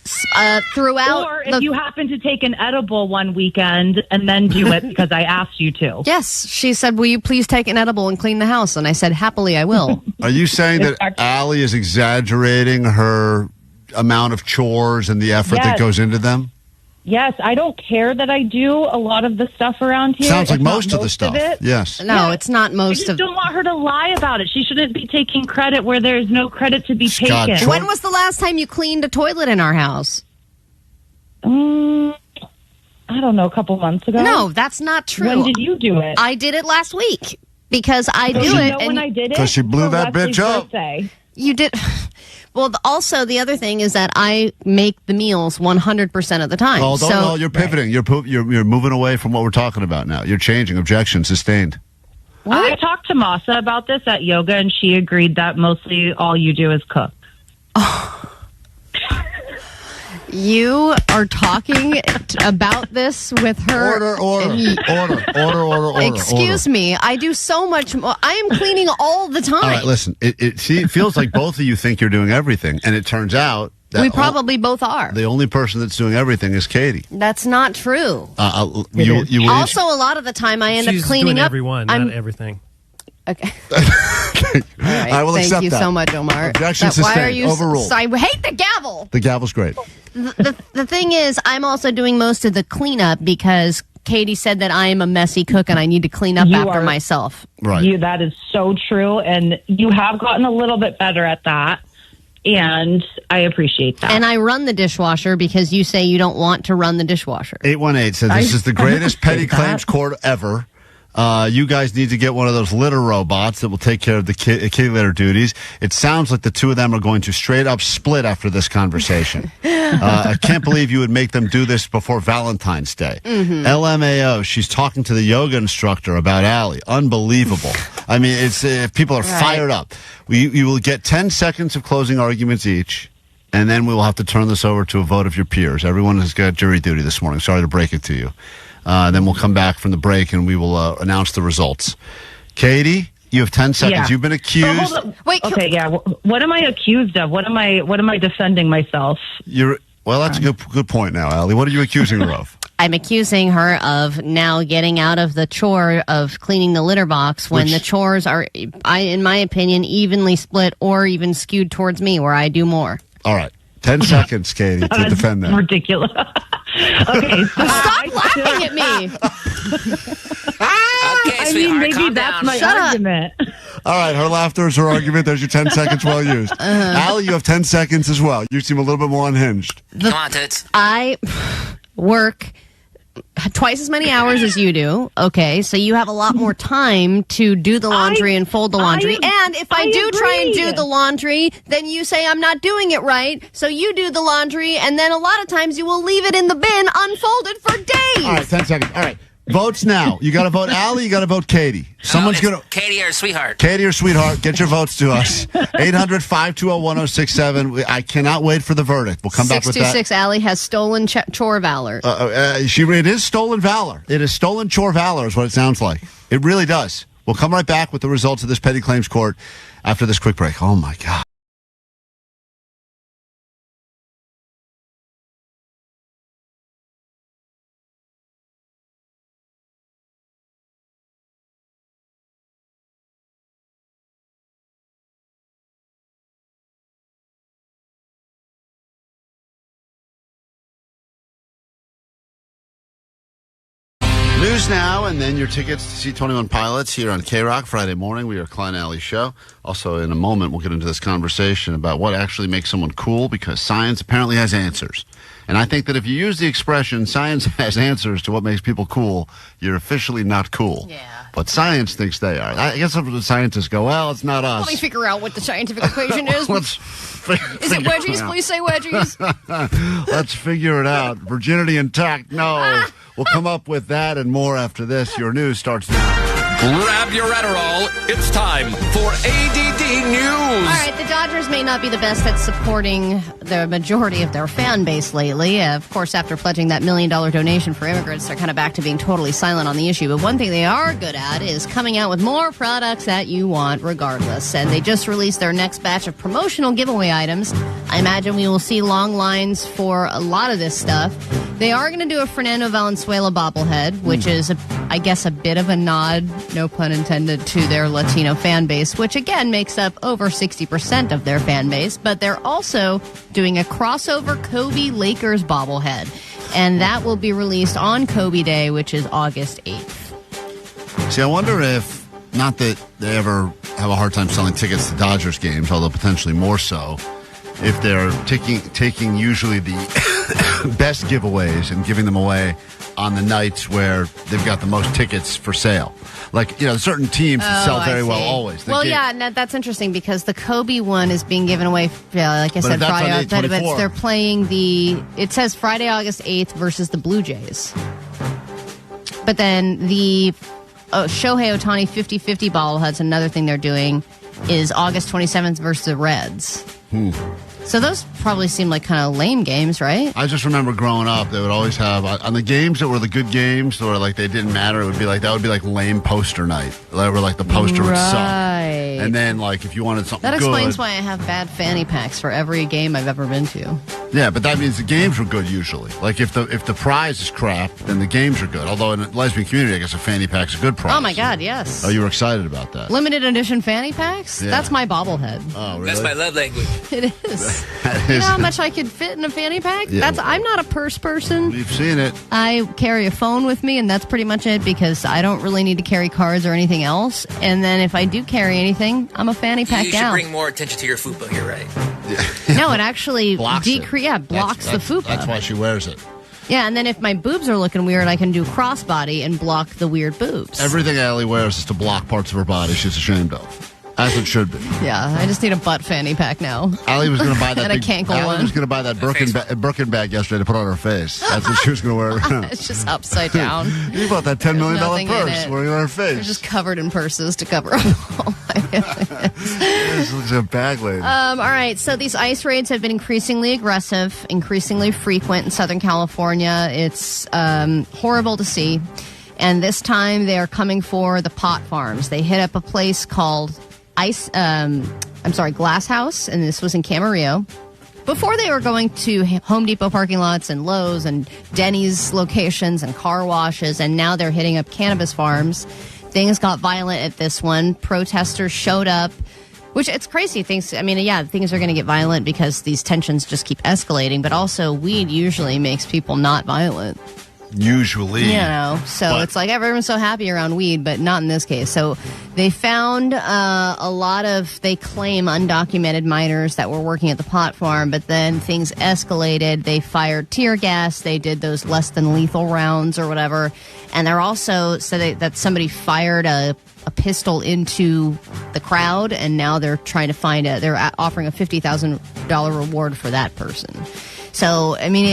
throughout. Or if you happen to take an edible one weekend and then do it because I asked you to. Yes, she said, will you please take an edible and clean the house? And I said, happily, I will. Are you saying that Allie is exaggerating her amount of chores and the effort that goes into them? Yes, I don't care that I do a lot of the stuff around here. Sounds like most of the stuff. Yes. No, it's not most of. I just don't want her to lie about it. She shouldn't be taking credit where there's no credit to be taken. When was the last time you cleaned a toilet in our house? I don't know, a couple months ago. No, that's not true. When did you do it? I did it last week because I do it. When I did it? Because she blew that bitch up. You did. Well, also, the other thing is that I make the meals 100% of the time. Oh, you're pivoting. Right. You're moving away from what we're talking about now. You're changing. Objection sustained. I talked to Masa about this at yoga, and she agreed that mostly all you do is cook. Oh. You are talking about this with her. Order. Excuse me. I do so much more. I am cleaning all the time. All right, listen. It feels like both of you think you're doing everything, and it turns out that we probably both are. The only person that's doing everything is Katie. That's not true. You also, a lot of the time, I end up cleaning doing up. Everyone, not everything. Okay. All right, I will accept Thank you that. so much, Omar. Objection sustained. Why are you overruled? I hate the gavel. The gavel's great. The thing is, I'm also doing most of the cleanup because Katie said that I am a messy cook and I need to clean up after myself. Right. That is so true, and you have gotten a little bit better at that, and I appreciate that. And I run the dishwasher because you say you don't want to run the dishwasher. 818 says this is the greatest petty claims court ever. You guys need to get one of those litter robots that will take care of the kitty litter duties. It sounds like the two of them are going to straight up split after this conversation. I can't believe you would make them do this before Valentine's Day. Mm-hmm. LMAO, she's talking to the yoga instructor about Allie. Unbelievable. I mean, it's people are fired up. You will get 10 seconds of closing arguments each, and then we will have to turn this over to a vote of your peers. Everyone has got jury duty this morning. Sorry to break it to you. Then we'll come back from the break and we will announce the results. Katie, you have 10 seconds. Yeah. You've been accused. Wait. Okay. Yeah. What am I accused of? What am I defending myself? Well, that's a good point now, Allie. What are you accusing her of? I'm accusing her of now getting out of the chore of cleaning the litter box when the chores are, in my opinion, evenly split or even skewed towards me where I do more. All right. 10 seconds, Katie, to defend that. Ridiculous. Okay, so stop laughing at me. Okay, sweetheart, maybe calm that's down. my argument. All right, her laughter is her argument. There's your 10 seconds well used. Allie, you have 10 seconds as well. You seem a little bit more unhinged. Come on, Toots. I work twice as many hours as you do. Okay, so you have a lot more time to do the laundry and fold the laundry. And if I do try and do the laundry, then you say I'm not doing it right. So you do the laundry, and then a lot of times you will leave it in the bin unfolded for days. All right, 10 seconds. All right. Votes now. You got to vote Allie, you got to vote Katie. Someone's going to... Katie or Sweetheart. Katie or Sweetheart, get your votes to us. 800-520-1067. I cannot wait for the verdict. We'll come back with that. 626 Allie has stolen chore valor. It is stolen valor. It is stolen chore valor is what it sounds like. It really does. We'll come right back with the results of this petty claims court after this quick break. Oh, my God. News now, and then your tickets to see 21 Pilots here on KROQ Friday morning. We are Klein Alley Show. Also, in a moment, we'll get into this conversation about what actually makes someone cool, because science apparently has answers. And I think that if you use the expression, science has answers to what makes people cool, you're officially not cool. Yeah. But science thinks they are. I guess some of the scientists go, well, it's not us. Let me figure out what the scientific equation is. Is it wedgies? Please say wedgies. Let's figure it out. Virginity intact? No. We'll come up with that and more after this. Your news starts now. Grab your Adderall. It's time for ADD News. All right, the Dodgers may not be the best at supporting the majority of their fan base lately. Of course, after pledging that $1 million donation for immigrants, they're kind of back to being totally silent on the issue. But one thing they are good at is coming out with more products that you want regardless. And they just released their next batch of promotional giveaway items. I imagine we will see long lines for a lot of this stuff. They are going to do a Fernando Valenzuela bobblehead, which is, I guess, a bit of a nod, no pun intended, to their Latino fan base, which again makes up over 60% of their fan base. But they're also doing a crossover Kobe Lakers bobblehead, and that will be released on Kobe Day, which is August 8th. See, I wonder if, not that they ever have a hard time selling tickets to Dodgers games, although potentially more so, if they're taking usually the best giveaways and giving them away on the nights where they've got the most tickets for sale. Like, certain teams that sell very well always. That's interesting because the Kobe one is being given away, like I said, Friday. But they're playing it says Friday, August 8th versus the Blue Jays. But then the Shohei Ohtani 50-50 bobblehead's another thing they're doing is August 27th versus the Reds. So those probably seem like kind of lame games, right? I just remember growing up, they would always have, on the games that were the good games, or like they didn't matter, that would be like lame poster night. Where like the poster would suck. And then like if you wanted something good. That explains why I have bad fanny packs for every game I've ever been to. Yeah, but that means the games were good usually. Like if the prize is crap, then the games are good. Although in the lesbian community, I guess a fanny pack's a good prize. Oh my God, yes. Oh, you were excited about that. Limited edition fanny packs? Yeah. That's my bobblehead. Oh, really? That's my love language. It is. You know how much I could fit in a fanny pack? Yeah. I'm not a purse person. You've seen it. I carry a phone with me, and that's pretty much it because I don't really need to carry cards or anything else. And then if I do carry anything, I'm a fanny pack gal. You should bring more attention to your fupa. You're right. Yeah. No, it actually blocks the fupa. That's why she wears it. Yeah, and then if my boobs are looking weird, I can do crossbody and block the weird boobs. Everything Allie wears is to block parts of her body she's ashamed of. As it should be. Yeah, I just need a butt fanny pack now. Allie was going to buy that. Allie was going to buy that Birkin bag yesterday to put on her face. That's what she was going to wear around. It's just upside down. You bought that $10 million purse wearing it on her face. It's just covered in purses to cover up all my This looks like a bag lady. All right, so these ice raids have been increasingly aggressive, increasingly frequent in Southern California. It's horrible to see. And this time they are coming for the pot farms. They hit up a place called Glass House, and this was in Camarillo. Before they were going to Home Depot parking lots and Lowe's and Denny's locations and car washes, and now they're hitting up cannabis farms. Things got violent at this one. Protesters showed up, which it's crazy. Things are going to get violent because these tensions just keep escalating, but also weed usually makes people not violent. Usually. It's like everyone's so happy around weed, but not in this case. So they found a lot of, they claim, undocumented minors that were working at the pot farm, but then things escalated. They fired tear gas. They did those less than lethal rounds or whatever. And they're also said that somebody fired a pistol into the crowd, and now they're trying to they're offering a $50,000 reward for that person. So, I mean,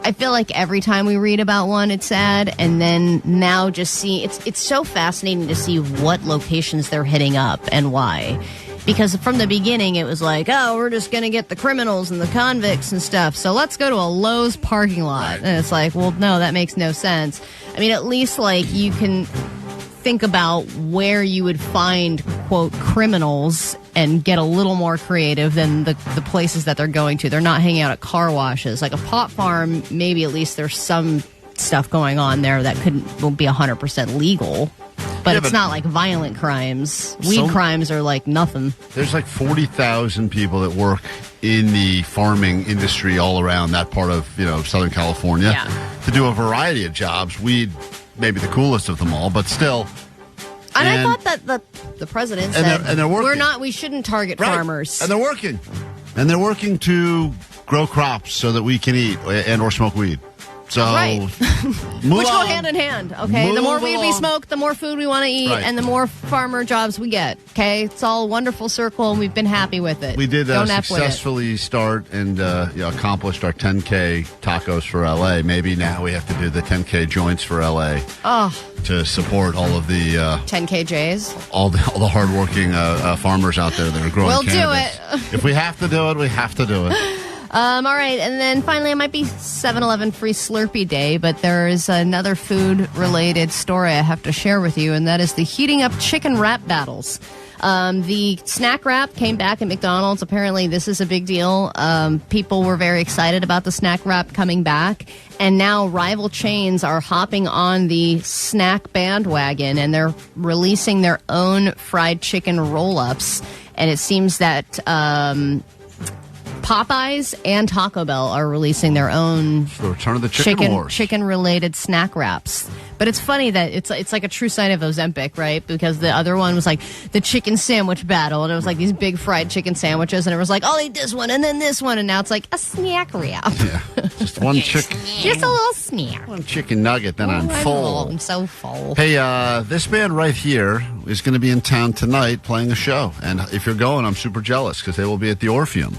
I feel like every time we read about one, it's sad. And then now just see, it's so fascinating to see what locations they're hitting up and why. Because from the beginning, it was like, oh, we're just going to get the criminals and the convicts and stuff. So let's go to a Lowe's parking lot. And it's like, well, no, that makes no sense. I mean, at least like you can think about where you would find, quote, criminals and get a little more creative than the places that they're going to. They're not hanging out at car washes. Like a pot farm, maybe at least there's some stuff going on there that won't be 100% legal. But it's not like violent crimes. Weed crimes are like nothing. There's like 40,000 people that work in the farming industry all around that part of, Southern California to do a variety of jobs. Weed maybe the coolest of them all, but still. And I thought that the president said and they're working. we shouldn't target farmers. And they're working. And they're working to grow crops so that we can eat and or smoke weed. So, right. Which go hand in hand, okay? The more weed we smoke, the more food we want to eat, and the more farmer jobs we get, okay? It's all a wonderful circle, and we've been happy with it. We did successfully start and accomplished our 10K tacos for L.A. Maybe now we have to do the 10K joints for L.A. To support all of the 10K J's, all the hardworking farmers out there that are growing cannabis. We'll do it. If we have to do it, we have to do it. All right, and then finally, it might be 7-Eleven Free Slurpee Day, but there is another food-related story I have to share with you, and that is the heating up chicken wrap battles. The snack wrap came back at McDonald's. Apparently, this is a big deal. People were very excited about the snack wrap coming back, and now rival chains are hopping on the snack bandwagon, and they're releasing their own fried chicken roll-ups, and it seems that Popeyes and Taco Bell are releasing their own the return of the chicken wars. Chicken-related snack wraps. But it's funny that it's like a true sign of Ozempic, right? Because the other one was like the chicken sandwich battle, and it was like these big fried chicken sandwiches, and it was like, I'll eat this one and then this one, and now it's like a snack wrap. Yeah, just one chicken. Just a little snack. One chicken nugget, then I'm full. I'm so full. Hey, this band right here is going to be in town tonight playing a show, and if you're going, I'm super jealous because they will be at the Orpheum.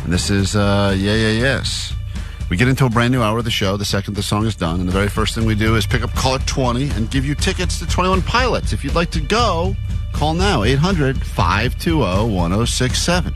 And this is Yes. We get into a brand new hour of the show the second the song is done, and the very first thing we do is pick up caller 20 and give you tickets to 21 Pilots. If you'd like to go, call now, 800-520-1067.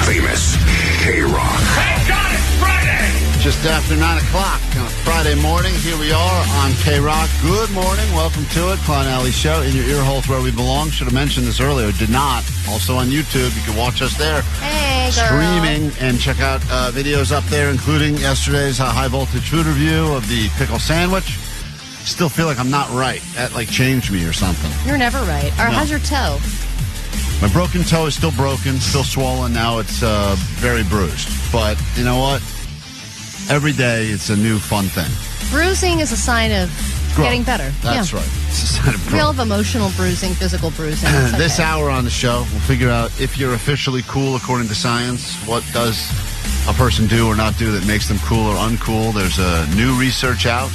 famous K-Rock. Thank God it's Friday! Just after 9 o'clock on a Friday morning, here we are on K-Rock. Good morning. Welcome to it. Klein Alley Show. In your ear holes where we belong. Should have mentioned this earlier. Did not. Also on YouTube. You can watch us there. Hey, girl. Streaming and check out videos up there, including yesterday's high voltage food review of the pickle sandwich. Still feel like I'm not right. That changed me or something. You're never right. Or how's your toe? My broken toe is still broken, still swollen. Now it's very bruised. But you know what? Every day it's a new fun thing. Bruising is a sign of getting better. That's right. It's a sign of growth. We all have emotional bruising, physical bruising. This hour on the show, we'll figure out if you're officially cool according to science. What does a person do or not do that makes them cool or uncool? There's a new research out.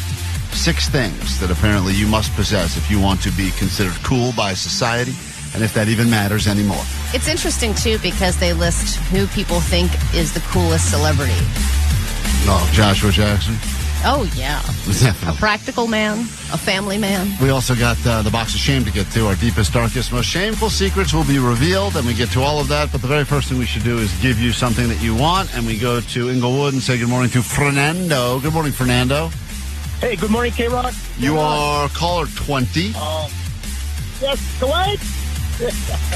6 things that apparently you must possess if you want to be considered cool by society, and if that even matters anymore. It's interesting, too, because they list who people think is the coolest celebrity. Oh, Joshua Jackson. Oh, yeah. Definitely. A practical man, a family man. We also got the box of shame to get to. Our deepest, darkest, most shameful secrets will be revealed, and we get to all of that. But the very first thing we should do is give you something that you want, and we go to Inglewood and say good morning to Fernando. Good morning, Fernando. Hey, good morning, K-Rock. You are caller 20. Yes, what?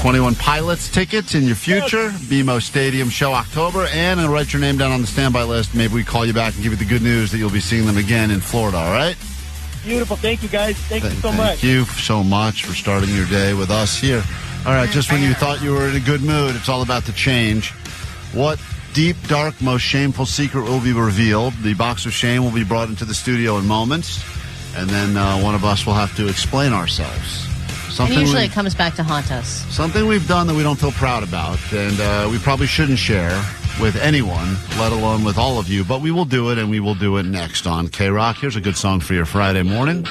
21 Pilots tickets in your future. BMO Stadium show October. And I'll write your name down on the standby list. Maybe we call you back and give you the good news that you'll be seeing them again in Florida, all right? Beautiful. Thank you, guys. Thank you so much. Thank you so much for starting your day with us here. All right, just when you thought you were in a good mood, it's all about to change. What deep, dark, most shameful secret will be revealed? The box of shame will be brought into the studio in moments. And then one of us will have to explain ourselves. And usually it comes back to haunt us. Something we've done that we don't feel proud about, and we probably shouldn't share with anyone, let alone with all of you, but we will do it, and we will do it next on K-Rock. Here's a good song for your Friday morning.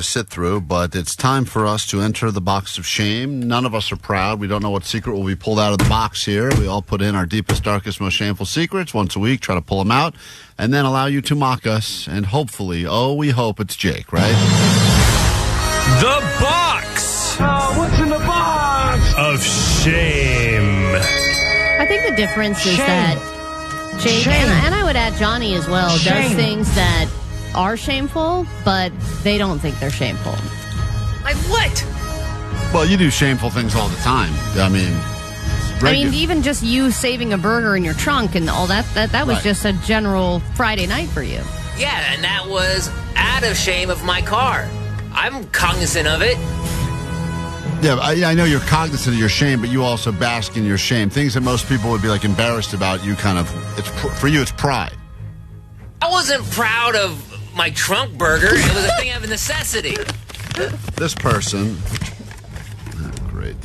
to sit through, but it's time for us to enter the box of shame. None of us are proud. We don't know what secret will be pulled out of the box here. We all put in our deepest, darkest, most shameful secrets once a week, try to pull them out, and then allow you to mock us. And hopefully, we hope it's Jake, right? The box! What's in the box? Of shame. I think the difference is that Jake, and I would add Johnny as well, does things that are shameful, but they don't think they're shameful. Like what? Well, you do shameful things all the time. I mean, even just you saving a burger in your trunk and all that was Right. just a general Friday night for you. Yeah, and that was out of shame of my car. I'm cognizant of it. Yeah, I know you're cognizant of your shame, but you also bask in your shame. Things that most people would be like embarrassed about, you kind of, for you, it's pride. I wasn't proud of my trunk burger. It was a thing of necessity. This person, great.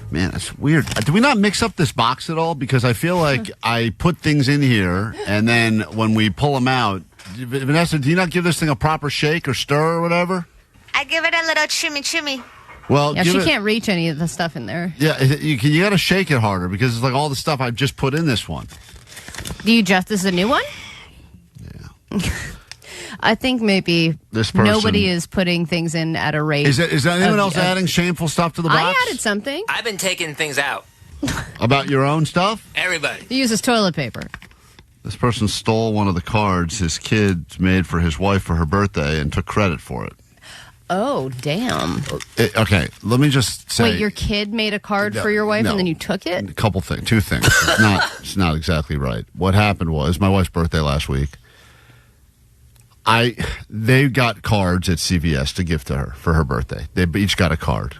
Man, it's weird. Do we not mix up this box at all? Because I feel like I put things in here, and then when we pull them out, Vanessa, do you not give this thing a proper shake or stir or whatever? I give it a little chimmy. Well, Yeah, she can't reach any of the stuff in there. Yeah, you got to shake it harder because it's like all the stuff I've just put in this one. This is a new one? Yeah. I think maybe This person- nobody is putting things in at a rate. Is anyone else adding shameful stuff to the box? I added something. I've been taking things out. About your own stuff? Everybody. He uses toilet paper. This person stole one of the cards his kid made for his wife for her birthday and took credit for it. Oh, damn. Okay, let me just say. Wait, your kid made a card for your wife no. and then you took it? A couple things, two things. It's not exactly right. What happened was my wife's birthday last week. They got cards at CVS to give to her for her birthday. They each got a card.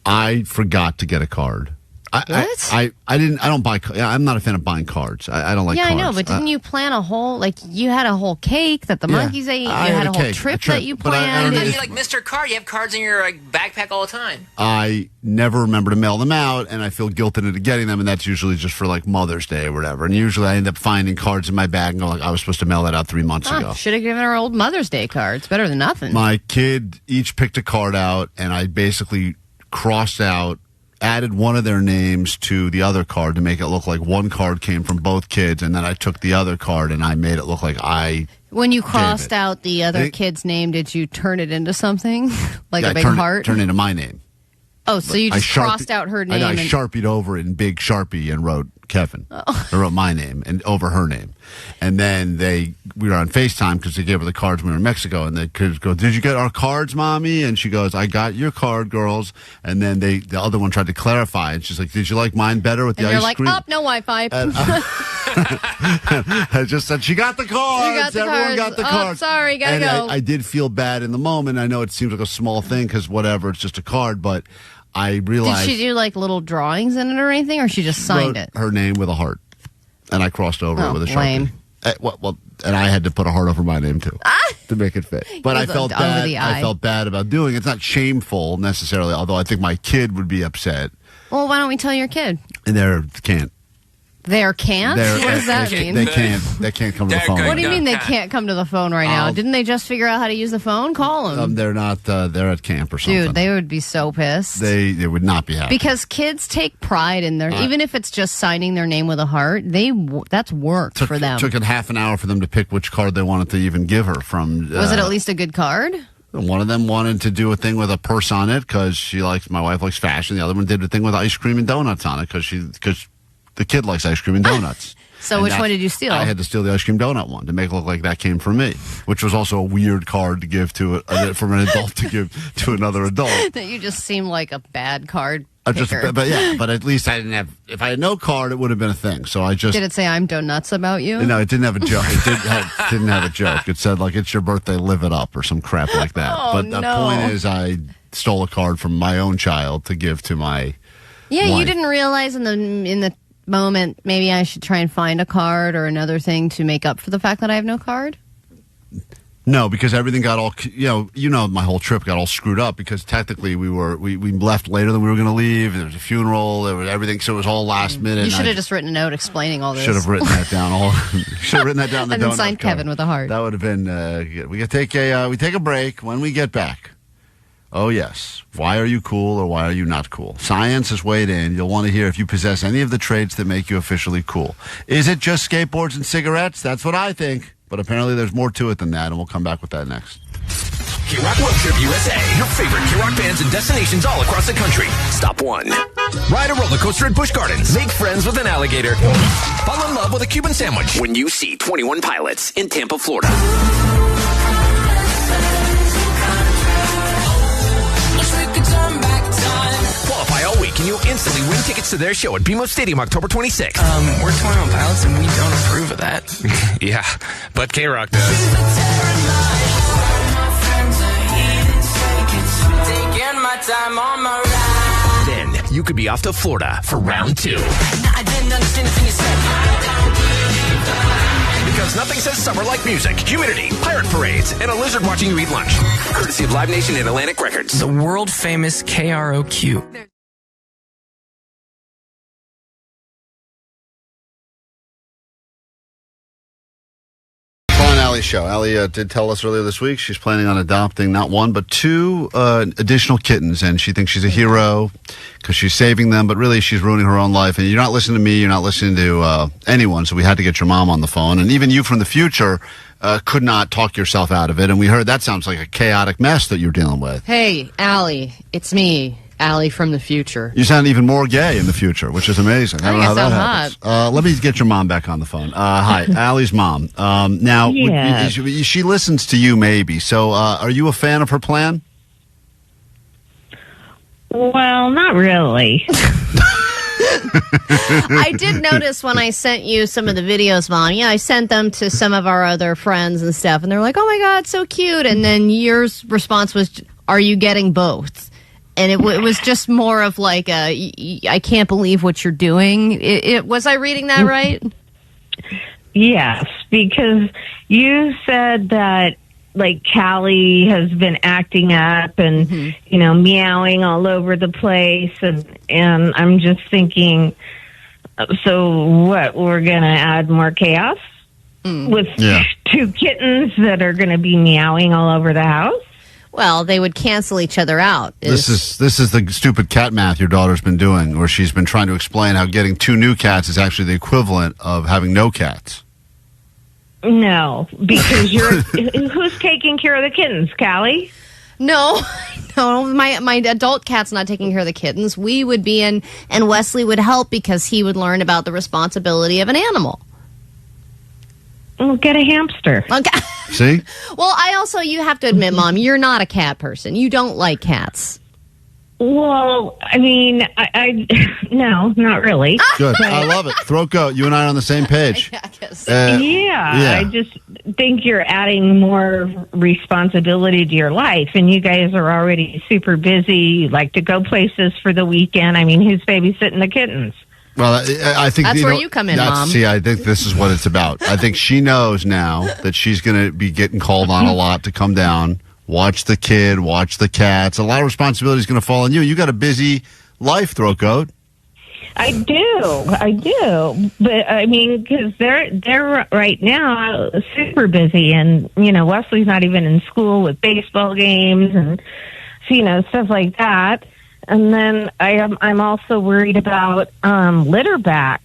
I forgot to get a card. What? I don't buy. I'm not a fan of buying cards. I don't like. Yeah, cards. I know, but didn't you plan a whole you had a whole cake that the monkeys ate? You had a whole trip that you planned. You're like Mr. Card. You have cards in your backpack all the time. I never remember to mail them out, and I feel guilted into getting them, and that's usually just for like Mother's Day or whatever. And usually I end up finding cards in my bag and go like, I was supposed to mail that out 3 months ago. Should have given her old Mother's Day cards. Better than nothing. My kid each picked a card out, and I basically crossed out, added one of their names to the other card to make it look like one card came from both kids, and then I took the other card and I made it look like when you crossed out the other kid's name, did you turn it into something? Like a big heart? Turned into my name. Oh, so you just crossed out her name. I Sharpied over it in big Sharpie and wrote Kevin. I wrote my name and over her name. And then we were on FaceTime because they gave her the cards when we were in Mexico. And the kids go, "Did you get our cards, Mommy?" And she goes, "I got your card, girls." And then the other one tried to clarify. And she's like, "Did you like mine better with the ice cream?" You're like, no Wi-Fi. I just said, she got the cards. Everyone got the cards. Sorry, gotta go. I did feel bad in the moment. I know it seems like a small thing because whatever, it's just a card. But I realized. Did she do like little drawings in it or anything, or she just signed it? Her name with a heart. And I crossed over it with a Sharpie. Lame. Well, and I had to put a heart over my name too to make it fit. But I felt bad. I felt bad about doing it. It's not shameful necessarily, although I think my kid would be upset. Well, why don't we tell your kid? And they can't. There can't? What does that mean? They can't come to the phone. What do you mean they can't come to the phone right now? Didn't they just figure out how to use the phone? Call them. They're not. They're at camp or something. Dude, they would be so pissed. They would not be happy. Because kids take pride in their, even if it's just signing their name with a heart, that's work for them. It took half an hour for them to pick which card they wanted to even give her from. Was it at least a good card? One of them wanted to do a thing with a purse on it because my wife likes fashion. The other one did a thing with ice cream and donuts on it because the kid likes ice cream and donuts. So which one did you steal? I had to steal the ice cream donut one to make it look like that came from me, which was also a weird card to give from an adult to give to another adult. That you just seem like a bad card picker. But at least I didn't have. If I had no card, it would have been a thing. So I just did it say I'm donuts about you? No, it didn't have a joke. It didn't have a joke. It said like it's your birthday, live it up or some crap like that. But the point is, I stole a card from my own child to give to my. Yeah, wife. you didn't realize in the moment maybe I should try and find a card or another thing to make up for the fact that I have no card? No, because everything got all, my whole trip got all screwed up because technically we left later than we were going to leave. There was a funeral, there was everything, so it was all last minute. You should have just written a note explaining all this. Should have written that down. Should have written that down. In the and then donut signed cover. Kevin with a heart. That would have been good. We take a break. When we get back, oh yes, why are you cool or why are you not cool? Science has weighed in. You'll want to hear if you possess any of the traits that make you officially cool. Is it just skateboards and cigarettes? That's what I think. But apparently there's more to it than that, and we'll come back with that next. KROQ Road Trip USA. Your favorite KROQ bands and destinations all across the country. Stop 1. Ride a roller coaster at Busch Gardens. Make friends with an alligator. Fall in love with a Cuban sandwich when you see 21 Pilots in Tampa, Florida. Qualify all week and you'll instantly win tickets to their show at BMO Stadium October 26th. We're 21 Pilots and we don't approve of that. Yeah, but KROQ does. Then you could be off to Florida for round 2. Because nothing says summer like music, humidity, pirate parades, and a lizard watching you eat lunch. Courtesy of Live Nation and Atlantic Records. The world famous KROQ. Allie's show. Allie did tell us earlier this week she's planning on adopting not 1 but 2 additional kittens, and she thinks she's a hero because she's saving them, but really she's ruining her own life. And you're not listening to me, you're not listening to anyone, so we had to get your mom on the phone. And even you from the future could not talk yourself out of it, and we heard that sounds like a chaotic mess that you're dealing with. Hey, Allie, it's me. Allie from the future. You sound even more gay in the future, which is amazing. I don't know how that happens. Let me get your mom back on the phone. Hi, Allie's mom. Now, Yes. she listens to you maybe, so are you a fan of her plan? Well, not really. I did notice when I sent you some of the videos, Mom. Yeah, I sent them to some of our other friends and stuff, and they're like, oh my God, so cute. And then your response was, are you getting both? And it was just more of like I can't believe what you're doing. Was I reading that right? Yes, because you said that like Callie has been acting up and meowing all over the place, and I'm just thinking, so what? We're gonna add more chaos with 2 kittens that are gonna be meowing all over the house. Well, they would cancel each other out. This is the stupid cat math your daughter's been doing, where she's been trying to explain how getting 2 new cats is actually the equivalent of having no cats. No, because who's taking care of the kittens, Callie? No, my adult cat's not taking care of the kittens. We would be in, and Wesley would help because he would learn about the responsibility of an animal. Well, get a hamster. Okay. See? Well, you have to admit, Mom, you're not a cat person. You don't like cats. Well, I mean, no, not really. Good. I love it. Throat goat. You and I are on the same page. I guess. I just think you're adding more responsibility to your life, and you guys are already super busy. You like to go places for the weekend. I mean, who's babysitting the kittens? Well, I think that's where you come in, Mom. See, I think this is what it's about. I think she knows now that she's going to be getting called on a lot to come down, watch the kid, watch the cats. A lot of responsibility is going to fall on you. You got a busy life, Throat Goat. I do. But I mean, because they're right now super busy, and Wesley's not even in school with baseball games and stuff like that. And then I'm also worried about litterback.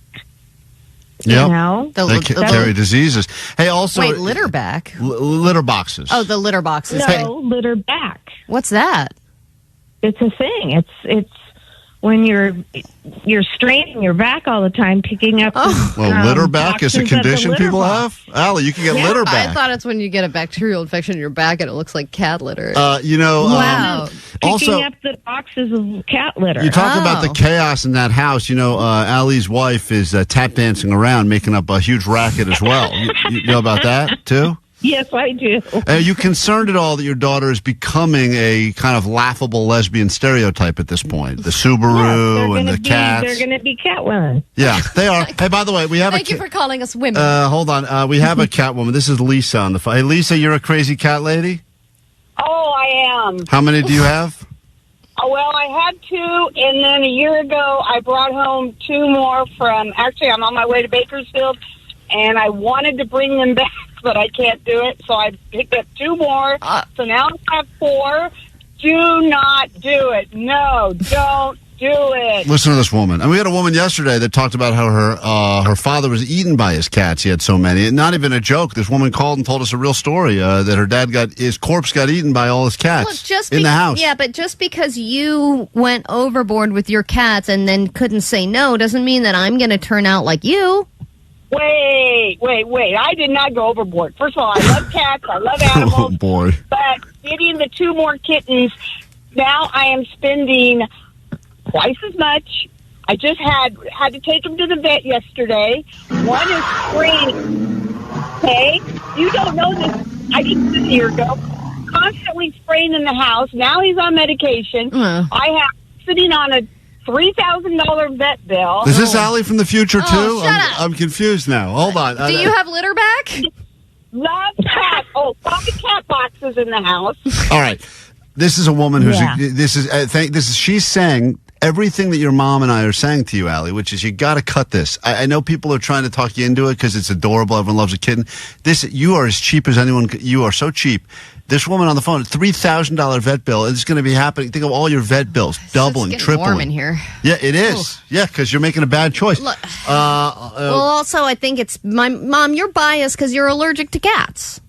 Yeah, they carry diseases. Hey, also wait, litterback, litter boxes. Oh, the litter boxes. No, litterback. What's that? It's a thing. It's when you're straining your back all the time, picking up. Litter back is a condition people have. Allie, you can get litter back. I thought it's when you get a bacterial infection in your back and it looks like cat litter. Wow. Picking Also, up the boxes of cat litter. you talk about the chaos in that house. Allie's wife is tap dancing around, making up a huge racket as well. You know about that too? Yes, I do. Are you concerned at all that your daughter is becoming a kind of laughable lesbian stereotype at this point? The Subaru and the cats. They're going to be Catwoman. Yeah, they are. Hey, by the way, we have Thank you for calling us women. Hold on. We have a cat woman. This is Lisa on the phone. Hey, Lisa, you're a crazy cat lady? Oh, I am. How many do you have? Well, I had 2, and then a year ago I brought home 2 more from, actually I'm on my way to Bakersfield, and I wanted to bring them back, but I can't do it, so I picked up 2 more. So now I have 4. Do not do it. No, don't do it. Listen to this woman. And we had a woman yesterday that talked about how her father was eaten by his cats. He had so many. And not even a joke. This woman called and told us a real story that her dad his corpse got eaten by all his cats in the house. Yeah, but just because you went overboard with your cats and then couldn't say no doesn't mean that I'm going to turn out like you. Wait. I did not go overboard. First of all, I love cats. I love animals. Oh, boy. But getting the 2 more kittens, now I am spending twice as much. I just had to take them to the vet yesterday. One is spraying. Okay? You don't know this. I didn't a year ago. Constantly spraying in the house. Now he's on medication. I have sitting on a $3,000 vet bill. Is this Allie from the future, too? Shut up. I'm confused now. Hold on. Do you have litter back? Love cat. Oh, probably cat boxes in the house. All right. This is a woman who's she's saying everything that your mom and I are saying to you, Allie, which is you got to cut this. I know people are trying to talk you into it because it's adorable. Everyone loves a kitten. You are as cheap as anyone. You are so cheap. This woman on the phone, $3,000 vet bill. It's going to be happening. Think of all your vet bills, doubling, tripling. Warm in here. Yeah, it is. Ooh. Yeah, because you're making a bad choice. Look, well, also, I think it's my mom. You're biased because you're allergic to cats.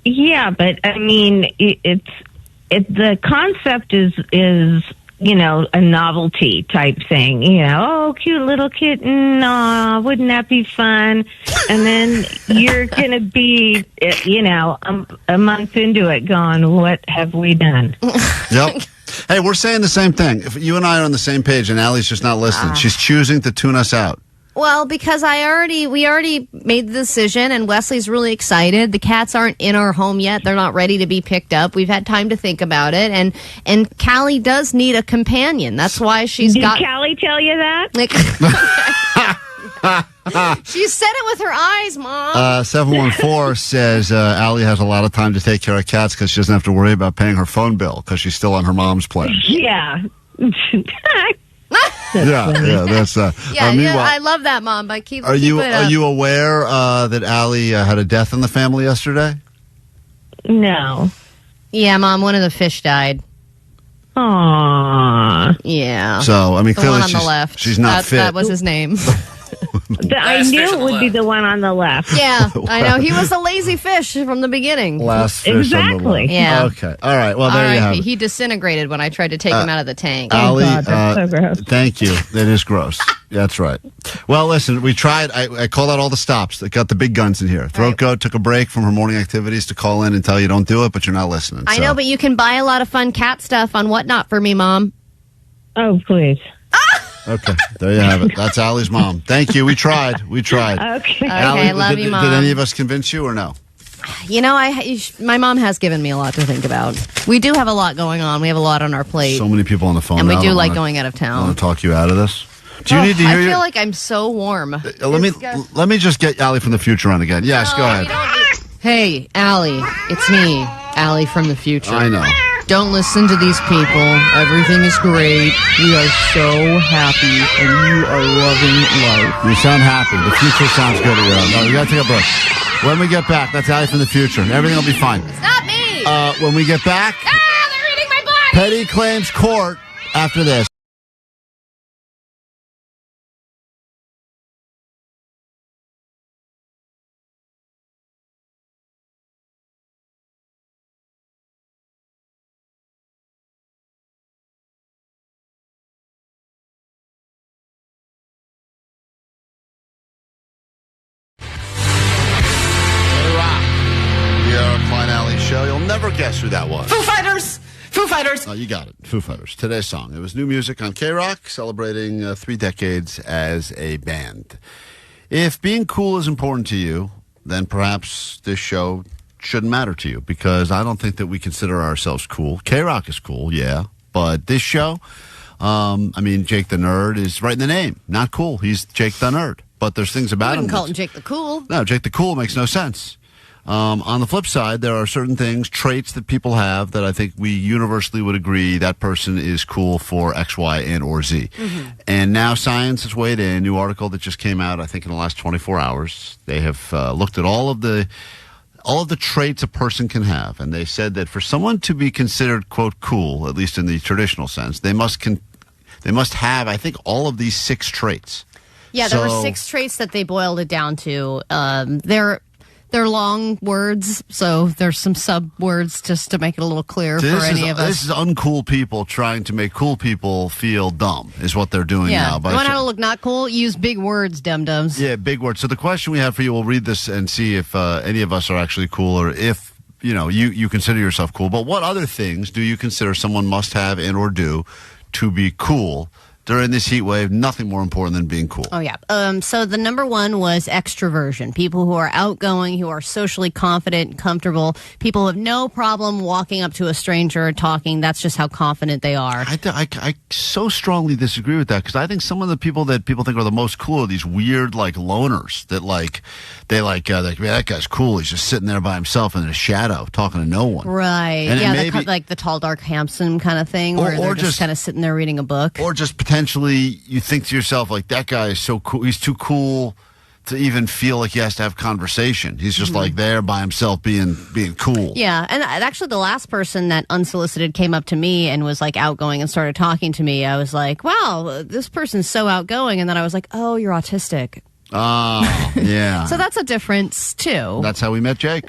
Yeah, but I mean, the concept is a novelty type thing. Oh, cute little kitten. Aw, wouldn't that be fun? And then you're going to be, a month into it going, what have we done? Yep. Hey, we're saying the same thing. If you and I are on the same page and Allie's just not listening, she's choosing to tune us out. Well, because we already made the decision, and Wesley's really excited. The cats aren't in our home yet; they're not ready to be picked up. We've had time to think about it, and Callie does need a companion. That's why she's got. Did Callie tell you that? She said it with her eyes, Mom. 714 says Allie has a lot of time to take care of cats because she doesn't have to worry about paying her phone bill because she's still on her mom's plan. Yeah. That's I love that, Mom. But are you aware that Allie had a death in the family yesterday? No. Yeah, Mom. One of the fish died. Aww. Yeah. So I mean, the clearly one on the left. She's not fit. That was his name. I knew it would be the one on the left. Yeah, I know. He was a lazy fish from the beginning. Last fish exactly. on the left. Yeah. Okay. All right. Well, there you have it. He disintegrated when I tried to take him out of the tank. Allie, God, that's so gross. Thank you. That is gross. That's right. Well, listen, we tried. I called out all the stops that got the big guns in here. Throat Goat took a break from her morning activities to call in and tell you don't do it, but you're not listening. I know, but you can buy a lot of fun cat stuff on Whatnot for me, Mom. Oh, please. Okay, there you have it. That's Allie's mom. Thank you. We tried. Okay. Allie, I love you, Mom. Did any of us convince you or no? My mom has given me a lot to think about. We do have a lot going on. We have a lot on our plate. So many people on the phone. And we now do like going out of I town. want to talk you out of this. Do you need to hear I feel like I'm so warm. Let me just get Allie from the future on again. Yes, go ahead. Hey, Allie. It's me, Allie from the future. I know. Don't listen to these people. Everything is great. We are so happy, and you are loving life. You sound happy. The future sounds good to you. No, we got to take a break. When we get back, that's Allie from the future. Everything will be fine. It's not me. When we get back, they're eating my body. Petty Claims Court after this. Never guess who that was. Foo Fighters. Oh, you got it. Foo Fighters. Today's song. It was new music on KROQ, celebrating 3 decades as a band. If being cool is important to you, then perhaps this show shouldn't matter to you, because I don't think that we consider ourselves cool. KROQ is cool, yeah, but this show, Jake the Nerd is right in the name. Not cool. He's Jake the Nerd. But there's things about him. I wouldn't call him Jake the Cool. No, Jake the Cool makes no sense. On the flip side, there are certain things, traits that people have that I think we universally would agree that person is cool for X, Y, and or Z. Mm-hmm. And now science has weighed in. A new article that just came out, I think, in the last 24 hours. They have looked at all of the traits a person can have, and they said that for someone to be considered, quote, cool, at least in the traditional sense, they must have, I think, all of these 6 traits. Yeah, there were 6 traits that they boiled it down to. They're long words, so there's some sub-words just to make it a little clearer for any of us. This is uncool people trying to make cool people feel dumb, is what they're doing now. You want to look not cool? Use big words, dum-dums. Yeah, big words. So the question we have for you, we'll read this and see if any of us are actually cool, or if you consider yourself cool. But what other things do you consider someone must have and or do to be cool? During this heat wave, nothing more important than being cool. Oh, yeah. So the number one was extroversion. People who are outgoing, who are socially confident and comfortable. People who have no problem walking up to a stranger and talking. That's just how confident they are. I so strongly disagree with that, because I think some of the people that people think are the most cool are these weird, loners that, man, that guy's cool. He's just sitting there by himself in a shadow talking to no one. Right. And maybe, the tall, dark, handsome kind of thing, where they're just kind of sitting there reading a book. Or just potentially you think to yourself, that guy is so cool. He's too cool to even feel like he has to have conversation. He's just there by himself being cool. Yeah, and actually the last person that unsolicited came up to me and was outgoing and started talking to me, I was like, wow, this person's so outgoing. And then I was like, oh, you're autistic. Oh, yeah. So that's a difference too. That's how we met Jake.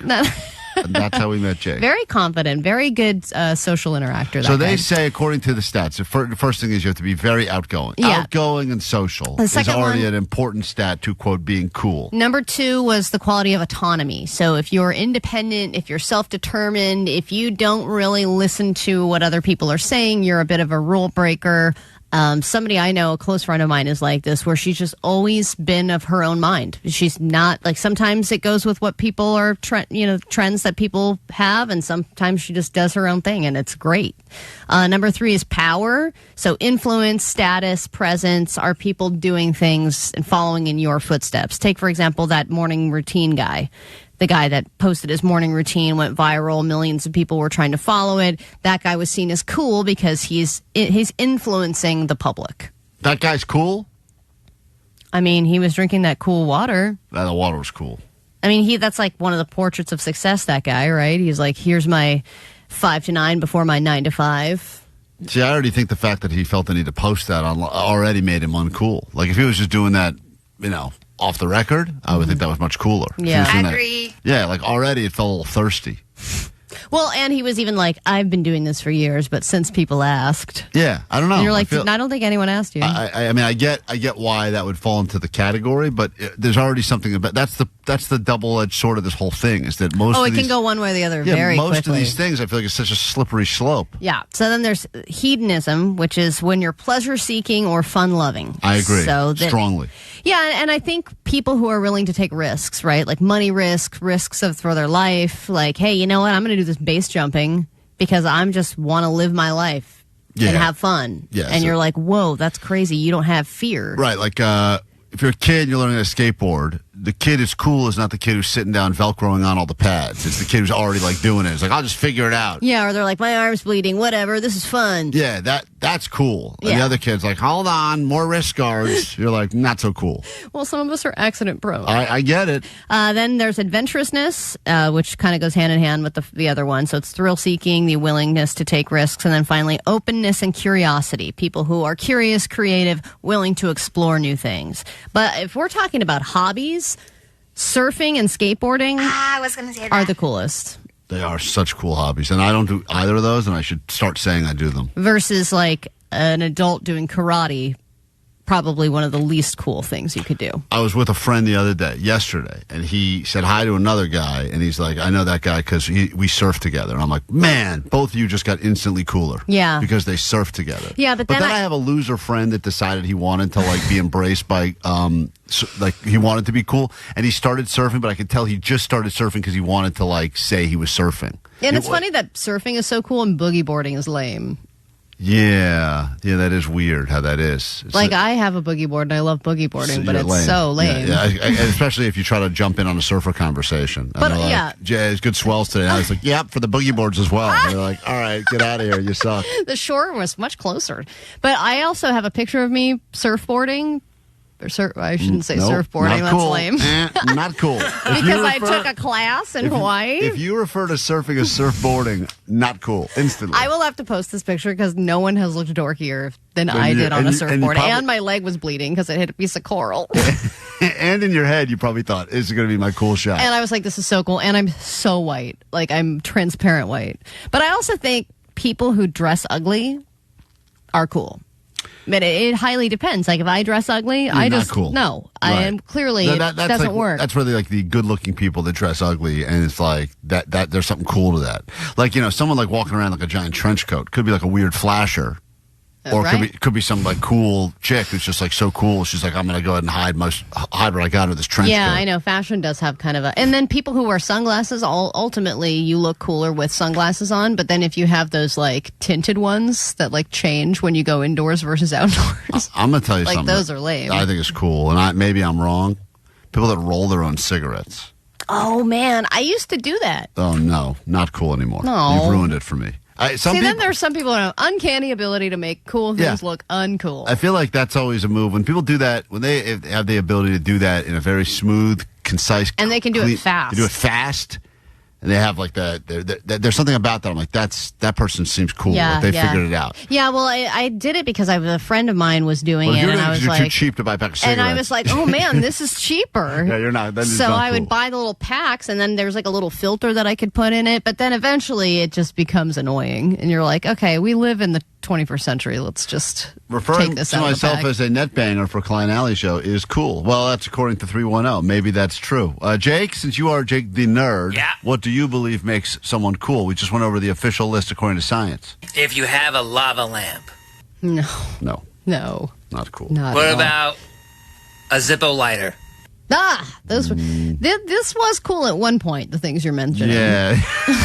That's how we met Jake. Very confident, very good social interactor. So they say, according to the stats, the first thing is you have to be very outgoing. Yeah. Outgoing and social is already an important stat to, quote, being cool. Number 2 was the quality of autonomy. So if you're independent, if you're self-determined, if you don't really listen to what other people are saying, you're a bit of a rule breaker. Somebody I know, a close friend of mine, is like this, where she's just always been of her own mind. She's not sometimes it goes with what people are, trends that people have, and sometimes she just does her own thing, and it's great. Number 3 is power. So influence, status, presence. Are people doing things and following in your footsteps? Take, for example, that morning routine guy. The guy that posted his morning routine went viral. Millions of people were trying to follow it. That guy was seen as cool because he's influencing the public. That guy's cool? He was drinking that cool water. The water was cool. That's one of the portraits of success, that guy, right? He's like, here's my 5 to 9 before my 9 to 5. See, I already think the fact that he felt the need to post that already made him uncool. If he was just doing that, off the record, I would think that was much cooler. Yeah, I agree. Already it felt a little thirsty. Well, and he was even like, I've been doing this for years, but since people asked. Yeah, I don't know. And you're like, I don't think anyone asked you. I get why that would fall into the category, but there's already something about that's the double-edged sword of this whole thing, is that most of these, can go one way or the other very quickly. Most of these things, I feel like it's such a slippery slope. Yeah. So then there's hedonism, which is when you're pleasure-seeking or fun-loving. I agree. Strongly. Yeah, and I think people who are willing to take risks, right? Like money risks for their life. Like, hey, you know what? I'm going to do this base jumping because I just want to live my life and have fun. Yeah, and you're like, whoa, that's crazy. You don't have fear. Right. If you're a kid and you're learning to skateboard, the kid is cool is not the kid who's sitting down Velcroing on all the pads. It's the kid who's already doing it. It's I'll just figure it out. Yeah, or they're like, my arm's bleeding, whatever, this is fun. Yeah, that's cool. And the other kid's like, hold on, more wrist guards. You're like, not so cool. Well, some of us are accident prone. I get it. Then there's adventurousness, which kind of goes hand in hand with the other one. So it's thrill seeking, the willingness to take risks. And then finally, openness and curiosity. People who are curious, creative, willing to explore new things. But if we're talking about hobbies, surfing and skateboarding I was gonna say that. are the coolest. They are such cool hobbies. And I don't do either of those, and I should start saying I do them. Versus an adult doing karate. probably one of the least cool things you could do. I was with a friend yesterday, and he said hi to another guy, and he's like, I know that guy because we surfed together. And I'm like, man, both of you just got instantly cooler. Yeah. Because they surfed together. Yeah, but then I have a loser friend that decided he wanted to like be embraced by, like he wanted to be cool, and he started surfing, but I could tell he just started surfing because he wanted to like say he was surfing. And it's funny that surfing is so cool and boogie boarding is lame. Yeah, that is weird how that is. Like, I have a boogie board and I love boogie boarding, but it's so lame. Yeah, especially if you try to jump in on a surfer conversation. And but like, it's good swells today. And I was like, yep, for the boogie boards as well. And they're like, all right, get out of here, you suck. The shore was much closer. But I also have a picture of me surfboarding. I shouldn't say surfboarding. That's cool. Lame. Not cool. Because I took a class in Hawaii. If you refer to surfing as surfboarding, not cool. Instantly. I will have to post this picture because no one has looked dorkier than I did on a surfboard. And my leg was bleeding because it hit a piece of coral. And in your head, you probably thought, "This is going to be my cool shot." And I was like, "This is so cool." And I'm so white, like I'm transparent white. But I also think people who dress ugly are cool. But it highly depends. Like if I dress ugly, I just cool. No, right. I am clearly it doesn't work. That's really like the good-looking people that dress ugly, and it's like that there's something cool to that. Like someone like walking around like a giant trench coat could be like a weird flasher. Or right? could be some like cool chick who's just like so cool. She's like, I'm gonna go ahead and hide what I got with this trench coat. Yeah, I know. Fashion does have kind of a, and then people who wear sunglasses, ultimately you look cooler with sunglasses on. But then if you have those like tinted ones that like change when you go indoors versus outdoors, I'm gonna tell you like something. Those are lame. I think it's cool, and maybe I'm wrong. People that roll their own cigarettes. Oh man, I used to do that. Oh no, not cool anymore. No, you've ruined it for me. Then there's some people who have uncanny ability to make cool things look uncool. I feel like that's always a move. When people do that, when they have the ability to do that in a very smooth, concise... And they can do it fast. They do it fast. And they have like there's something about that. I'm like, that person seems cool. Yeah, like they figured it out. Yeah, well, I did it because a friend of mine was doing it, and I was like, you're too cheap to buy a pack of cigarettes. And I was like, oh man, this is cheaper. Yeah, you're not. So not I cool. would buy the little packs, and then there's like a little filter that I could put in it. But then eventually, it just becomes annoying, and you're like, okay, we live in the 21st century. Let's just take this to out myself of the bag. as a net banger for Klein Alley Show is cool. Well, that's according to 310. Maybe that's true. Jake, since you are Jake the nerd, what do you believe makes someone cool? We just went over the official list according to science. If you have a lava lamp. No. Not cool. What about a Zippo lighter? This was cool at one point, the things you're mentioning. Yeah.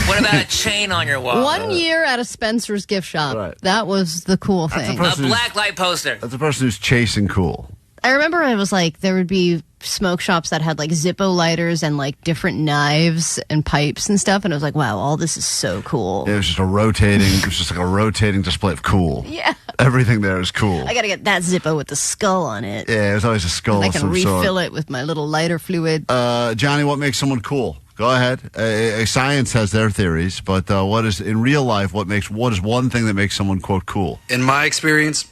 What about a chain on your wall? 1 year at a Spencer's gift shop. Right. That was the cool thing. A black light poster. That's a person who's chasing cool. I remember it was like there would be smoke shops that had like Zippo lighters and like different knives and pipes and stuff, and it was like, wow, all this is so cool. It was just like a rotating display of cool. Yeah. Everything there is cool. I gotta get that Zippo with the skull on it. Yeah, there's always a skull and of I some can sort. refill it with my little lighter fluid. Johnny, what makes someone cool? Go ahead. Science has their theories, but what is in real life? What is one thing that makes someone quote cool? In my experience,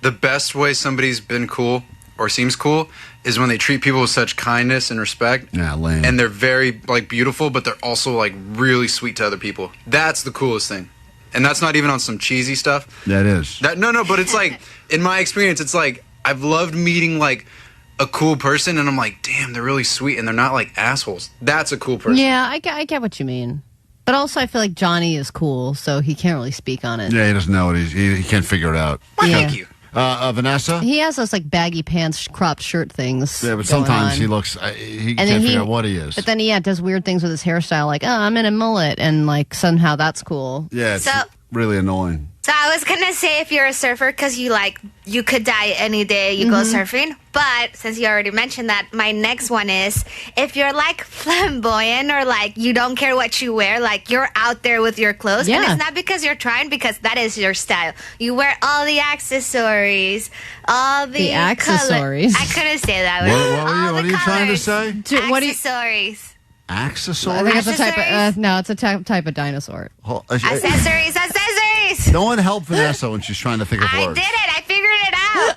the best way somebody's been cool or seems cool is when they treat people with such kindness and respect. Yeah, lame. And they're very like beautiful, but they're also like really sweet to other people. That's the coolest thing. And that's not even on some cheesy stuff. That is. No, but it's like, in my experience, it's like, I've loved meeting like a cool person, and I'm like, damn, they're really sweet, and they're not like assholes. That's a cool person. Yeah, I get what you mean. But also, I feel like Johnny is cool, so he can't really speak on it. Yeah, he doesn't know it. He can't figure it out. Thank you. Vanessa? He has those like baggy pants, cropped shirt things. Yeah, but sometimes he looks, he can't figure out what he is. But then he does weird things with his hairstyle, like, oh, I'm in a mullet, and like somehow that's cool. Yeah, it's really annoying. So I was gonna say if you're a surfer, because you could die any day you go surfing. But since you already mentioned that, my next one is if you're like flamboyant or like you don't care what you wear, like you're out there with your clothes, and it's not because you're trying, because that is your style. You wear all the accessories, all the accessories. I couldn't say that. What are you trying to say? Accessories. Accessories? I think it's a type of it's a type of dinosaur. Accessories. No one help Vanessa when she's trying to think of words. I did it. I figured it out.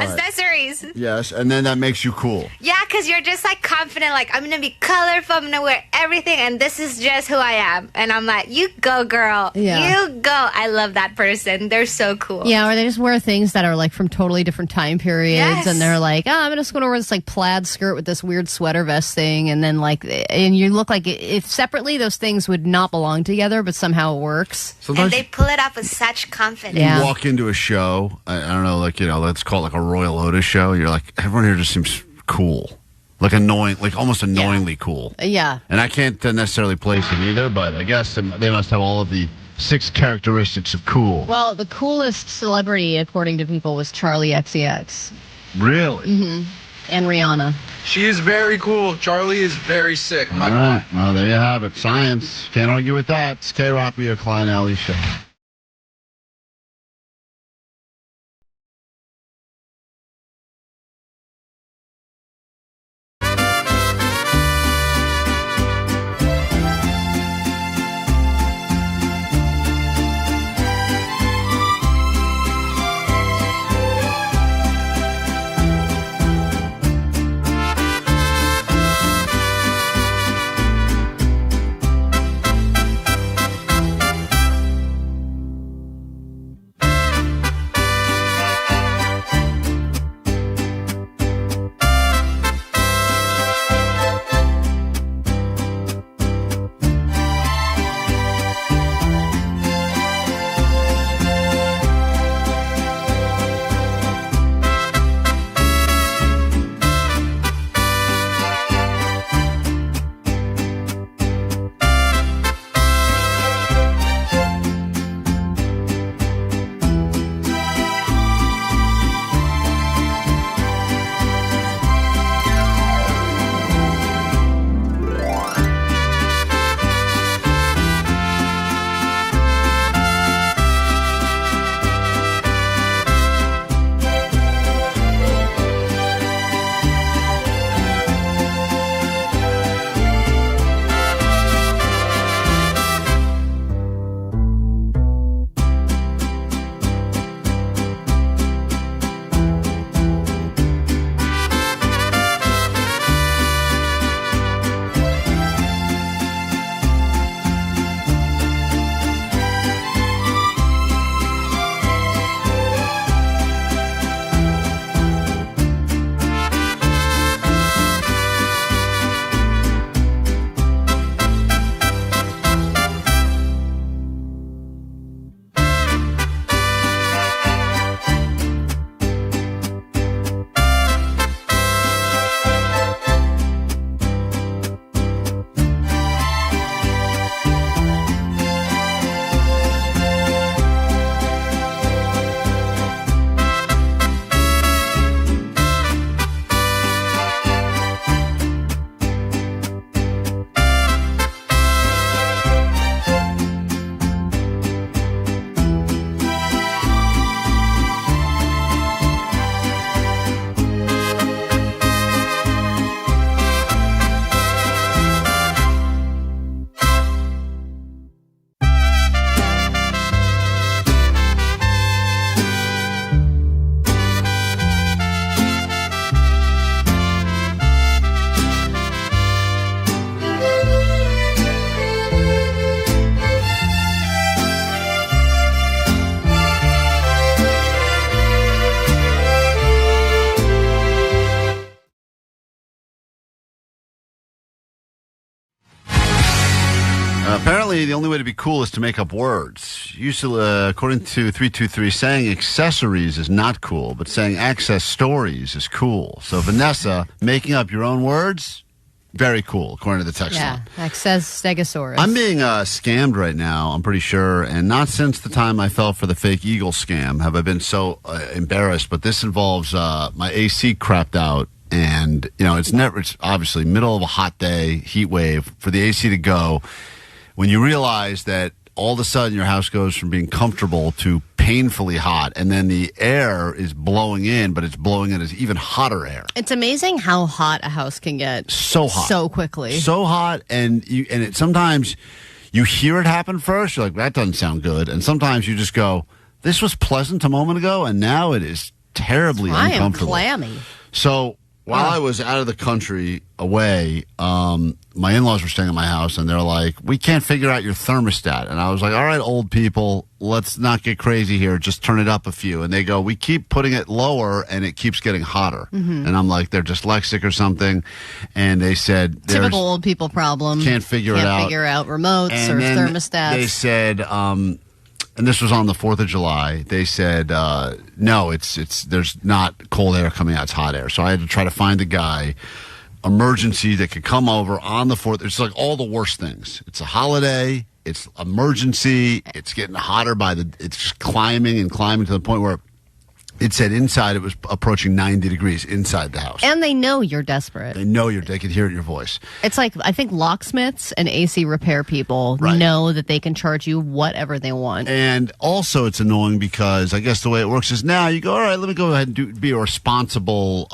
accessories. Yes, and then that makes you cool. Yeah, because you're just like confident, like I'm gonna be colorful, I'm gonna wear everything, and this is just who I am. And I'm like, you go, girl. Yeah. You go. I love that person. They're so cool. Yeah, or they just wear things that are like from totally different time periods, Yes. and they're like, I'm just going to wear this like plaid skirt with this weird sweater vest thing, and then like, and you look like if separately those things would not belong together, but somehow it works. And they pull it off with such confidence. You walk into a show, I don't know, like, let's call it like a Royal Otis show. You're like, everyone here just seems cool. Like annoying, like almost annoyingly cool. Yeah. And I can't necessarily place it either, but I guess they must have all of the 6 characteristics of cool. Well, the coolest celebrity, according to people, was Charlie XCX. Really? Mm-hmm. And Rihanna. She is very cool. Charlie is very sick. All right. Well, there you have it. Science. Can't argue with that. It's KROQ, your Klein Alley Show. Apparently, the only way to be cool is to make up words. Usually, according to 323, saying accessories is not cool, but saying access stories is cool. So, Vanessa, making up your own words, very cool, according to the text line. Access stegosaurus. I'm being scammed right now, I'm pretty sure, and not since the time I fell for the fake eagle scam have I been so embarrassed, but this involves my AC crapped out. And, it's obviously middle of a hot day, heat wave, for the AC to go. When you realize that all of a sudden your house goes from being comfortable to painfully hot, and then the air is blowing in, but it's blowing in as even hotter air. It's amazing how hot a house can get. So hot. So quickly. So hot, and sometimes you hear it happen first, you're like, that doesn't sound good. And sometimes you just go, this was pleasant a moment ago, and now it is terribly uncomfortable. I am clammy. So while I was out of the country away, my in-laws were staying at my house, and they're like, we can't figure out your thermostat. And I was like, all right, old people, let's not get crazy here. Just turn it up a few. And they go, we keep putting it lower, and it keeps getting hotter. Mm-hmm. And I'm like, they're dyslexic or something. And they said, typical old people problem. Can't figure it out. Can't figure out remotes or thermostats. They said, and this was on the 4th of July, they said, no, there's not cold air coming out, it's hot air. So I had to try to find a guy, emergency, that could come over on the 4th. It's like all the worst things. It's a holiday, it's emergency, it's getting hotter it's just climbing and climbing to the point where it said inside it was approaching 90 degrees inside the house. And they know you're desperate. They can hear it in your voice. It's like, I think locksmiths and AC repair people know that they can charge you whatever they want. And also it's annoying because I guess the way it works is now you go, all right, let me go ahead and be a responsible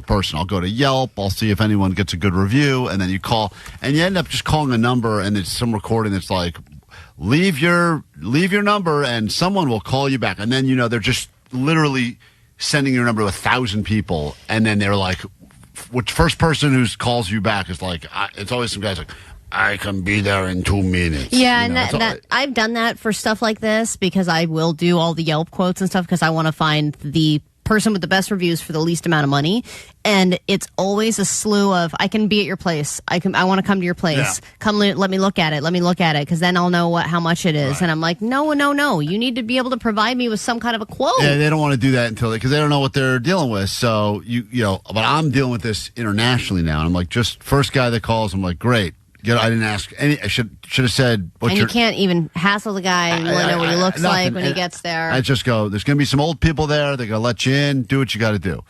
person. I'll go to Yelp. I'll see if anyone gets a good review. And then you call. And you end up just calling a number, and it's some recording that's like, leave your number and someone will call you back. And then, they're just literally sending your number to 1,000 people, and then they're like, which first person who calls you back is like, it's always some guys like, I can be there in 2 minutes. Yeah, and I've done that for stuff like this because I will do all the Yelp quotes and stuff because I want to find the person with the best reviews for the least amount of money, and it's always a slew of, I can be at your place, I want to come to your place, come let me look at it, because then I'll know how much it is. And I'm like, no, you need to be able to provide me with some kind of a quote. Yeah, they don't want to do that because they don't know what they're dealing with. So but I'm dealing with this internationally now, and I'm like, just first guy that calls, I'm like, great. I didn't ask any. I should have said. You can't even hassle the guy. You want to know what he looks like when he gets there. I just go, there's going to be some old people there. They're going to let you in. Do what you got to do.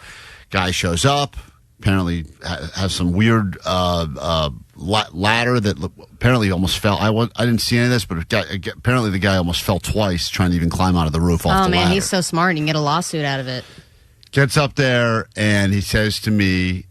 Guy shows up. Apparently has some weird ladder that apparently almost fell. I didn't see any of this, but apparently the guy almost fell twice trying to even climb out of the roof off the ladder. Oh, man, he's so smart. You can get a lawsuit out of it. Gets up there, and he says to me,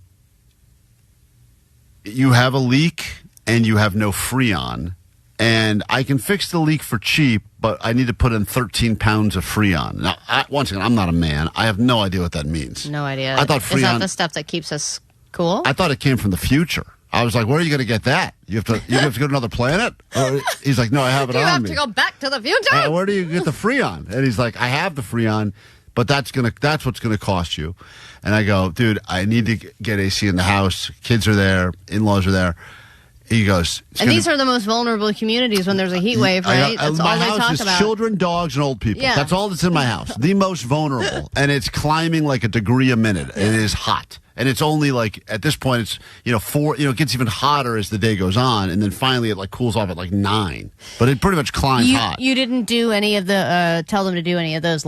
you have a leak and you have no Freon, and I can fix the leak for cheap, but I need to put in 13 pounds of Freon. Now, once again, I'm not a man. I have no idea what that means. No idea. I thought Freon... Is that the stuff that keeps us cool? I thought it came from the future. I was like, where are you going to get that? You have to go to another planet? Or he's like, no, I have it on me. You have to go back to the future? Where do you get the Freon? And he's like, I have the Freon, but that's what's going to cost you. And I go, dude, I need to get AC in the house. Kids are there. In-laws are there. He goes, and these are the most vulnerable communities when there's a heat wave, right? That's all they talk about. Children, dogs, and old people. Yeah. That's all that's in my house. The most vulnerable. And it's climbing like a degree a minute. It is hot. And it's only like, at this point, it's, it gets even hotter as the day goes on. And then finally it cools off at 9. But it pretty much climbs hot. You didn't do any of tell them to do any of those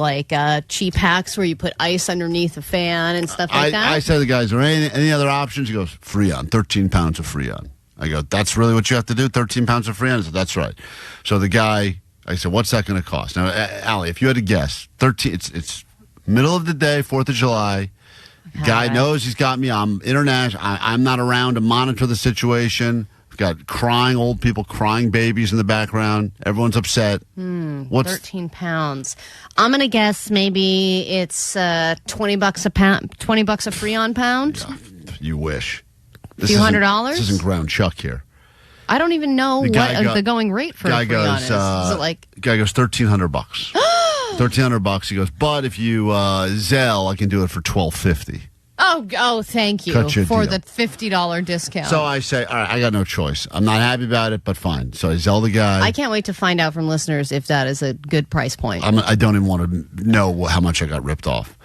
cheap hacks where you put ice underneath a fan and stuff like that? I said to the guys, are there any other options? He goes, Freon, 13 pounds of Freon. I go, that's really what you have to do, 13 pounds of Freon? I said, that's right. So the guy, I said, what's that going to cost? Now, Allie, if you had to guess, 13, it's middle of the day, 4th of July. Guy knows he's got me. I'm international. I'm not around to monitor the situation. We've got crying old people, crying babies in the background. Everyone's upset. 13 pounds. I'm going to guess maybe it's $20 a pound, $20 a Freon pound. Yeah, you wish. A few $100? This isn't ground chuck here. I don't even know what the going rate for Freon is. Is it guy goes $1,300. $1,300. He goes, but if you Zelle, I can do it for $1,250. Oh, thank you for the $50 discount. So I say, all right, I got no choice. I'm not happy about it, but fine. So I Zelle the guy. I can't wait to find out from listeners if that is a good price point. I don't even want to know how much I got ripped off.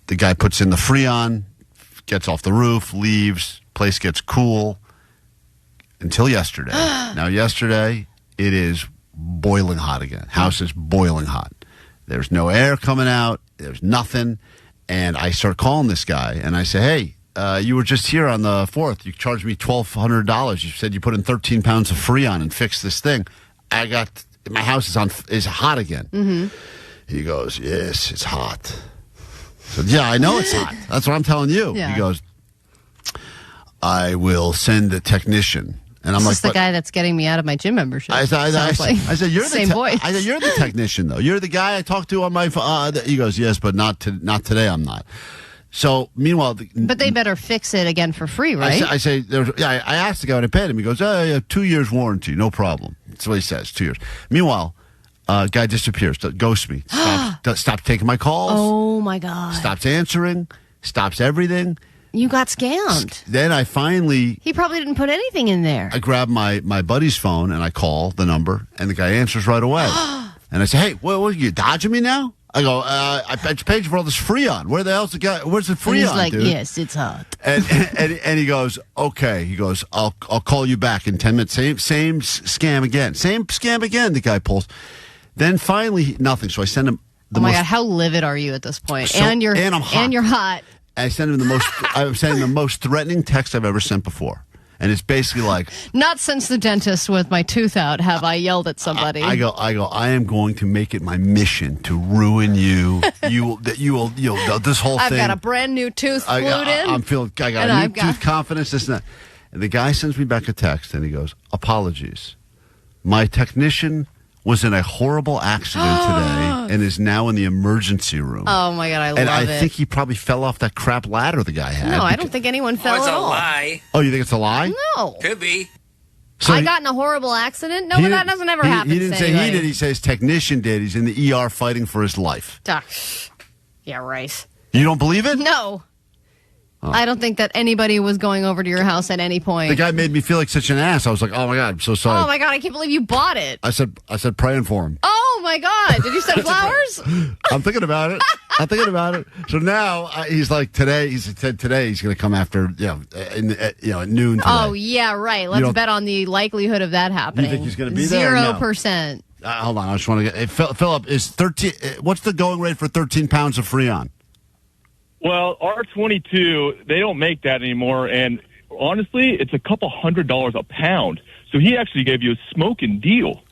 The guy puts in the Freon, gets off the roof, leaves. Place gets cool until yesterday. Now, yesterday, it is boiling hot again. House is boiling hot. There's no air coming out. There's nothing. And I start calling this guy, and I say, hey, you were just here on the 4th. You charged me $1,200. You said you put in 13 pounds of Freon and fixed this thing. My house is hot again. Mm-hmm. He goes, yes, it's hot. So, yeah, I know it's hot. That's what I'm telling you. Yeah. He goes, I will send a technician. And I'm this like, is the guy that's getting me out of my gym membership. I said, you're same voice. I said, you're the technician, though. You're the guy I talked to on my phone. He goes, yes, but not today. I'm not. So, meanwhile... But they better fix it again for free, right? I asked the guy when I paid him. He goes, oh, yeah, 2 years warranty, no problem. That's what he says, 2 years. Meanwhile, guy disappears, ghosts me, stops taking my calls. Oh, my God. Stops answering, stops everything. You got scammed. Then I finally... He probably didn't put anything in there. I grab my buddy's phone, and I call the number, and the guy answers right away. And I say, hey, what are you dodging me now? I go, I paid you for all this Freon. Where the hell's the guy? Where's the Freon, he's like, dude? yes, it's hot. And he goes, okay. He goes, I'll call you back in 10 minutes. Same scam again. Same scam again, the guy pulls. Then finally, nothing. So I send him the God, how livid are you at this point? And I'm hot. And you're hot. I sent him I'm sending the most threatening text I've ever sent before. And it's basically like... Not since the dentist with my tooth out have I yelled at somebody. I go, I am going to make it my mission to ruin you. You will this whole thing... I've got a brand new tooth glued in. I got a new tooth confidence, this and that. And the guy sends me back a text, and he goes, apologies. My technician was in a horrible accident today and is now in the emergency room. Oh, my God, I love it. And I think he probably fell off that crap ladder the guy had. No, I don't think anyone fell at all. It's a lie. Oh, you think it's a lie? No. Could be. So I got in a horrible accident? No, that doesn't ever happen. He didn't say he did. He said his technician did. He's in the ER fighting for his life. Yeah, right. You don't believe it? No. I don't think that anybody was going over to your house at any point. The guy made me feel like such an ass. I was like, oh, my God, I'm so sorry. Oh, my God, I can't believe you bought it. I said praying for him. Oh, my God. Did you send flowers? I'm thinking about it. So now he's like, today, he said today he's going to come after, at noon today. Oh, yeah, right. Let's bet on the likelihood of that happening. You think he's going to be there? 0%. Hold on. I just want to get, hey, Philip, what's the going rate for 13 pounds of Freon? Well, R22, they don't make that anymore, and honestly, it's a couple $100 a pound. So he actually gave you a smoking deal.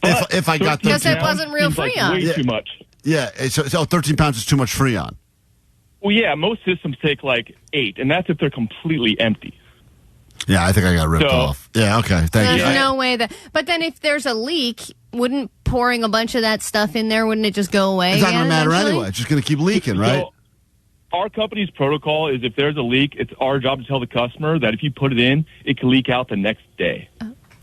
If I got because it wasn't real Freon. Way too much. Yeah, so 13 pounds is too much Freon. Well, yeah, most systems take like 8, and that's if they're completely empty. Yeah, I think I got ripped off. Yeah, okay, thank you. There's no way that. But then if there's a leak, wouldn't pouring a bunch of that stuff in there, wouldn't it just go away? It's not going to matter anyway. It's just going to keep leaking, right? So, our company's protocol is if there's a leak, it's our job to tell the customer that if you put it in, it can leak out the next day.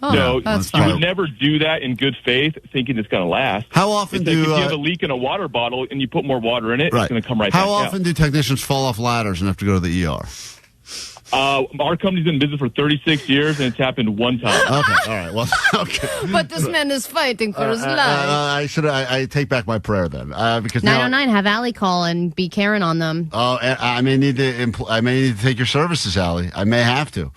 So you would never do that in good faith, thinking it's going to last. How often if you have a leak in a water bottle and you put more water in it, it's going to come right back out. How often do technicians fall off ladders and have to go to the ER? Our company's been in business for 36 years, and it's happened one time. Okay, all right. Well, okay. But this man is fighting for his life. I take back my prayer then, because 909 have Allie call and be Karen on them. Oh, I may need to take your services, Allie. I may have to.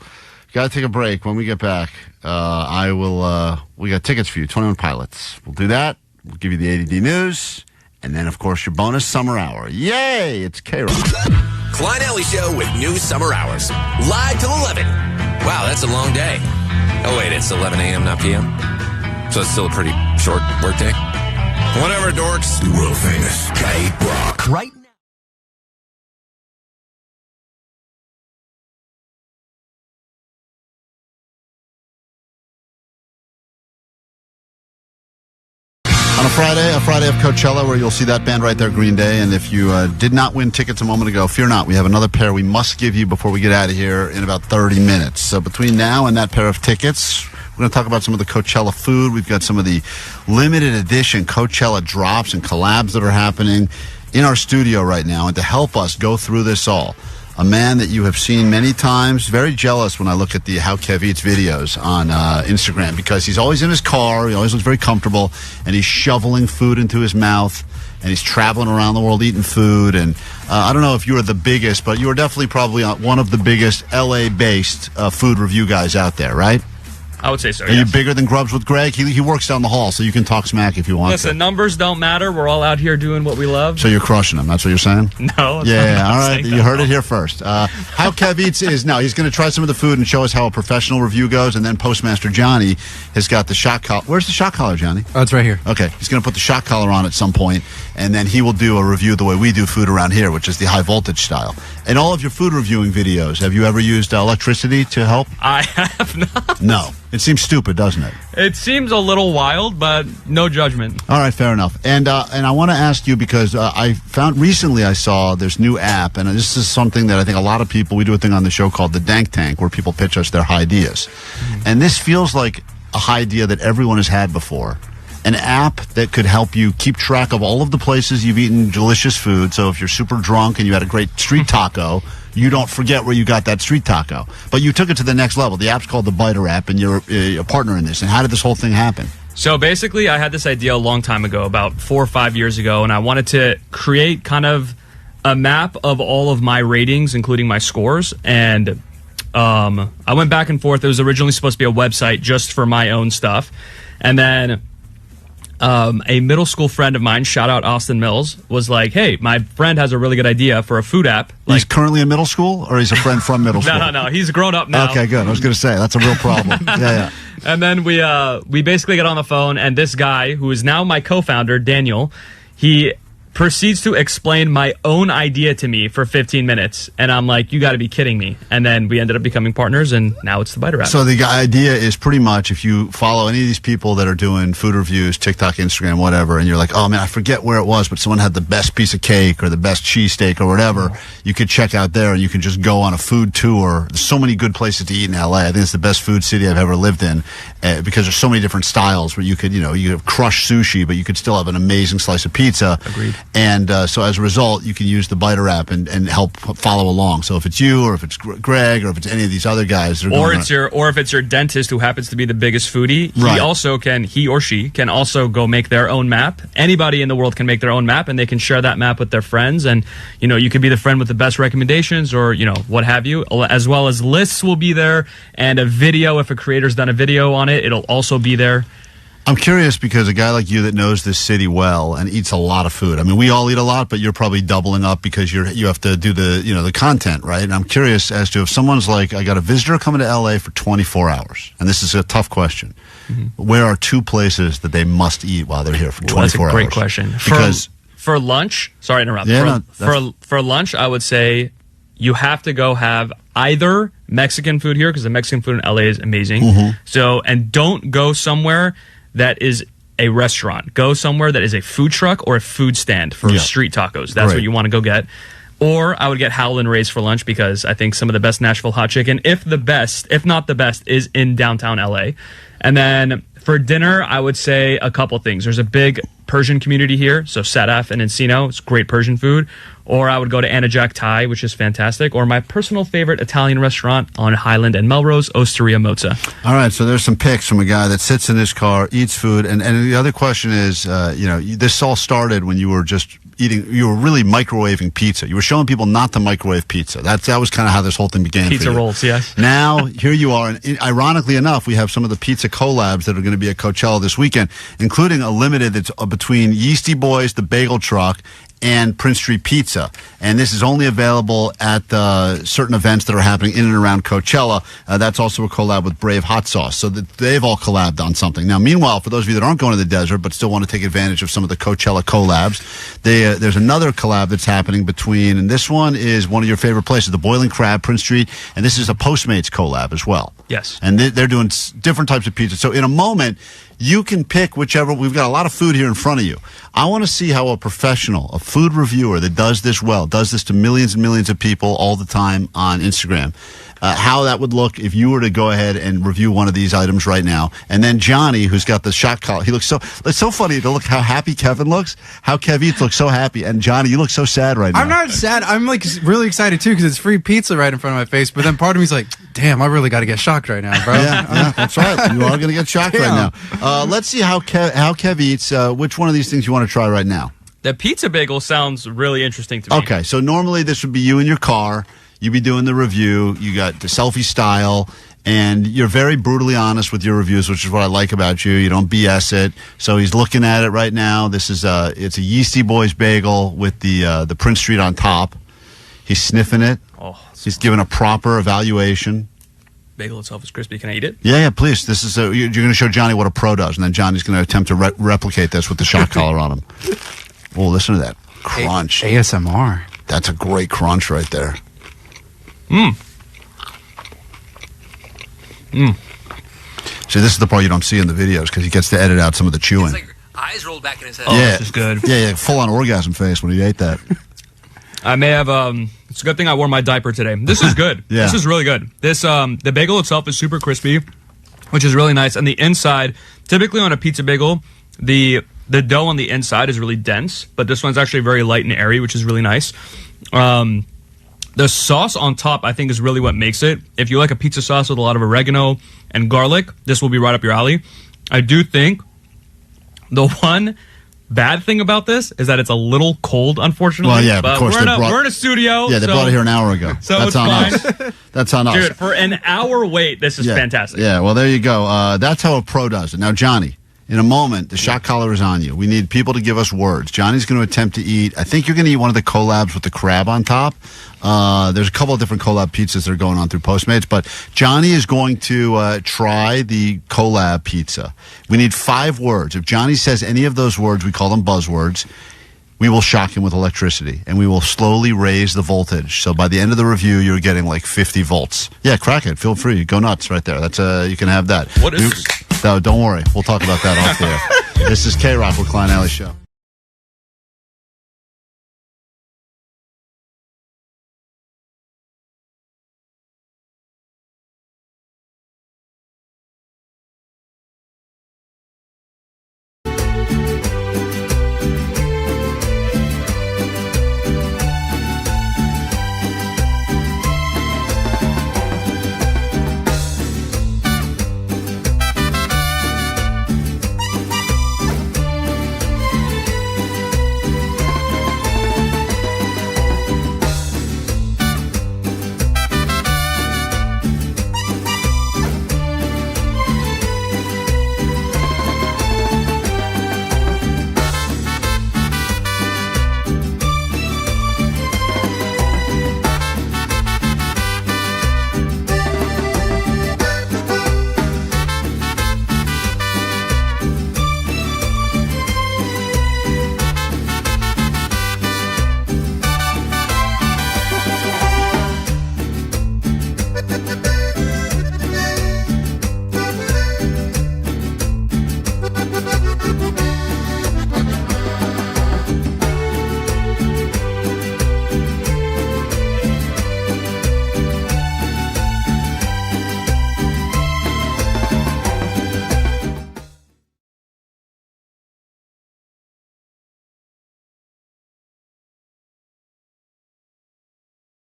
Got to take a break. When we get back, I will. We got tickets for you, 21 Pilots. We'll do that. We'll give you the ADD news, and then of course your bonus summer hour. Yay! It's KROQ. Klein Alley Show with new summer hours. Live till 11. Wow, that's a long day. Oh, wait, it's 11 a.m., not p.m.? So it's still a pretty short workday? Whatever, dorks. The world famous KROQ. Right now. On a Friday of Coachella, where you'll see that band right there, Green Day. And if you did not win tickets a moment ago, fear not. We have another pair we must give you before we get out of here in about 30 minutes. So between now and that pair of tickets, we're going to talk about some of the Coachella food. We've got some of the limited edition Coachella drops and collabs that are happening in our studio right now. And to help us go through this all, a man that you have seen many times. Very jealous when I look at the How Kev Eats videos on Instagram, because he's always in his car. He always looks very comfortable, and he's shoveling food into his mouth, and he's traveling around the world eating food. And I don't know if you are the biggest, but you are definitely probably one of the biggest LA-based food review guys out there, right? I would say so, Are you bigger than Grubs with Greg? He works down the hall, so you can talk smack if you want. Listen, numbers don't matter. We're all out here doing what we love. So you're crushing him. That's what you're saying? No. Yeah, all right. You heard it here first. How Kev Eats is now. He's going to try some of the food and show us how a professional review goes, and then Postmaster Johnny has got the shot collar. Where's the shot collar, Johnny? Oh, it's right here. Okay. He's going to put the shot collar on at some point, and then he will do a review the way we do food around here, which is the high voltage style. In all of your food reviewing videos, have you ever used electricity to help? I have not. No. It seems stupid, doesn't it? It seems a little wild, but no judgment. All right, fair enough. And I want to ask you because I found recently I saw this new app, and this is something that I think a lot of people, we do a thing on the show called the Dank Tank, where people pitch us their ideas. Mm-hmm. And this feels like a idea that everyone has had before. An app that could help you keep track of all of the places you've eaten delicious food. So if you're super drunk and you had a great street taco, you don't forget where you got that street taco. But you took it to the next level. The app's called the Biter app, and you're a partner in this. And how did this whole thing happen? So basically, I had this idea a long time ago, about 4 or 5 years ago, and I wanted to create kind of a map of all of my ratings, including my scores. And I went back and forth. It was originally supposed to be a website just for my own stuff. And then a middle school friend of mine, shout out Austin Mills, was like, hey, my friend has a really good idea for a food app. He's currently in middle school, or he's a friend from middle school? No. He's grown up now. Okay, good. I was going to say, that's a real problem. Yeah. And then we basically get on the phone, and this guy, who is now my co-founder, Daniel, he proceeds to explain my own idea to me for 15 minutes. And I'm like, you got to be kidding me. And then we ended up becoming partners, and now it's the Biter app. So the idea is pretty much if you follow any of these people that are doing food reviews, TikTok, Instagram, whatever, and you're like, oh, man, I forget where it was, but someone had the best piece of cake or the best cheesesteak or whatever, you could check out there and you can just go on a food tour. There's so many good places to eat in L.A. I think it's the best food city I've ever lived in because there's so many different styles where you could, you have crushed sushi, but you could still have an amazing slice of pizza. Agreed. And so as a result, you can use the Biter app and help follow along. So if it's you, or if it's Greg, or if it's any of these other guys, or if it's your dentist who happens to be the biggest foodie, he or she can also go make their own map. Anybody in the world can make their own map, and they can share that map with their friends. And you could be the friend with the best recommendations, or what have you. As well as lists will be there, and a video. If a creator's done a video on it, it'll also be there. I'm curious because a guy like you that knows this city well and eats a lot of food. I mean, we all eat a lot, but you're probably doubling up because you have to do the content, right? And I'm curious as to if someone's like, I got a visitor coming to LA for 24 hours, and this is a tough question. Mm-hmm. Where are 2 places that they must eat while they're here for 24 hours? That's a great question. Because for lunch, sorry to interrupt. Yeah, for lunch, I would say you have to go have either Mexican food here, because the Mexican food in LA is amazing. Mm-hmm. So, and don't go somewhere that is a restaurant. Go somewhere that is a food truck or a food stand for street tacos. That's what you want to go get. Or I would get Howlin' Ray's for lunch, because I think some of the best Nashville hot chicken, if not the best, is in downtown LA. And then for dinner, I would say a couple things. There's a big Persian community here, so Sadaf and Encino, it's great Persian food. Or I would go to Anna Jack Thai, which is fantastic. Or my personal favorite Italian restaurant on Highland and Melrose, Osteria Mozza. All right, so there's some pics from a guy that sits in his car, eats food. And the other question is, this all started when you were just you were really microwaving pizza. You were showing people not to microwave pizza. That was kind of how this whole thing began. Pizza rolls, yes. Now, here you are. And ironically enough, we have some of the pizza collabs that are going to be at Coachella this weekend, including a limited that's between Yeasty Boys, the Bagel Truck, and Prince Street Pizza. And this is only available at certain events that are happening in and around Coachella. That's also a collab with Brave Hot Sauce. So they've all collabed on something. Now, meanwhile, for those of you that aren't going to the desert but still want to take advantage of some of the Coachella collabs, there's another collab that's happening between, and this one is one of your favorite places, the Boiling Crab, Prince Street, and this is a Postmates collab as well. Yes. And they're doing different types of pizza. So in a moment, you can pick whichever. We've got a lot of food here in front of you. I want to see how a professional, a food reviewer that does this well, does this to millions and millions of people all the time on Instagram, how that would look if you were to go ahead and review one of these items right now. And then Johnny, who's got the shot collar, it's so funny to look how happy Kevin looks, how Kev eats looks so happy. And Johnny, you look so sad right now. I'm not sad. I'm like really excited too, because it's free pizza right in front of my face. But then part of me's like, damn, I really got to get shocked right now, bro. Yeah, that's right. You are going to get shocked right now. Let's see how Kev eats. Which one of these things you want to try right now? The pizza bagel sounds really interesting to me. Okay, so normally this would be you in your car. You'd be doing the review. You got the selfie style, and you're very brutally honest with your reviews, which is what I like about you. You don't BS it. So he's looking at it right now. This is it's a Yeasty Boys bagel with the Prince Street on top. He's sniffing it. Oh, he's giving a proper evaluation. Bagel itself is crispy. Can I eat it? Yeah, please. This is you're going to show Johnny what a pro does, and then Johnny's going to attempt to replicate this with the shot collar on him. Oh, listen to that crunch. ASMR. That's a great crunch right there. See, this is the part you don't see in the videos because he gets to edit out some of the chewing. It's like eyes rolled back in his head. Oh, this is good. Yeah, full-on orgasm face when he ate that. I may have, it's a good thing I wore my diaper today. This is good. Yeah. This is really good. This, the bagel itself is super crispy, which is really nice. And the inside, typically on a pizza bagel, the dough on the inside is really dense, but this one's actually very light and airy, which is really nice. The sauce on top, I think, is really what makes it. If you like a pizza sauce with a lot of oregano and garlic, this will be right up your alley. I do think the one bad thing about this is that it's a little cold, unfortunately. Well, yeah, but of course. we're in a studio. Yeah, they brought it here an hour ago. So That's it's on fine. us. That's on us. Dude, for an hour wait, this is fantastic. Yeah, well, there you go. That's how a pro does it. Now, Johnny, in a moment, the shot collar is on you. We need people to give us words. Johnny's going to attempt to eat. I think you're going to eat one of the collabs with the crab on top. There's a couple of different collab pizzas that are going on through Postmates, but Johnny is going to try the collab pizza. We need 5 words. If Johnny says any of those words, we call them buzzwords. We will shock him with electricity, and we will slowly raise the voltage. So by the end of the review, you're getting like 50 volts. Yeah, crack it. Feel free. Go nuts right there. That's you can have that. What is this? No, don't worry. We'll talk about that off the air. This is KROQ with Klein Alley Show.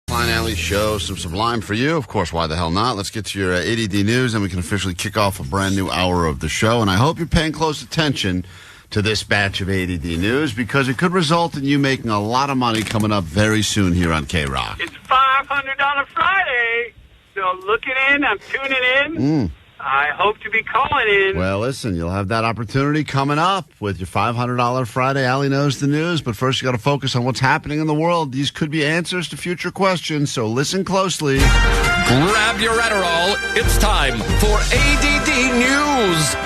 Klein Alley Show, some Sublime for you. Of course, why the hell not? Let's get to your ADD news, and we can officially kick off a brand new hour of the show. And I hope you're paying close attention to this batch of ADD news, because it could result in you making a lot of money coming up very soon here on KROQ. It's $500 Friday, so looking in, I'm tuning in. I hope to be calling in. Well, listen, you'll have that opportunity coming up with your $500 Friday. Allie knows the news, but first you got to focus on what's happening in the world. These could be answers to future questions, so listen closely. Grab your Adderall. It's time for ADD News.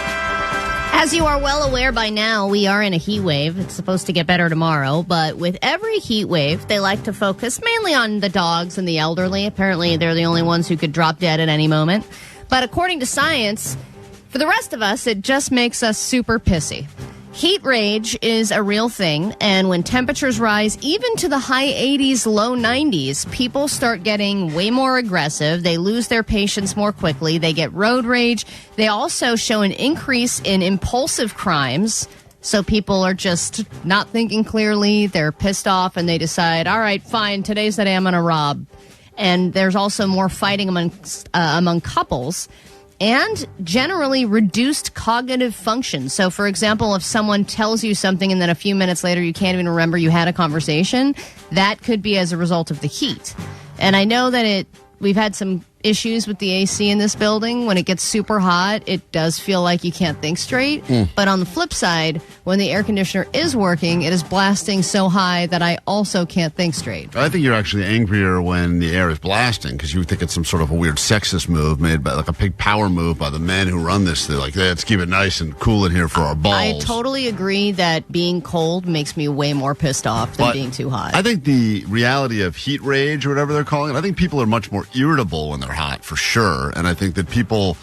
As you are well aware by now, we are in a heat wave. It's supposed to get better tomorrow, but with every heat wave, they like to focus mainly on the dogs and the elderly. Apparently, they're the only ones who could drop dead at any moment. But according to science, for the rest of us, it just makes us super pissy. Heat rage is a real thing, and when temperatures rise even to the high 80s, low 90s, people start getting way more aggressive. They lose their patience more quickly. They get road rage. They also show an increase in impulsive crimes. So people are just not thinking clearly. They're pissed off, and they decide, all right, fine, today's the day I'm going to rob. And there's also more fighting among couples, and generally reduced cognitive function. So, for example, if someone tells you something and then a few minutes later you can't even remember you had a conversation, that could be as a result of the heat. And I know that we've had some issues with the AC in this building. When it gets super hot, it does feel like you can't think straight. But on the flip side, when the air conditioner is working, it is blasting so high that I also can't think straight. I think you're actually angrier when the air is blasting because you think it's some sort of a weird sexist move made by like a big power move by the men who run this. They're like, hey, let's keep it nice and cool in here for our balls. I totally agree that being cold makes me way more pissed off than being too hot. I think the reality of heat rage or whatever they're calling it, I think people are much more irritable when they're hot, for sure. And I think that people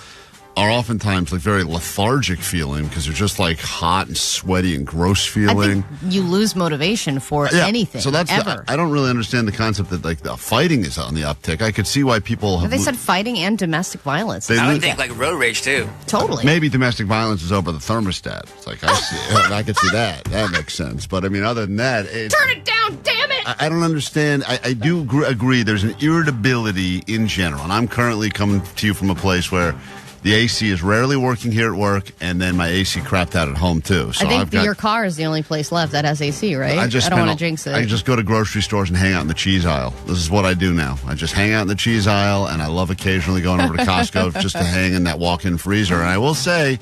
are oftentimes like very lethargic feeling because they're just like hot and sweaty and gross feeling. I think you lose motivation for anything. So that's ever. I don't really understand the concept that like the fighting is on the uptick. I could see why people have. They said fighting and domestic violence. I would think like road rage too. Totally. Maybe domestic violence is over the thermostat. It's like I could see that. That makes sense. But I mean, other than that, turn it down, damn it! I don't understand. I do agree. There's an irritability in general, and I'm currently coming to you from a place where the AC is rarely working here at work, and then my AC crapped out at home, too. So I think your car is the only place left that has AC, right? I don't want to jinx it. I just go to grocery stores and hang out in the cheese aisle. This is what I do now. I just hang out in the cheese aisle, and I love occasionally going over to Costco just to hang in that walk-in freezer. And I will say,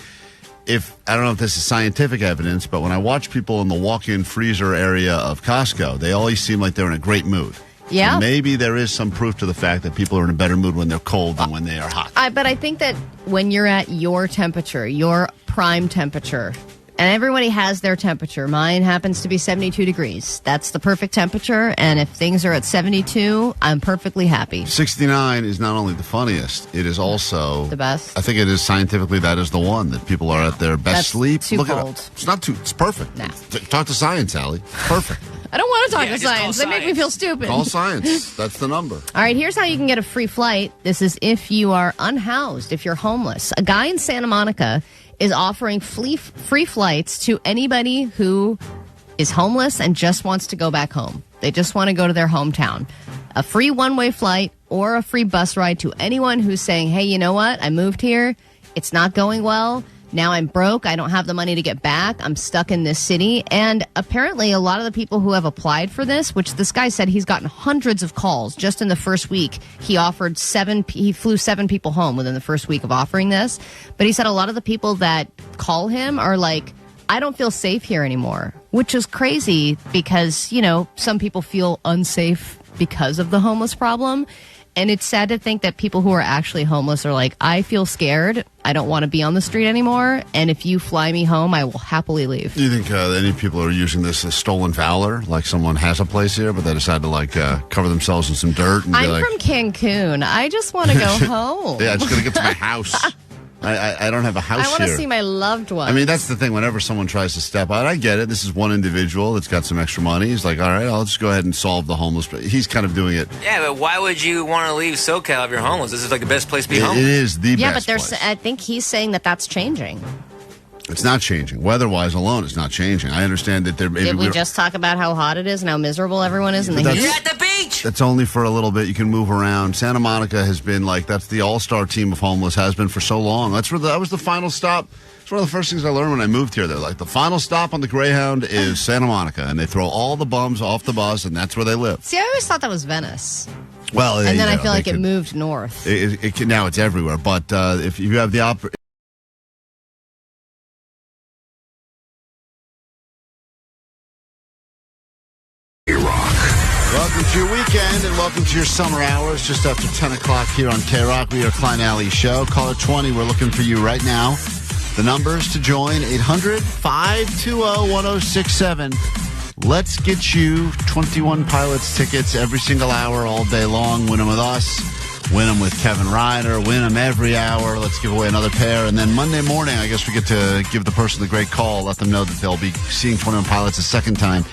I don't know if this is scientific evidence, but when I watch people in the walk-in freezer area of Costco, they always seem like they're in a great mood. Yeah. So maybe there is some proof to the fact that people are in a better mood when they're cold than when they are hot. But I think that when you're at your temperature, your prime temperature, and everybody has their temperature. Mine happens to be 72 degrees. That's the perfect temperature. And if things are at 72, I'm perfectly happy. 69 is not only the funniest, it is also the best. I think it is scientifically that is the one that people are at their best sleep. Too cold. It's not too. It's perfect. Nah. Talk to science, Allie. Perfect. I don't want to talk to science. They make me feel stupid. Call science. That's the number. All right, here's how you can get a free flight. This is if you are unhoused, if you're homeless. A guy in Santa Monica is offering free flights to anybody who is homeless and just wants to go back home. They just want to go to their hometown. A free one-way flight or a free bus ride to anyone who's saying, hey, you know what? I moved here. It's not going well. Now I'm broke. I don't have the money to get back. I'm stuck in this city. And apparently a lot of the people who have applied for this, which this guy said he's gotten hundreds of calls just in the first week. He flew 7 people home within the first week of offering this. But he said a lot of the people that call him are like, I don't feel safe here anymore, which is crazy because, you know, some people feel unsafe because of the homeless problem. And it's sad to think that people who are actually homeless are like, I feel scared. I don't want to be on the street anymore. And if you fly me home, I will happily leave. Do you think any people are using this as stolen valor? Like someone has a place here, but they decide to like cover themselves in some dirt? And I'm from Cancun. I just want to go home. Yeah, I just got to get to my house. I don't have a house here. I want to see my loved ones. I mean, that's the thing. Whenever someone tries to step out, I get it. This is one individual that's got some extra money. He's like, all right, I'll just go ahead and solve the homeless. He's kind of doing it. Yeah, but why would you want to leave SoCal if you're homeless? This is like the best place to be homeless. It is the best but there's. I think he's saying that that's changing. It's not changing. Weather-wise alone, it's not changing. I understand that there. Did we just talk about how hot it is and how miserable everyone is in the heat? You're at the beach! That's only for a little bit. You can move around. Santa Monica has been like, that's the all-star team of homeless, has been for so long. That was the final stop. It's one of the first things I learned when I moved here. They're like, the final stop on the Greyhound is Santa Monica, and they throw all the bums off the bus, and that's where they live. See, I always thought that was Venice. Well, and then I feel like it moved north. Now it's everywhere. But if you have the opportunity. Welcome to your weekend and welcome to your summer hours just after 10 o'clock here on KROQ. We are Klein Alley Show. Caller 20, we're looking for you right now. The numbers to join, 800-520-1067. Let's get you 21 Pilots tickets every single hour all day long. Win them with us. Win them with Kevin Ryder. Win them every hour. Let's give away another pair. And then Monday morning, I guess we get to give the person the great call. Let them know that they'll be seeing 21 Pilots a second time.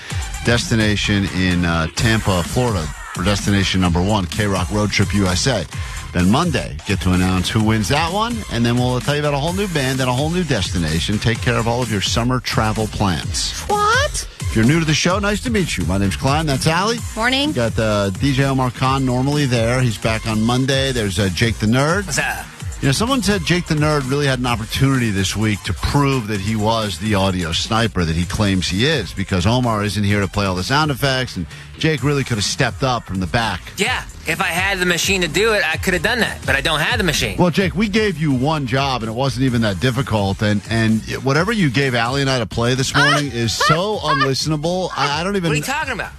Destination in Tampa, Florida, for destination number 1, KROQ Road Trip USA. Then Monday, get to announce who wins that one, and then we'll tell you about a whole new band and a whole new destination. Take care of all of your summer travel plans. What? If you're new to the show, nice to meet you. My name's Klein. That's Allie. Morning. Got DJ Omar Khan normally there. He's back on Monday. There's Jake the Nerd. What's up? You know, someone said Jake the Nerd really had an opportunity this week to prove that he was the audio sniper that he claims he is, because Omar isn't here to play all the sound effects, and Jake really could have stepped up from the back. Yeah, if I had the machine to do it, I could have done that, but I don't have the machine. Well, Jake, we gave you one job, and it wasn't even that difficult, and whatever you gave Allie and I to play this morning is so unlistenable. I don't even... What are you talking about?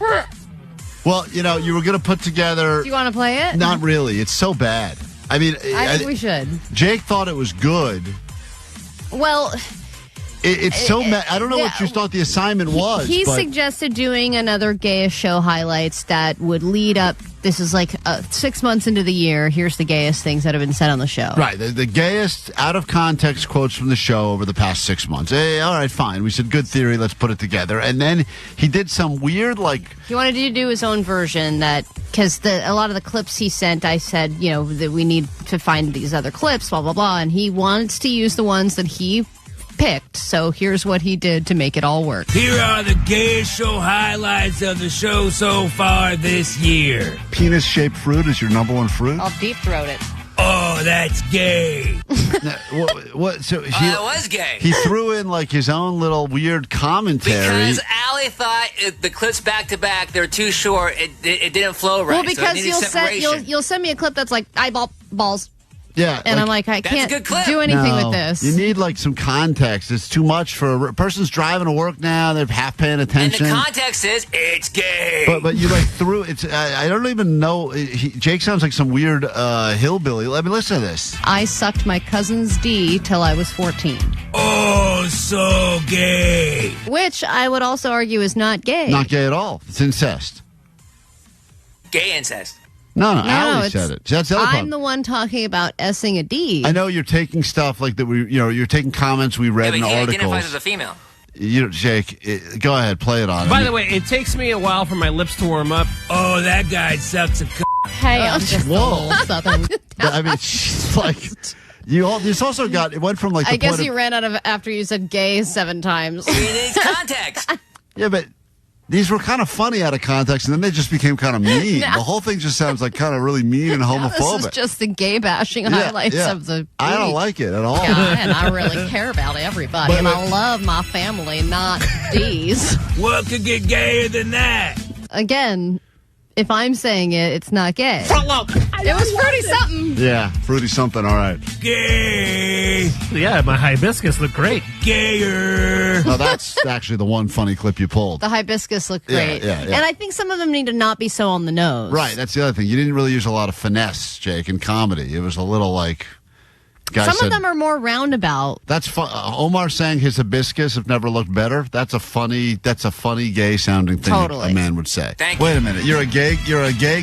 Well, you know, you were going to put together... Do you want to play it? Not really. It's so bad. I mean, I think we should. Jake thought it was good. Well, it's so I don't know what you thought the assignment was. He suggested doing another gayest show highlights that would lead up. This is like 6 months into the year. Here's the gayest things that have been said on the show. Right. The gayest out of context quotes from the show over the past 6 months. Hey, all right, fine. We said good theory. Let's put it together. And then he did some weird, like... He wanted to do his own version that... Because a lot of the clips he sent, I said, you know, that we need to find these other clips, blah, blah, blah. And he wants to use the ones that he picked. So here's what he did to make it all work. Here are the gayest show highlights of the show so far this year. Penis-shaped fruit is your number one fruit? I'll deep throat it. Oh, that's gay. What? So that was gay. He threw in like his own little weird commentary. Because Allie thought the clips back to back, they're too short. It didn't flow right. Well, because you'll send me a clip that's like eyeball balls. Yeah. And I'm like, I can't do anything with this. You need like some context. It's too much for a person's driving to work now. They're half paying attention. And the context is, it's gay. But you like threw it's. I don't even know. Jake sounds like some weird hillbilly. Let me listen to this. I sucked my cousin's D till I was 14. Oh, so gay. Which I would also argue is not gay. Not gay at all. It's incest. Gay incest. No, Allie said it. That's the other I'm problem. the one talking about S-ing a D. I know you're taking stuff like that. You're taking comments we read in articles. He identifies as a female. Jake, go ahead, play it on. By the way, it takes me a while for my lips to warm up. Oh, that guy sucks a Hey, I'm just a little southern. I mean, it's like you also got it went from like. I guess you ran out of after you said gay 7 times. It needs context. Yeah, but. These were kind of funny out of context, and then they just became kind of mean. No. The whole thing just sounds like kind of really mean and homophobic. This is just the gay bashing highlights of the week. I don't like it at all. God, and I really care about everybody, and I love my family, not these. What could get gayer than that? Again, if I'm saying it, it's not gay. Front load. It was fruity something. Yeah, fruity something, all right. Gay. Yeah, my hibiscus looked great. Gayer. No, that's actually the one funny clip you pulled. The hibiscus looked great. Yeah. And I think some of them need to not be so on the nose. Right, that's the other thing. You didn't really use a lot of finesse, Jake, in comedy. It was a little like... Some of them are more roundabout. That's fun. Omar saying his hibiscus have never looked better. That's a funny gay sounding thing a man would say. Wait a minute. You're a gay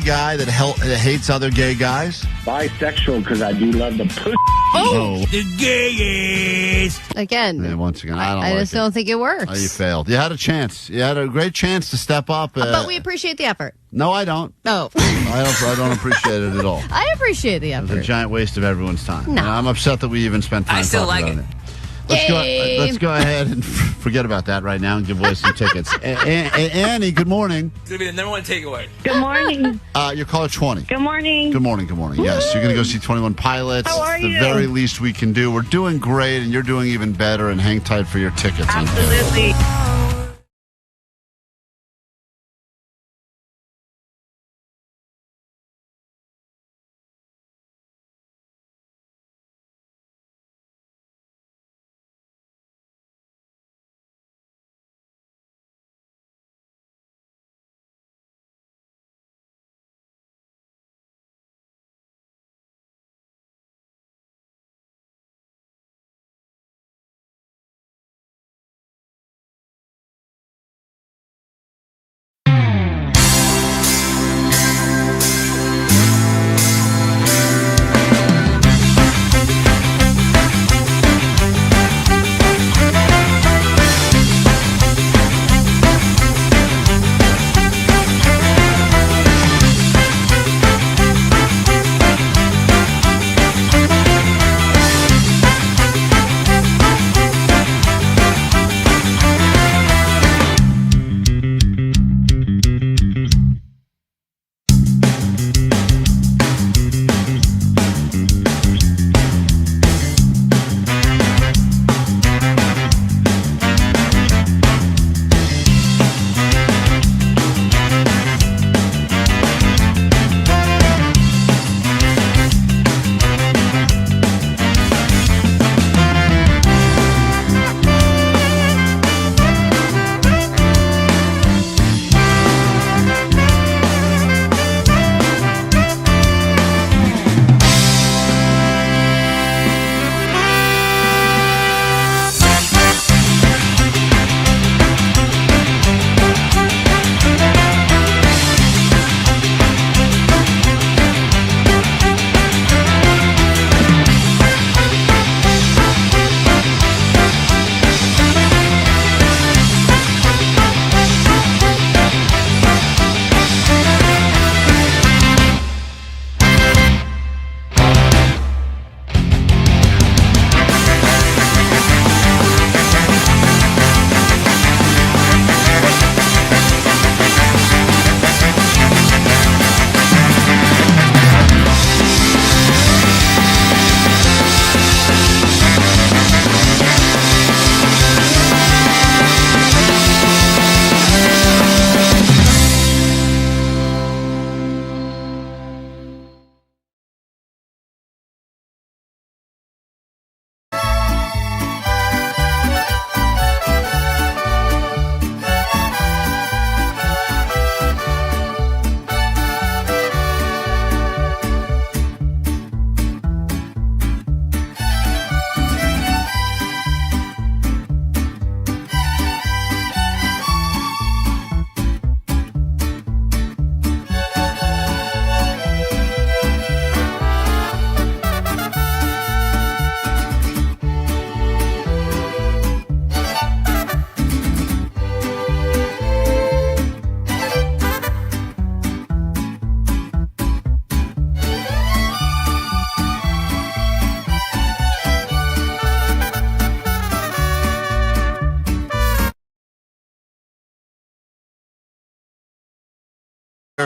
guy that hates other gay guys? Bisexual because I do love the pussy. Oh, the gayest. Again. Yeah, once again, I just don't think it works. Oh, you failed. You had a chance. You had a great chance to step up. But we appreciate the effort. No, I don't. Oh. I don't appreciate it at all. I appreciate the effort. It's a giant waste of everyone's time. No. I'm upset that we even spent time talking about it. Let's go ahead and forget about that right now and give away some tickets. Annie, good morning. It's going to be the number one takeaway. Good morning. You're caller 20. Good morning. Good morning. Yes, you're going to go see 21 Pilots. How are it's the you? very least we can do. We're doing great, and you're doing even better, and hang tight for your tickets. Absolutely.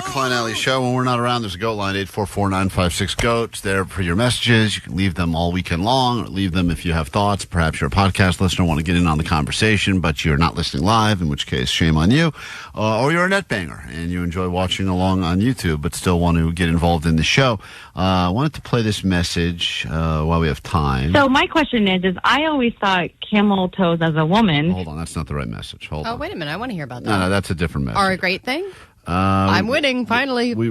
Klein Show. When we're not around, there's a GOAT line, 844-956-GOAT. It's there for your messages. You can leave them all weekend long, or leave them if you have thoughts. Perhaps you're a podcast listener, want to get in on the conversation, but you're not listening live, in which case, shame on you. Or you're a net banger, and you enjoy watching along on YouTube, but still want to get involved in the show. I wanted to play this message while we have time. So my question is I always thought camel toes as a woman. Hold on, that's not the right message. Hold on. Oh, wait a minute. I want to hear about that. No, that's a different message. Are a great thing? I'm winning finally. That's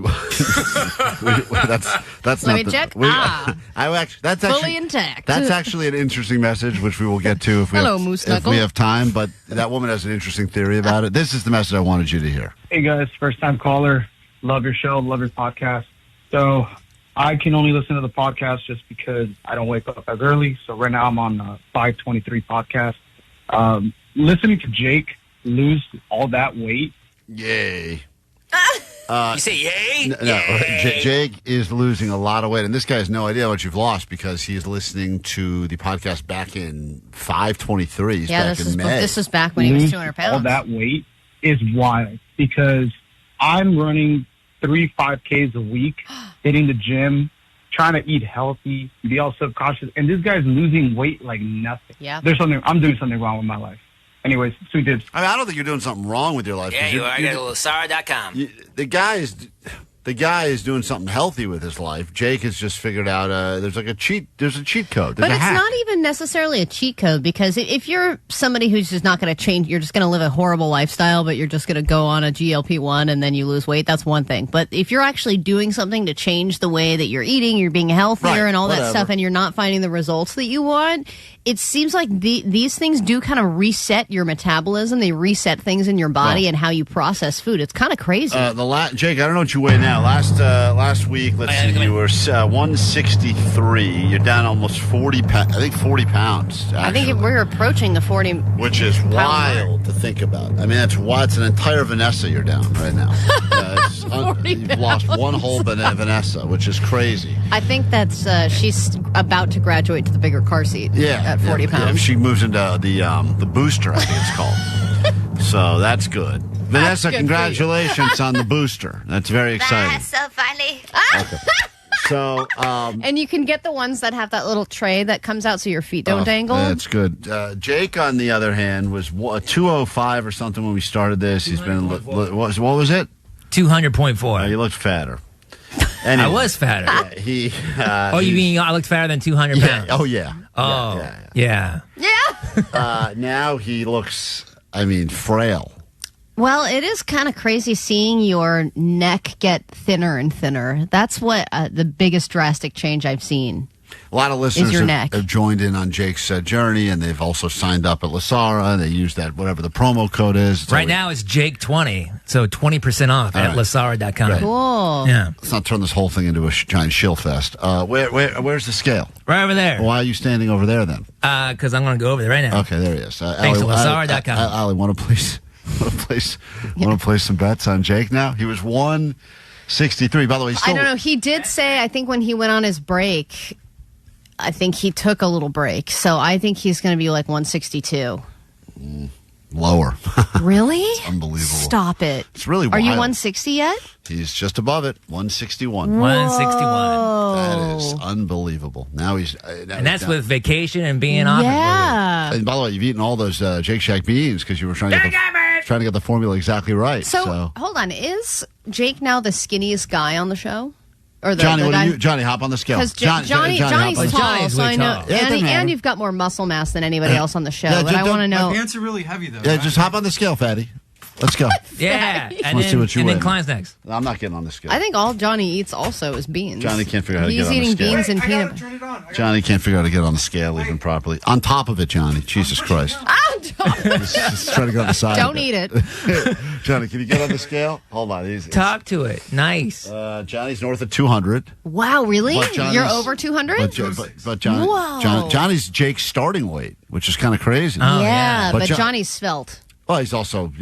Let not me check. That's fully actually intact. That's actually an interesting message, which we will get to if we if we have time. But that woman has an interesting theory about it. This is the message I wanted you to hear. Hey guys, first time caller. Love your show. Love your podcast. So I can only listen to the podcast just because I don't wake up as early. So right now I'm on the 523 podcast. Listening to Jake lose all that weight. Yay. You say yay? No, Jake is losing a lot of weight, and this guy has no idea what you've lost because he's listening to the podcast back in 523. He's back in May. This is back when he was 200 pounds. All that weight is wild because I'm running 3 5Ks a week, hitting the gym, trying to eat healthy, be all subconscious, and this guy's losing weight like nothing. Yeah. I'm doing something wrong with my life. Anyways, sweet Dibs. I mean, I don't think you're doing something wrong with your life. Yeah, you are. I got a little Sarah.com. The guy is doing something healthy with his life. Jake has just figured out there's a cheat code. But it's not even necessarily a cheat code because if you're somebody who's just not going to change, you're just going to live a horrible lifestyle, but you're just going to go on a GLP-1 and then you lose weight, that's one thing. But if you're actually doing something to change the way that you're eating, you're being healthier and all that stuff, and you're not finding the results that you want, it seems like these things do kind of reset your metabolism. They reset things in your body and how you process food. It's kind of crazy. Jake, I don't know what you weigh now. Last week, let's see, you were 163. You're down almost 40 pounds. I think 40 pounds. Actually. I think we're approaching the 40. Which is wild to think about. I mean, it's an entire Vanessa you're down right now. You've lost one whole Vanessa, which is crazy. I think that's she's about to graduate to the bigger car seat. At 40 pounds. Yeah, she moves into the booster, I think it's called. So that's good. Vanessa, good congratulations on the booster. That's very exciting. That's so funny. Okay. So, and you can get the ones that have that little tray that comes out so your feet don't dangle. That's good. Jake, on the other hand, was 205 or something when we started this. He's been what was it? 200.4. You looked fatter. Anyway, I was fatter. Yeah, you mean I looked fatter than 200 pounds? Oh, yeah. Oh, yeah. Now he looks, frail. Well, it is kind of crazy seeing your neck get thinner and thinner. That's what the biggest drastic change I've seen. A lot of listeners have joined in on Jake's journey, and they've also signed up at Lasara. They use that, whatever the promo code is. Right now it's Jake20, so 20% off at Lasara.com. Right. Cool. Yeah. Let's not turn this whole thing into a giant shill fest. Where's the scale? Right over there. Why are you standing over there then? Because I'm going to go over there right now. Okay, there he is. Thanks to Lasara.com. Allie, want to place some bets on Jake now? He was 163. By the way, I don't know. He did say, I think when he went on his break, I think he took a little break. So I think he's going to be like 162. Lower. Really? It's unbelievable. Stop it. It's really wild. Are you 160 yet? He's just above it. 161. Whoa. 161. That is unbelievable. Now he's... and that's with vacation and being off. Yeah. And by the way, you've eaten all those Shake Shack beans because you were trying to get the formula exactly right. So, hold on. Is Jake now the skinniest guy on the show? Or Johnny, hop on the scale. Because Johnny's tall, so I know. And you've got more muscle mass than anybody else on the show. But I want to know. My pants are really heavy, though. Yeah, just hop on the scale, fatty. Let's go. Yeah. Let's see what you weigh. And then Klein's next. I'm not getting on the scale. I think all Johnny eats also is beans. Johnny can't figure out how to get on the scale. He's eating beans and peanut butter. Johnny can't figure out how to get on the scale even properly. On top of it, Johnny. Jesus Christ. Just try to go on the side. Don't eat it. Johnny, can you get on the scale? Hold on. Talk to it. Nice. Johnny's north of 200. Wow, really? You're over 200? But Johnny's Jake's starting weight, which is kind of crazy. Oh, yeah, but Johnny's svelte. Well, he's also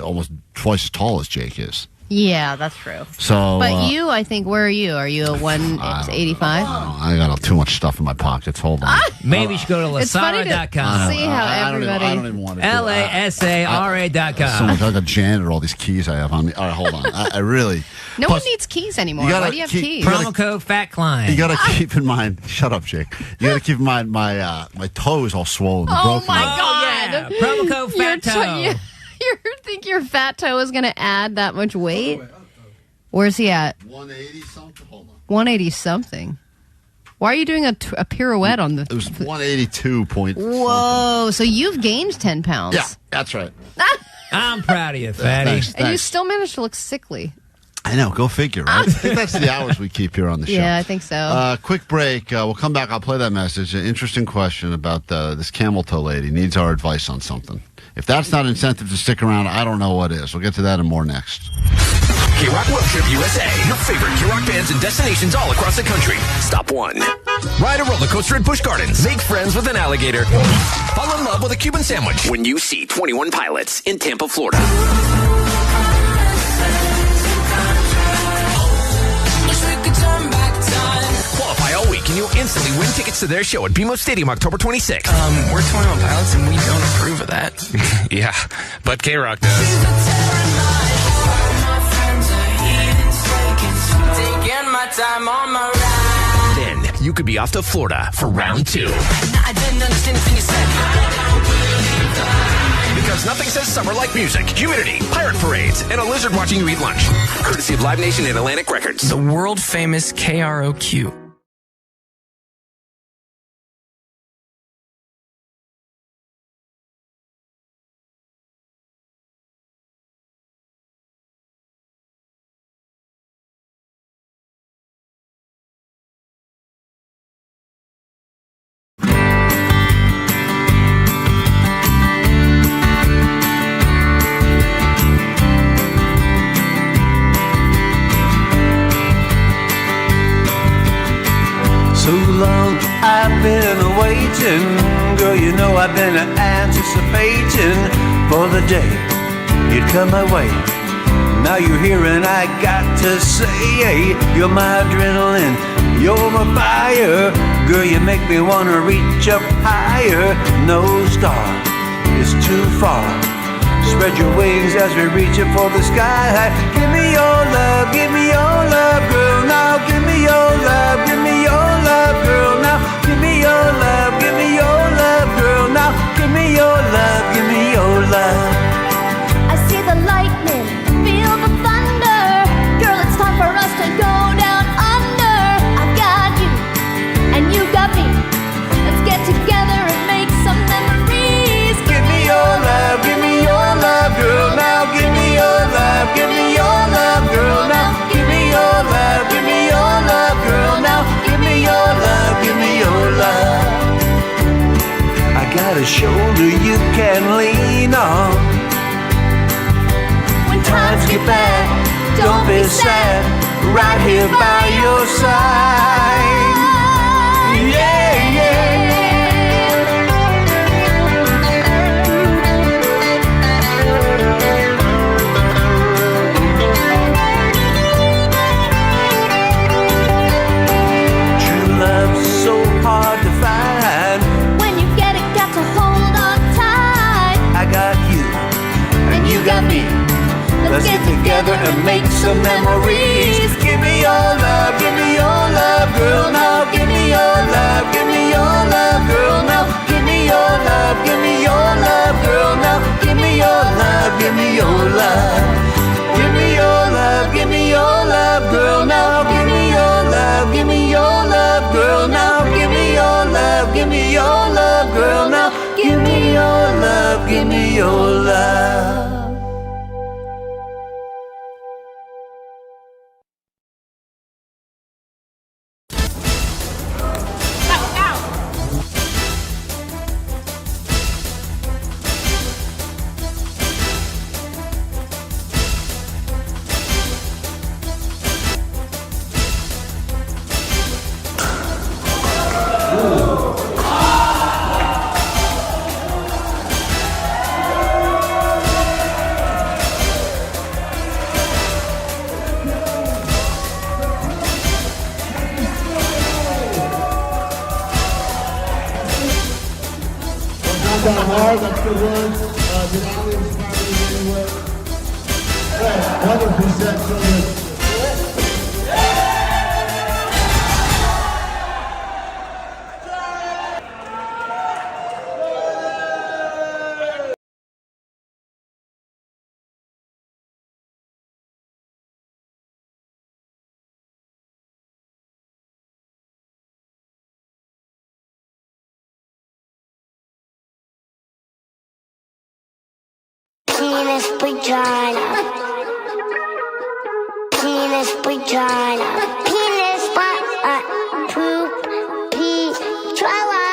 almost twice as tall as Jake is. Yeah, that's true. So, but you, I think, where are you? Are you a 185? I got too much stuff in my pockets. Hold on. Maybe you should go to lasara.com. See how everybody. I don't even want to. LASARA.com. I got janitor all these keys I have on me. All right, hold on. I really. No one needs keys anymore. Why do you have keys? Promo code Fat Klein. You got to keep in mind. Shut up, Jake. You got to keep in mind my toe is all swollen. Oh my God! Yeah. Promo code Fat Toe. You think your fat toe is going to add that much weight? Where's he at? 180 something. Hold on. 180 something. Why are you doing a pirouette on the? It was 182 point. Whoa! So you've gained 10 pounds. Yeah, that's right. I'm proud of you, fatty. Thanks. And you still managed to look sickly. I know. Go figure, right? I think that's the hours we keep here on the show. Yeah, I think so. Quick break. We'll come back. I'll play that message. An interesting question about this camel toe lady. Needs our advice on something. If that's not incentive to stick around, I don't know what is. We'll get to that and more next. KROQ Road Trip USA. Your favorite KROQ bands and destinations all across the country. Stop 1. Ride a roller coaster at Busch Gardens. Make friends with an alligator. Fall in love with a Cuban sandwich when you see 21 Pilots in Tampa, Florida. Qualify all week and you'll instantly win tickets to their show at BMO Stadium October 26th. We're 21 Pilots and we don't approve of that. Yeah, but KROQ does. Then you could be off to Florida for round 2. I didn't understand anything you said. Because nothing says summer like music, humidity, pirate parades, and a lizard watching you eat lunch. Courtesy of Live Nation and Atlantic Records. The world famous KROQ. So long I've been waiting, girl, you know I've been anticipating for the day you'd come my way. Now you're here and I got to say, hey, you're my adrenaline, you're my fire. Girl, you make me wanna reach up higher. No star is too far. Spread your wings as we reach up for the sky. Give me your love, give me your love, girl. Now give me your love, give me your love, girl. Now give me your love, give me your love, girl. Now give me your love, give me your love. I see the lightning, feel the thunder. Girl, it's time for us to go down under. I've got you, and you got me. Let's get together and make some memories. Give me your love, give me your love, girl. Now give me your love, give me your love, girl. Now give me your love, give me your love, girl. Now give me your love, give me your love. I got a shoulder you can lean on. When times get bad, Don't be sad, right here by your side. Yeah, yeah. True love's so hard to find. When you get it, got to hold on tight. I got you, and you got me. Let's get together and make some memories. Give me your love, give me your love, girl. Now give me your love, give me your love, girl. Now give me your love, give me your love, girl. Now give me your love, give me your love. Give me your love, give me your love, girl. Now give me your love, give me your love, girl. Now give me your love, give me your love, girl. Now give me your love, give me your love. are. That's the word. Did Ali inspire you in any way? Yeah, 100% children. Penis vagina. Penis vagina. Penis poop pee trailer.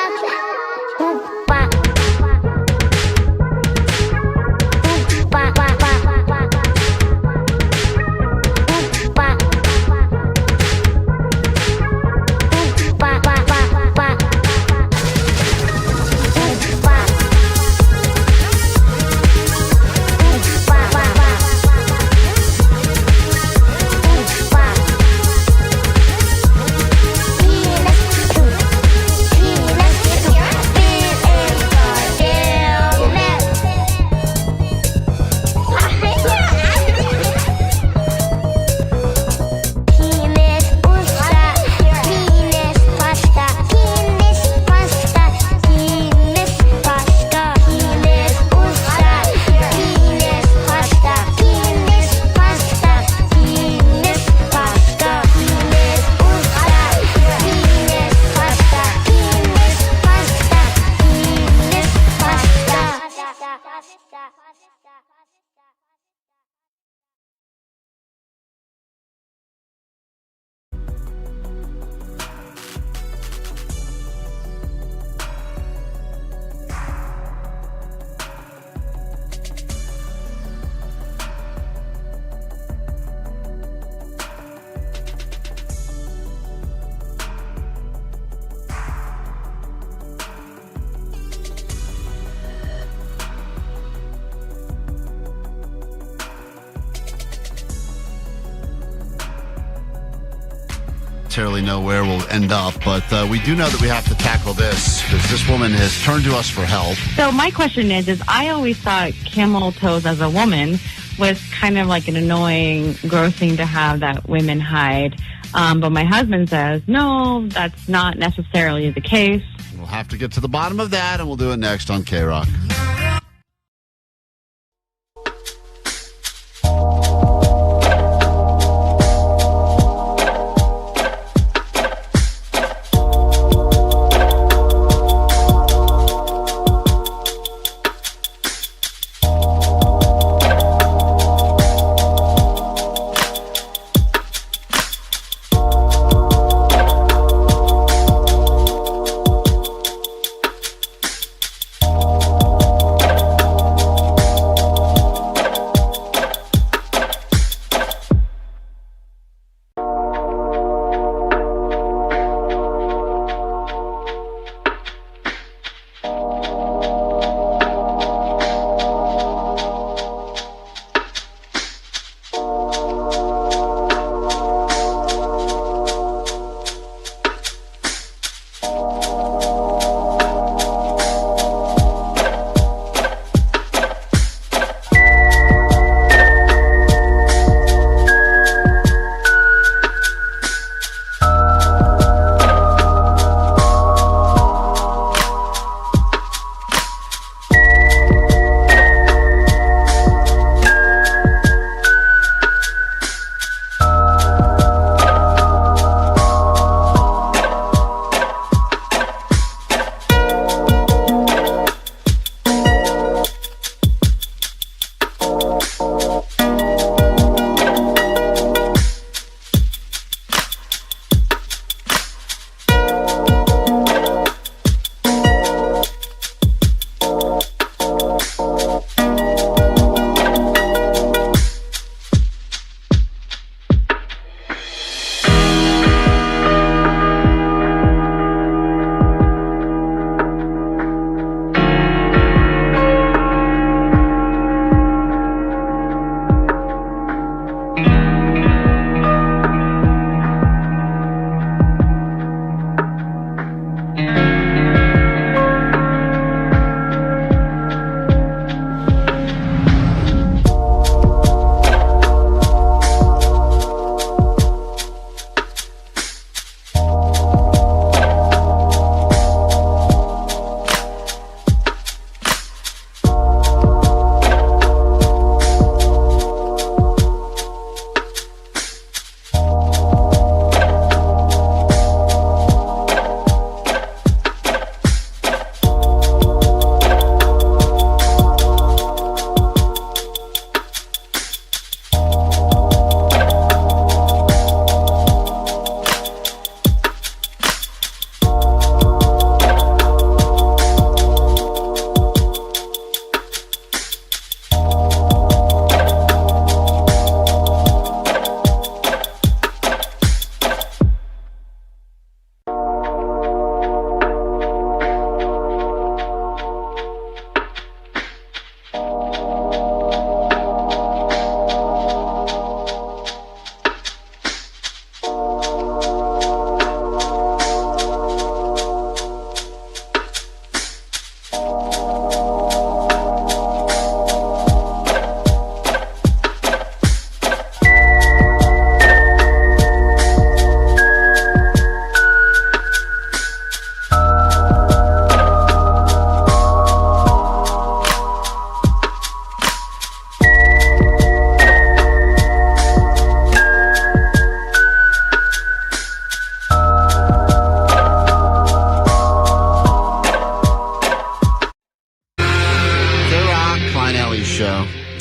Necessarily know where we'll end up, but we do know that we have to tackle this because this woman has turned to us for help. So my question is I always thought camel toes as a woman was kind of like an annoying, gross thing to have that women hide. But my husband says, no, that's not necessarily the case. We'll have to get to the bottom of that, and we'll do it next on KROQ.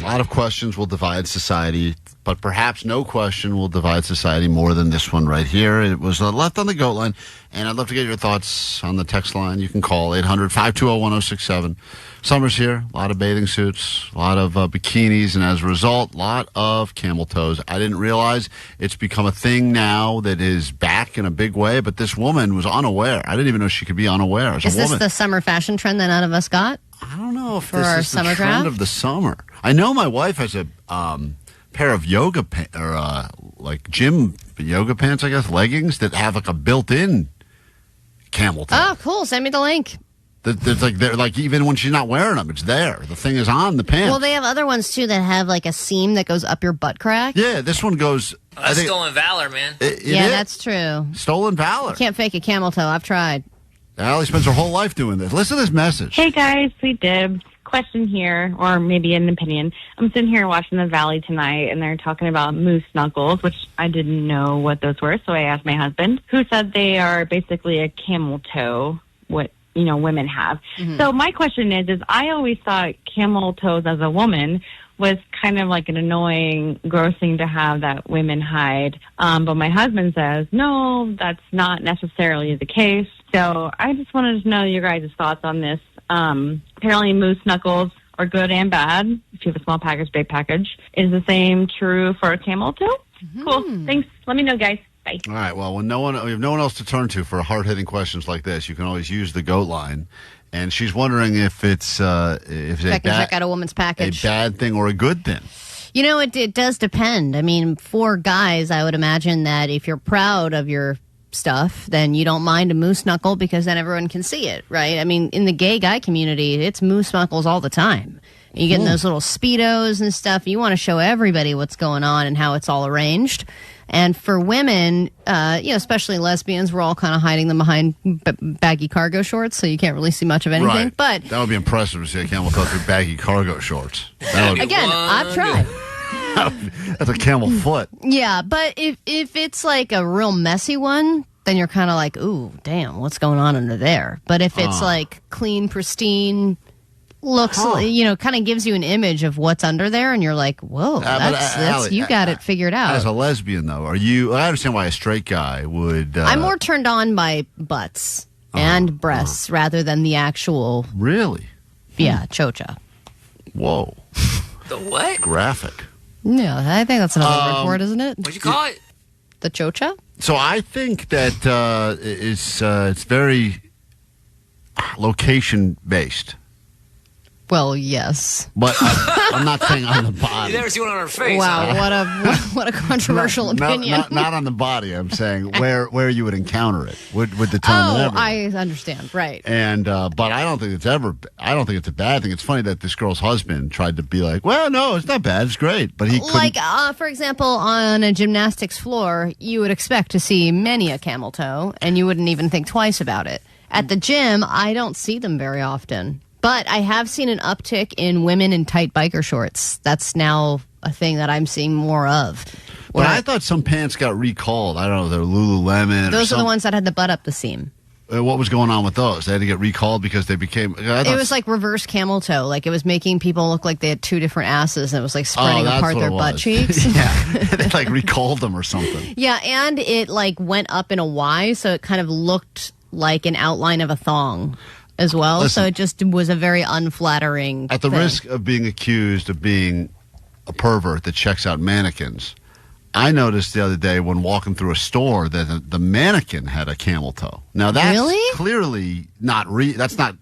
A lot of questions will divide society, but perhaps no question will divide society more than this one right here. It was left on the GOAT line, and I'd love to get your thoughts on the text line. You can call 800-520-1067. Summer's here, a lot of bathing suits, a lot of bikinis, and as a result, a lot of camel toes. I didn't realize it's become a thing now that is back in a big way, but this woman was unaware. I didn't even know she could be unaware as a woman. Is this the summer fashion trend that none of us got? I don't know if for this our is summer the trend draft? of the summer. I know my wife has a pair of yoga like gym yoga pants, I guess, leggings that have like a built-in camel toe. Oh, cool. Send me the link. They're like even when she's not wearing them, it's there. The thing is on the pants. Well, they have other ones, too, that have like a seam that goes up your butt crack. Yeah, this one goes... That's stolen valor, man. Yeah, that's true. Stolen valor. You can't fake a camel toe. I've tried. Allie spends her whole life doing this. Listen to this message. Hey guys, sweet Dibs. Question here, or maybe an opinion. I'm sitting here watching the Valley tonight, and they're talking about moose knuckles, which I didn't know what those were. So I asked my husband, who said they are basically a camel toe. What women have. Mm-hmm. So my question is I always thought camel toes as a woman was kind of like an annoying, gross thing to have that women hide. But my husband says, no, that's not necessarily the case. So I just wanted to know your guys' thoughts on this. Apparently moose knuckles are good and bad. If you have a small package, big package. Is the same true for a camel toe? Mm-hmm. Cool. Thanks. Let me know, guys. Bye. All right. Well, when we have no one else to turn to for hard-hitting questions like this, you can always use the GOAT line. And she's wondering if it's check out a woman's package. A bad thing or a good thing. It does depend. I mean, for guys, I would imagine that if you're proud of your stuff, then you don't mind a moose knuckle because then everyone can see it, right? I mean, in the gay guy community, it's moose knuckles all the time. You get in those little Speedos and stuff. You want to show everybody what's going on and how it's all arranged. And for women, especially lesbians, we're all kind of hiding them behind baggy cargo shorts, so you can't really see much of anything. Right. But that would be impressive to see a camel toe through baggy cargo shorts. Again, I've tried. That's a camel foot. Yeah, but if it's like a real messy one, then you're kind of like, ooh, damn, what's going on under there? But if it's like clean, pristine, looks, kind of gives you an image of what's under there, and you're like, whoa, that's you got it figured out. As a lesbian, though, I understand why a straight guy would... I'm more turned on by butts and breasts rather than the actual... Really? Yeah, chocha. Whoa. The what? Graphic. Yeah, I think that's another word for it, isn't it? What'd you call it? The chocha? So I think that it's very location-based. Well, yes. But I'm not saying on the body. You never see one on her face. Wow, what a controversial opinion. Not on the body. I'm saying where you would encounter it would determine everything. I understand. Right. And but I don't think it's a bad thing. It's funny that this girl's husband tried to be like, well, no, it's not bad. It's great. But he couldn't. Like, for example, on a gymnastics floor, you would expect to see many a camel toe, and you wouldn't even think twice about it. At the gym, I don't see them very often. But I have seen an uptick in women in tight biker shorts. That's now a thing that I'm seeing more of. But I thought some pants got recalled. I don't know, they're Lululemon. Those are the ones that had the butt up the seam. What was going on with those? They had to get recalled because they became... It was like reverse camel toe. Like it was making people look like they had two different asses, and it was like spreading apart their butt cheeks. Yeah, they like recalled them or something. Yeah, and it like went up in a Y, so it kind of looked like an outline of a thong as well. Listen, so it just was a very unflattering At the thing. risk of being accused of being a pervert that checks out mannequins, I noticed the other day when walking through a store that the mannequin had a camel toe. Now that's clearly not that's not,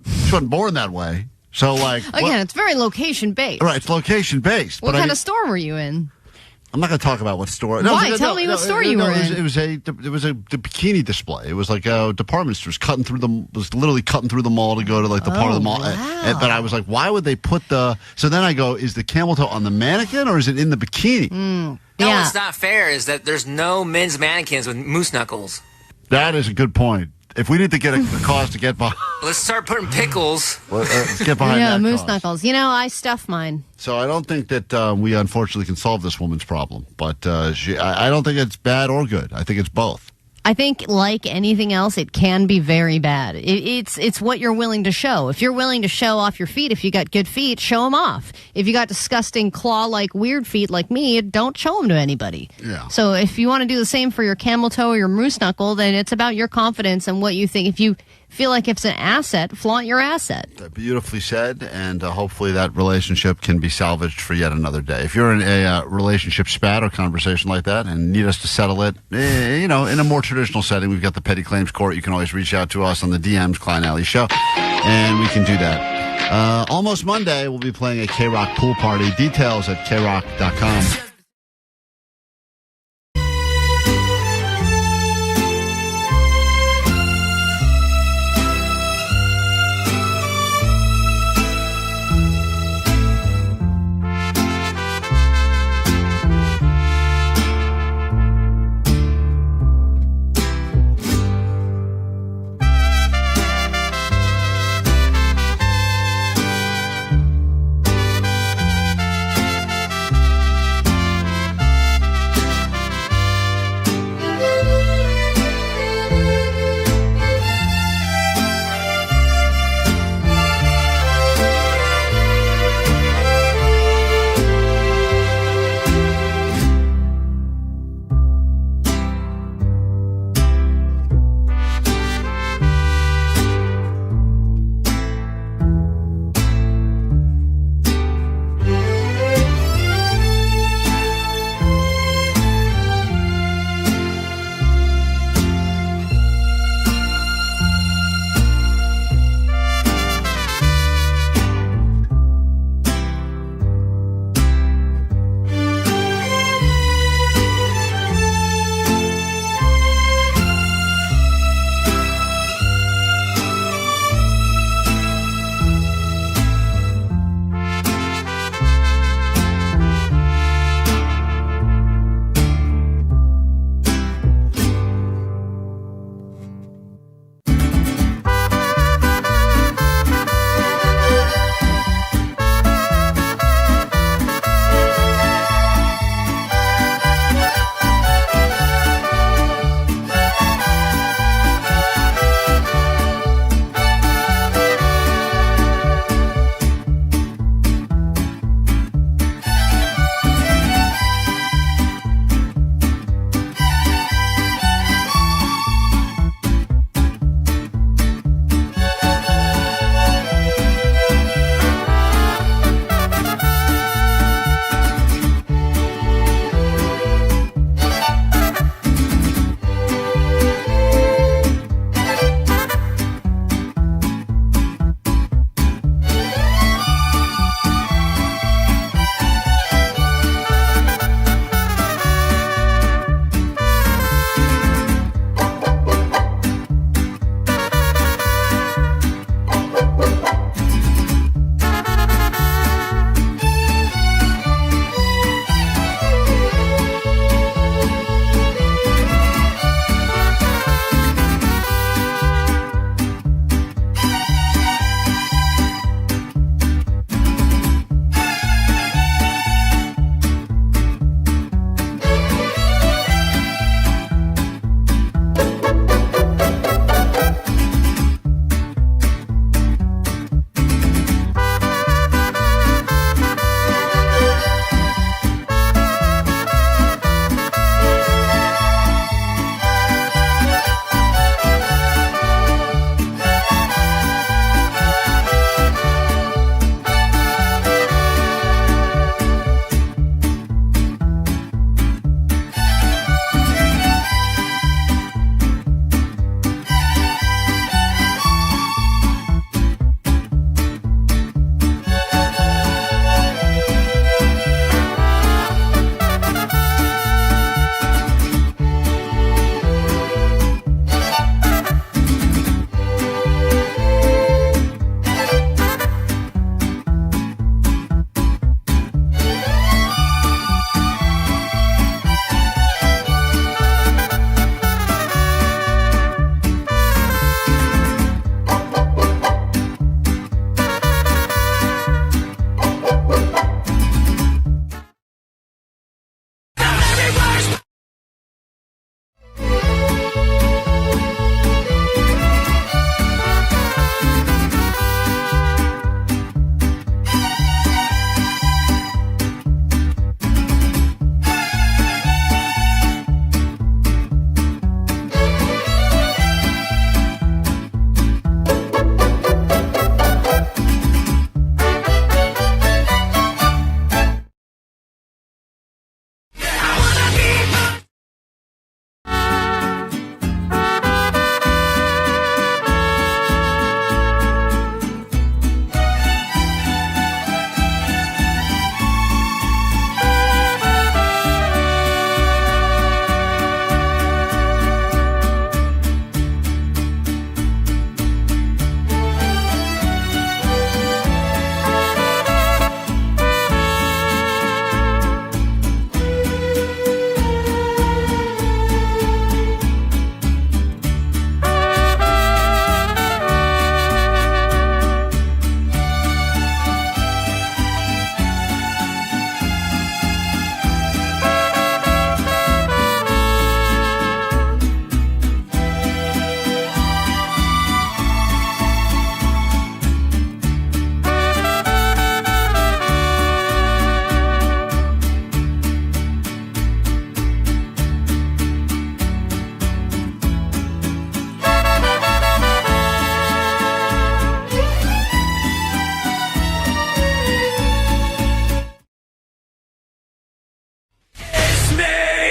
she wasn't born that way. So like again, it's very location based. Right, it's location based. What kind of store were you in? I'm not going to talk about what store. Why? Tell me what store you were in. It was a bikini display. It was like a department store. Was literally cutting through the mall to go to like the part of the mall. Wow. But I was like, why would they put the? So then I go, is the camel toe on the mannequin or is it in the bikini? No, what's not fair is that there's no men's mannequins with moose knuckles. That is a good point. If we need to get a cause to get behind. Let's start putting pickles. Let's get behind that moose cause. knuckles. I stuff mine. So I don't think that we unfortunately can solve this woman's problem. But I don't think it's bad or good. I think it's both. I think, like anything else, it can be very bad. It's what you're willing to show. If you're willing to show off your feet, if you got good feet, show them off. If you got disgusting claw-like weird feet like me, don't show them to anybody. Yeah. So if you want to do the same for your camel toe or your moose knuckle, then it's about your confidence and what you think. If you feel like it's an asset, flaunt your asset. Beautifully said, and hopefully that relationship can be salvaged for yet another day. If you're in a relationship spat or conversation like that and need us to settle it, in a more traditional setting, we've got the Petty Claims Court. You can always reach out to us on the DMs, Klein Alley Show, and we can do that. Almost Monday, we'll be playing a KROQ pool party. Details at kroq.com.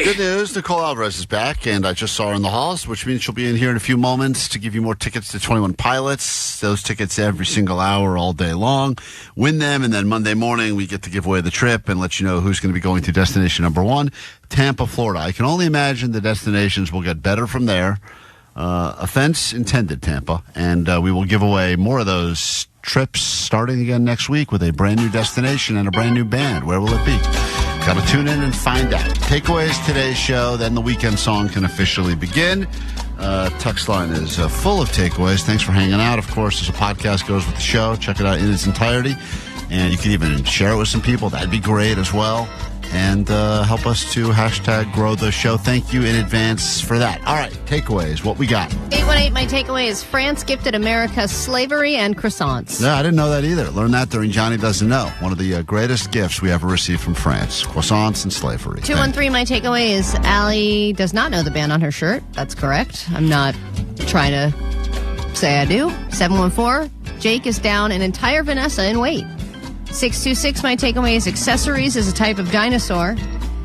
Good news, Nicole Alvarez is back, and I just saw her in the halls, which means she'll be in here in a few moments to give you more tickets to 21 Pilots. Those tickets every single hour, all day long. Win them, and then Monday morning we get to give away the trip and let you know who's going to be going to destination number 1, Tampa, Florida. I can only imagine the destinations will get better from there. Offense intended, Tampa. And we will give away more of those trips starting again next week with a brand new destination and a brand new band. Where will it be? Got to tune in and find out. Takeaways today's show, then the weekend song can officially begin. Text line is full of takeaways. Thanks for hanging out. Of course, as a podcast goes with the show, check it out in its entirety. And you can even share it with some people. That'd be great as well. And help us to hashtag grow the show. Thank you in advance for that. All right, takeaways. What we got? 818, my takeaway is France gifted America slavery and croissants. Yeah, I didn't know that either. Learned that during Johnny Doesn't Know. One of the greatest gifts we ever received from France. Croissants and slavery. 213, my takeaway is Allie does not know the band on her shirt. That's correct. I'm not trying to say I do. 714, Jake is down an entire Vanessa in weight. 626, my takeaway is accessories is a type of dinosaur.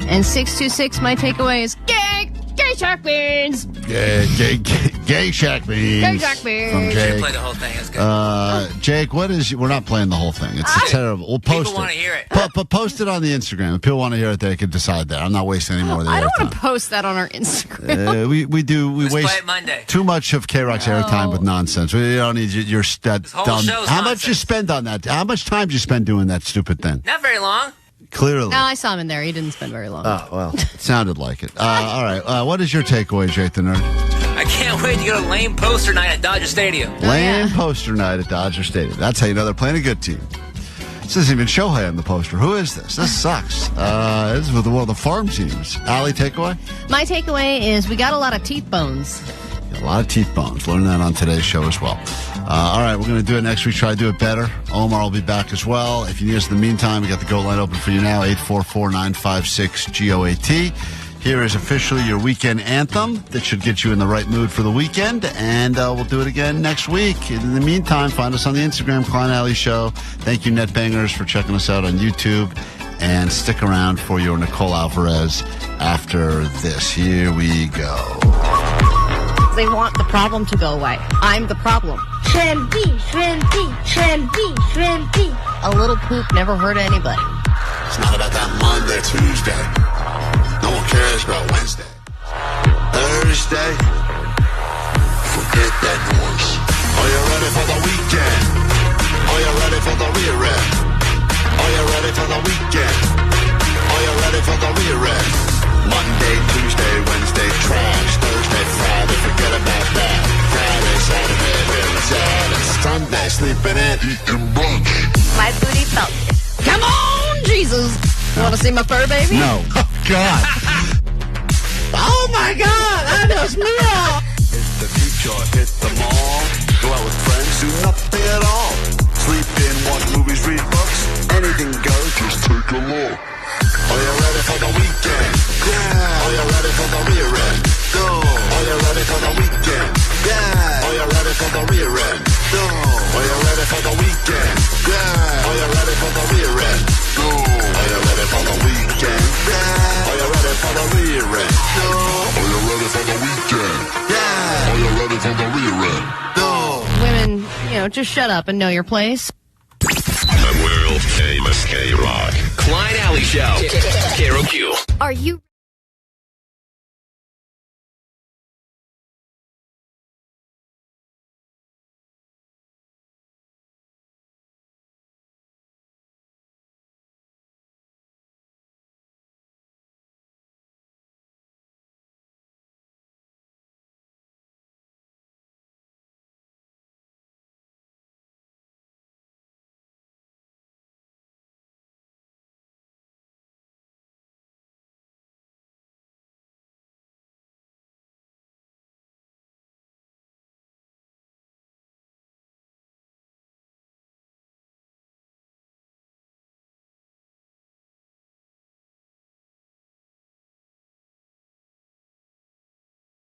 And 626, my takeaway is gay shark beans. Gay shark beans. Gay shark beans. From Jake. Play the whole thing. That's good. Jake, we're not playing the whole thing. It's terrible. We'll post People want to hear it. Post it on the Instagram. If people want to hear it, they can decide that. I'm not wasting any more of their I don't time. want to post that on our Instagram. We Let's waste play it Monday. too much of KROQ's airtime with nonsense. We don't need your dumb. whole show's How much nonsense. you spend on that? How much time do you spend doing that stupid thing? Not very long. Clearly. No, I saw him in there. He didn't spend very long. Oh, well, it sounded like it. All right. What is your takeaway, Jake the Nerd? I can't wait to go to lame poster night at Dodger Stadium. Lame poster night at Dodger Stadium. That's how you know they're playing a good team. This isn't even Shohei on the poster. Who is this? This sucks. This is with one of the farm teams. Allie, takeaway? My takeaway is we got a lot of teeth bones. A lot of teeth bones. Learn that on today's show as well. All right, we're going to do it next week. Try to do it better. Omar will be back as well. If you need us in the meantime, we got the GOAT line open for you now, 844-956-GOAT. Here is officially your weekend anthem that should get you in the right mood for the weekend, and we'll do it again next week. In the meantime, find us on the Instagram, Klein Alley Show. Thank you, NetBangers, for checking us out on YouTube, and stick around for your Nicole Alvarez after this. Here we go. They want the problem to go away. I'm the problem. Shrimpy, shrimpy, shrimpy, shrimpy. A little poop never hurt anybody. It's not about that Monday, Tuesday. No one cares about Wednesday. Thursday, forget that noise. Are you ready for the weekend? Are you ready for the rear end? Are you ready for the weekend? Are you ready for the rear end? Monday, Tuesday, Wednesday, trash. Thursday, Friday, forget about that. Friday, Saturday, Sunday, sleeping in, eating brunch. My booty felt it. Come on, Jesus. You want to see my fur, baby? No. Oh, God. Oh, my God. I just knew it. Hit the beach or hit the mall. Go out with friends, do nothing at all. Sleep in, watch movies, read books. Anything goes, just take a look. Are you ready for the weekend? Yeah. Are you ready for the rear end? Go. Are you ready for the weekend? Yeah. Are you ready for the rear end? Go. Are you ready for the weekend? Yeah. Are you ready for the rear end? Go. Are you ready for the weekend? Yeah. Are you ready for the rear end? Go. Are you ready for the weekend? Yeah. Are you ready for the rear end? Go. Women, just shut up and know your place. The World Famous KROQ. Klein Alley Show. KROQ. Are you...